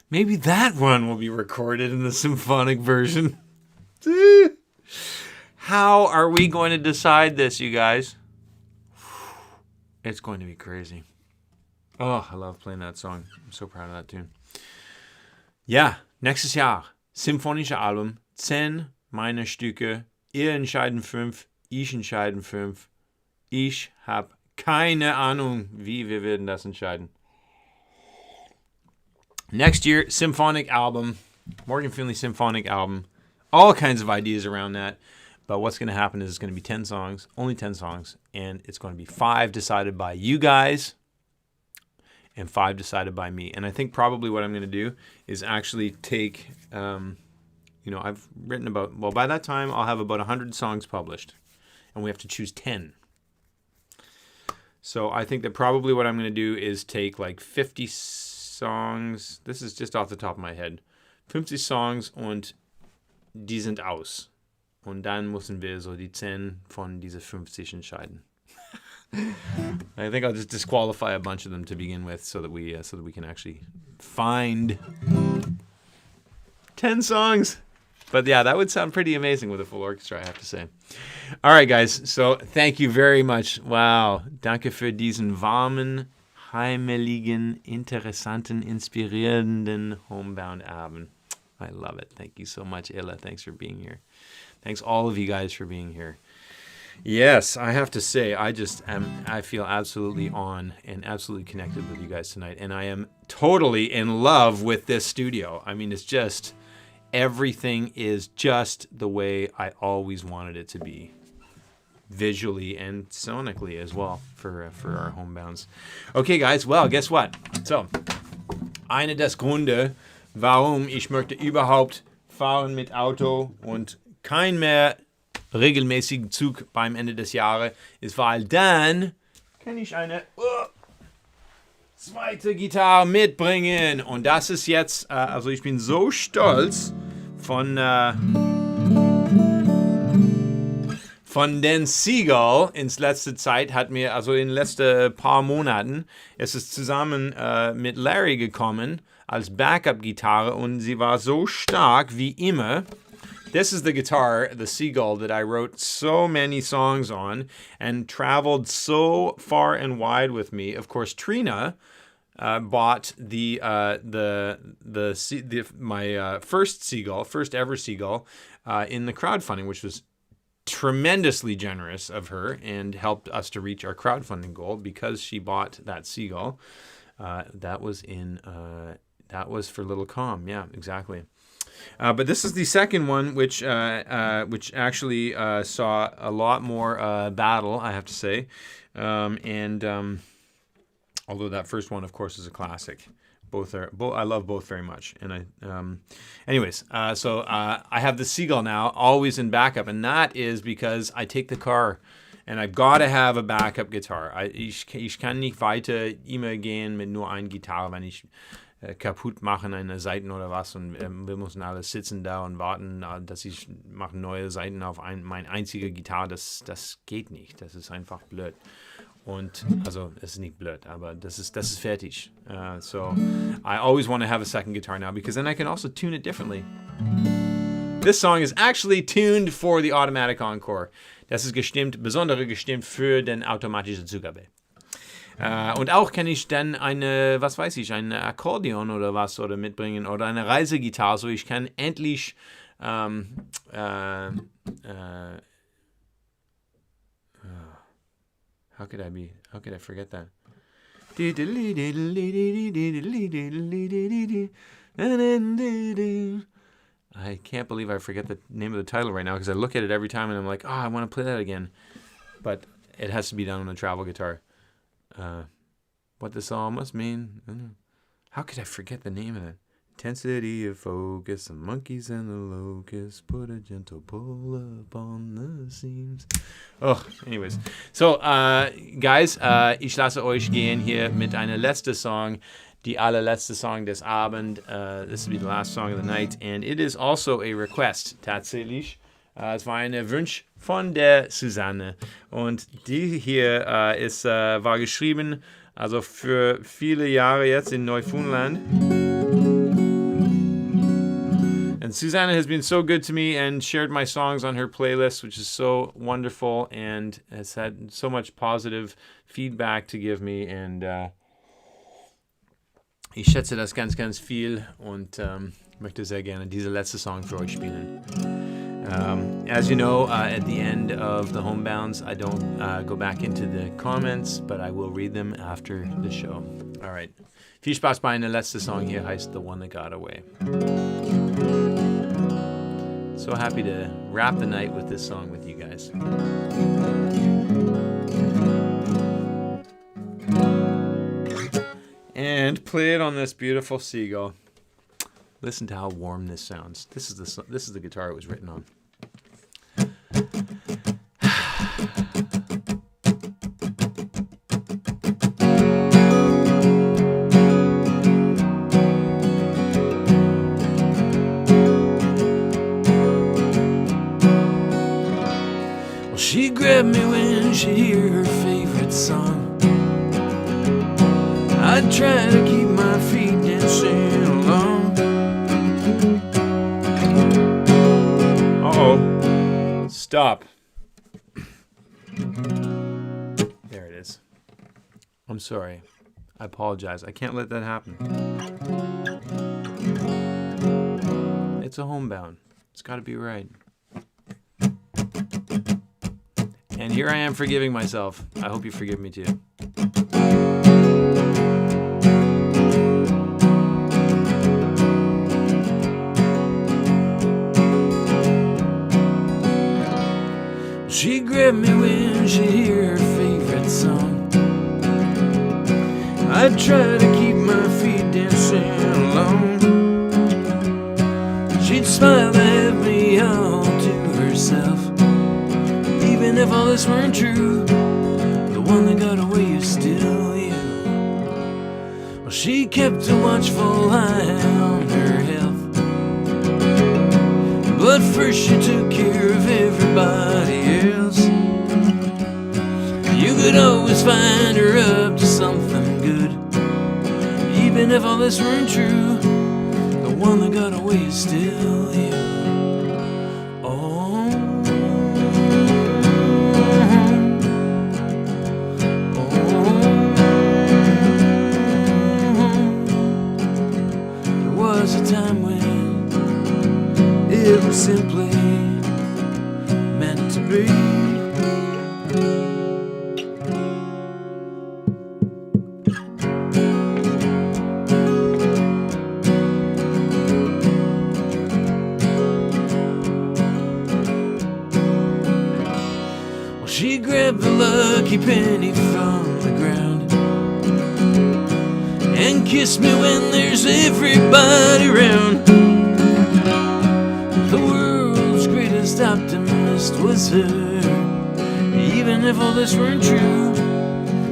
Maybe that one will be recorded in the symphonic version. How are we going to decide this, you guys? It's going to be crazy. Oh, I love playing that song. I'm so proud of that tune. Ja, nächstes Jahr. Symphonische Album. 10 meiner Stücke. Ihr entscheiden 5. Ich entscheiden 5. Ich habe keine Ahnung, wie wir werden das entscheiden. Next year, symphonic album, Morgan Finley symphonic album, all kinds of ideas around that. But what's going to happen is it's going to be 10 songs, only 10 songs, and it's going to be 5 decided by you guys and 5 decided by me. And I think probably what I'm going to do is actually take, I've written by that time I'll have about 100 songs published, and we have to choose 10. So I think that probably what I'm going to do is take like 50 Songs, this is just off the top of my head, 50 Songs und die sind aus. Und dann müssen wir so die 10 von diese 50 entscheiden. I think I'll just disqualify a bunch of them to begin with so that we can actually find 10 songs. But yeah, that would sound pretty amazing with a full orchestra, I have to say. All right, guys, so thank you very much. Wow, danke für diesen warmen, heimeligen, interessanten, inspirierenden Homebound Abend. I love it. Thank you so much, Ella. Thanks for being here. Thanks all of you guys for being here. Yes, I have to say, I feel absolutely on and absolutely connected with you guys tonight. And I am totally in love with this studio. I mean, it's just, everything is just the way I always wanted it to be. Visually and sonically as well for our Homebounds. Okay, guys, well, guess what? So, eine der Gründe, warum ich möchte überhaupt fahren mit Auto und kein mehr regelmäßigen Zug beim Ende des Jahres ist, weil dann kann ich eine zweite Gitarre mitbringen. Und das ist jetzt, also ich bin so stolz von den Seagull ins letzte Zeit hat mir, also in den letzten paar Monaten, es ist zusammen mit Larry gekommen als Backup-Gitarre und sie war so stark wie immer. This is the guitar, the Seagull, that I wrote so many songs on and traveled so far and wide with me. Of course, Trina bought my first ever Seagull in the crowdfunding, which was tremendously generous of her and helped us to reach our crowdfunding goal because she bought that Seagull. That was for Little Calm. Yeah, exactly. But this is the second one, which actually saw a lot more battle, I have to say. Although that first one, of course, is a classic. I love both very much. And so I have the Seagull now, always in backup, and that is because I take the car. And I've got to have a backup guitar. Ich kann nicht weiter immer gehen mit nur einer Gitarre, wenn ich kaputt machen eine Seiten oder was. Und wir müssen alle sitzen da und warten, dass ich mache neue Seiten auf meine einzige Gitarre. Das geht nicht. Das ist einfach blöd. Und also es ist nicht blöd, aber das ist fertig. So I always want to have a second guitar now because then I can also tune it differently. This song is actually tuned for the automatic encore. Das ist besondere gestimmt für den automatischen Zugabe. Und auch kann ich dann ein Akkordeon oder was oder mitbringen oder eine Reisegitarre, so ich kann endlich how could I forget that? I can't believe I forget the name of the title right now because I look at it every time and I'm like, I want to play that again. But it has to be done on a travel guitar. What this all must mean. I don't know. How could I forget the name of it? Intensity of focus, the monkeys and the locusts put a gentle pull upon the seams. Oh, anyways. So, guys, ich lasse euch gehen hier mit einer letzten Song. Die allerletzte Song des Abend. This will be the last song of the night. And it is also a request, tatsächlich. Es war ein Wunsch von der Susanne. Und die hier war geschrieben, also für viele Jahre jetzt in Neufundland. And Susanna has been so good to me and shared my songs on her playlist, which is so wonderful and has had so much positive feedback to give me. And ich schätze das ganz, ganz viel und möchte sehr gerne diese letzte Song für euch spielen. As you know, at the end of the Homebounds, I don't go back into the comments, but I will read them after the show. All right. Viel Spaß bei einer letzten Song hier, heißt The One That Got Away. So happy to wrap the night with this song with you guys. And play it on this beautiful Seagull. Listen to how warm this sounds. This is the guitar it was written on. Well, she grabbed me when she heard her favorite song. I try to keep my feet dancing along. Uh-oh. Stop. There it is. I'm sorry. I apologize. I can't let that happen. It's a homebound. It's got to be right. And here I am forgiving myself. I hope you forgive me too. She grabbed me when she heard her favorite song. I try to keep my feet dancing along. She'd smile at me all to herself. Even if all this weren't true, the one that got away is still you. Well, she kept a watchful eye on her health, but first she took care of everybody else. You could always find her up to something good. Even if all this weren't true, the one that got away is still you. Oh, there was a time when it was simply meant to be. lucky penny from the ground, and kiss me when there's everybody around. The world's greatest optimist was her. Even if all this weren't true,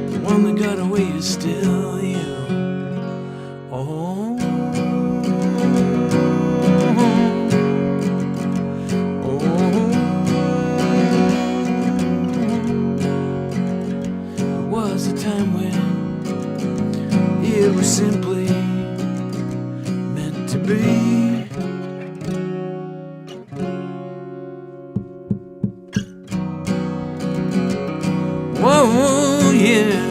the one that got away is still you. Oh, there was a time when it was simply meant to be. Whoa, yeah.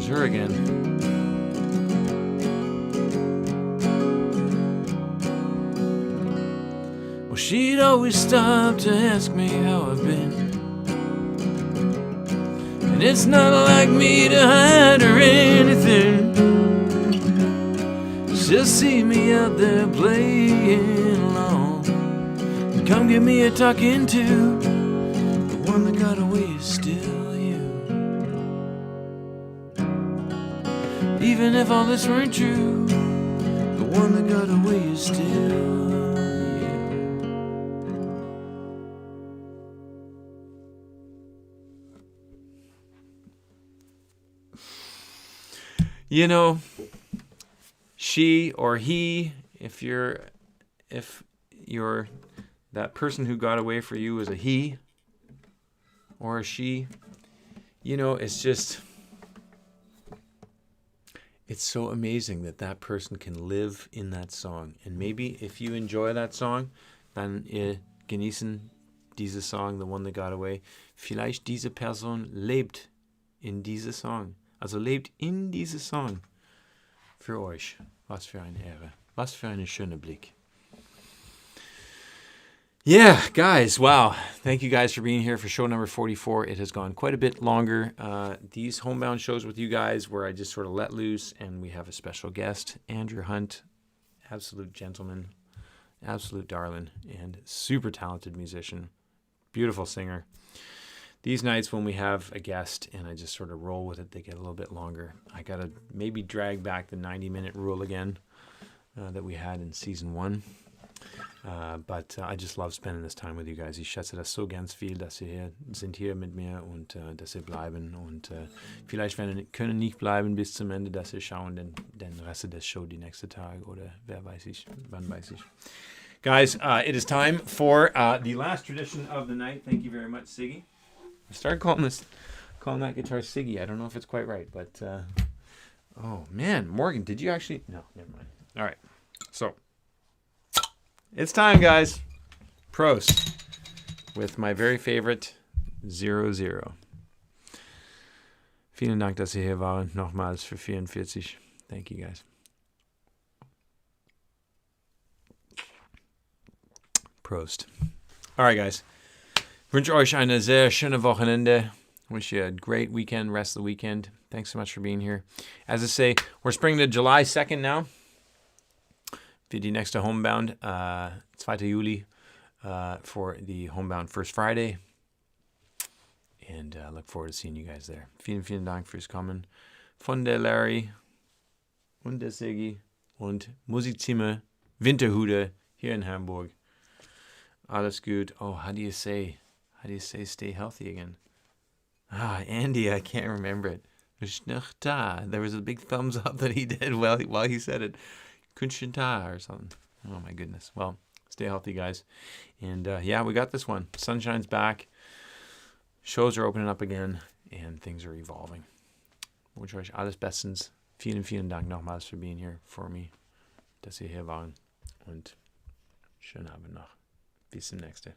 Her again. Well, she'd always stop to ask me how I've been, and it's not like me to hide or anything. She'll see me out there playing along, and come give me a talking to. The one that got away is still you. Even if all this weren't true, the one that got away is still you. You know, she or he, if you're that person who got away for you is a he or a she, you know, it's just, it's so amazing that that person can live in that song. And maybe if you enjoy that song, dann genießen diese Song, the one that got away. Vielleicht diese Person lebt in diese Song. Also lebt in diese Song. Für euch. Was für eine Ehre. Was für eine schöne Blick. Yeah, guys, wow. Thank you guys for being here for show number 44. It has gone quite a bit longer. These homebound shows with you guys where I just sort of let loose, and we have a special guest, Andrew Hunt, absolute gentleman, absolute darling, and super talented musician, beautiful singer. These nights when we have a guest and I just sort of roll with it, they get a little bit longer. I got to maybe drag back the 90-minute rule again that we had in season 1. But I just love spending this time with you guys. Ich schätze das so ganz viel, dass ihr sind hier mit mir und dass ihr bleiben. Und vielleicht können nicht bleiben bis zum Ende, dass ihr schauen den Rest des Show die nächsten Tage oder wer weiß ich, wann weiß ich. Guys, it is time for the last tradition of the night. Thank you very much, Siggy. I started calling that guitar Siggy. I don't know if it's quite right, but oh man, Morgan, did you actually? No, never mind. All right, so it's time, guys. Prost with my very favorite 00. Vielen Dank, dass ihr hier waren. Nochmals für 44. Thank you, guys. Prost. All right, guys. Wünsche euch eine sehr schöne Wochenende. Wish you a great weekend, rest of the weekend. Thanks so much for being here. As I say, we're springing to July 2nd now. Für die nächste Homebound, 2. Juli, for the Homebound First Friday. And look forward to seeing you guys there. Vielen Dank fürs Kommen. Von der Larri und der Siggi und Musikzimmer Winterhude here in Hamburg. Alles gut. Oh, how do you say stay healthy again? Andy, I can't remember it. There was a big thumbs up that he did while he said it. Kunshita or something. Oh my goodness. Well, stay healthy, guys. And yeah, we got this one. Sunshine's back. Shows are opening up again and things are evolving. Wünsche euch alles Bestens. Vielen Dank nochmals für being here for me, dass ihr hier waren. Und schönen Abend noch. Bis zum nächsten.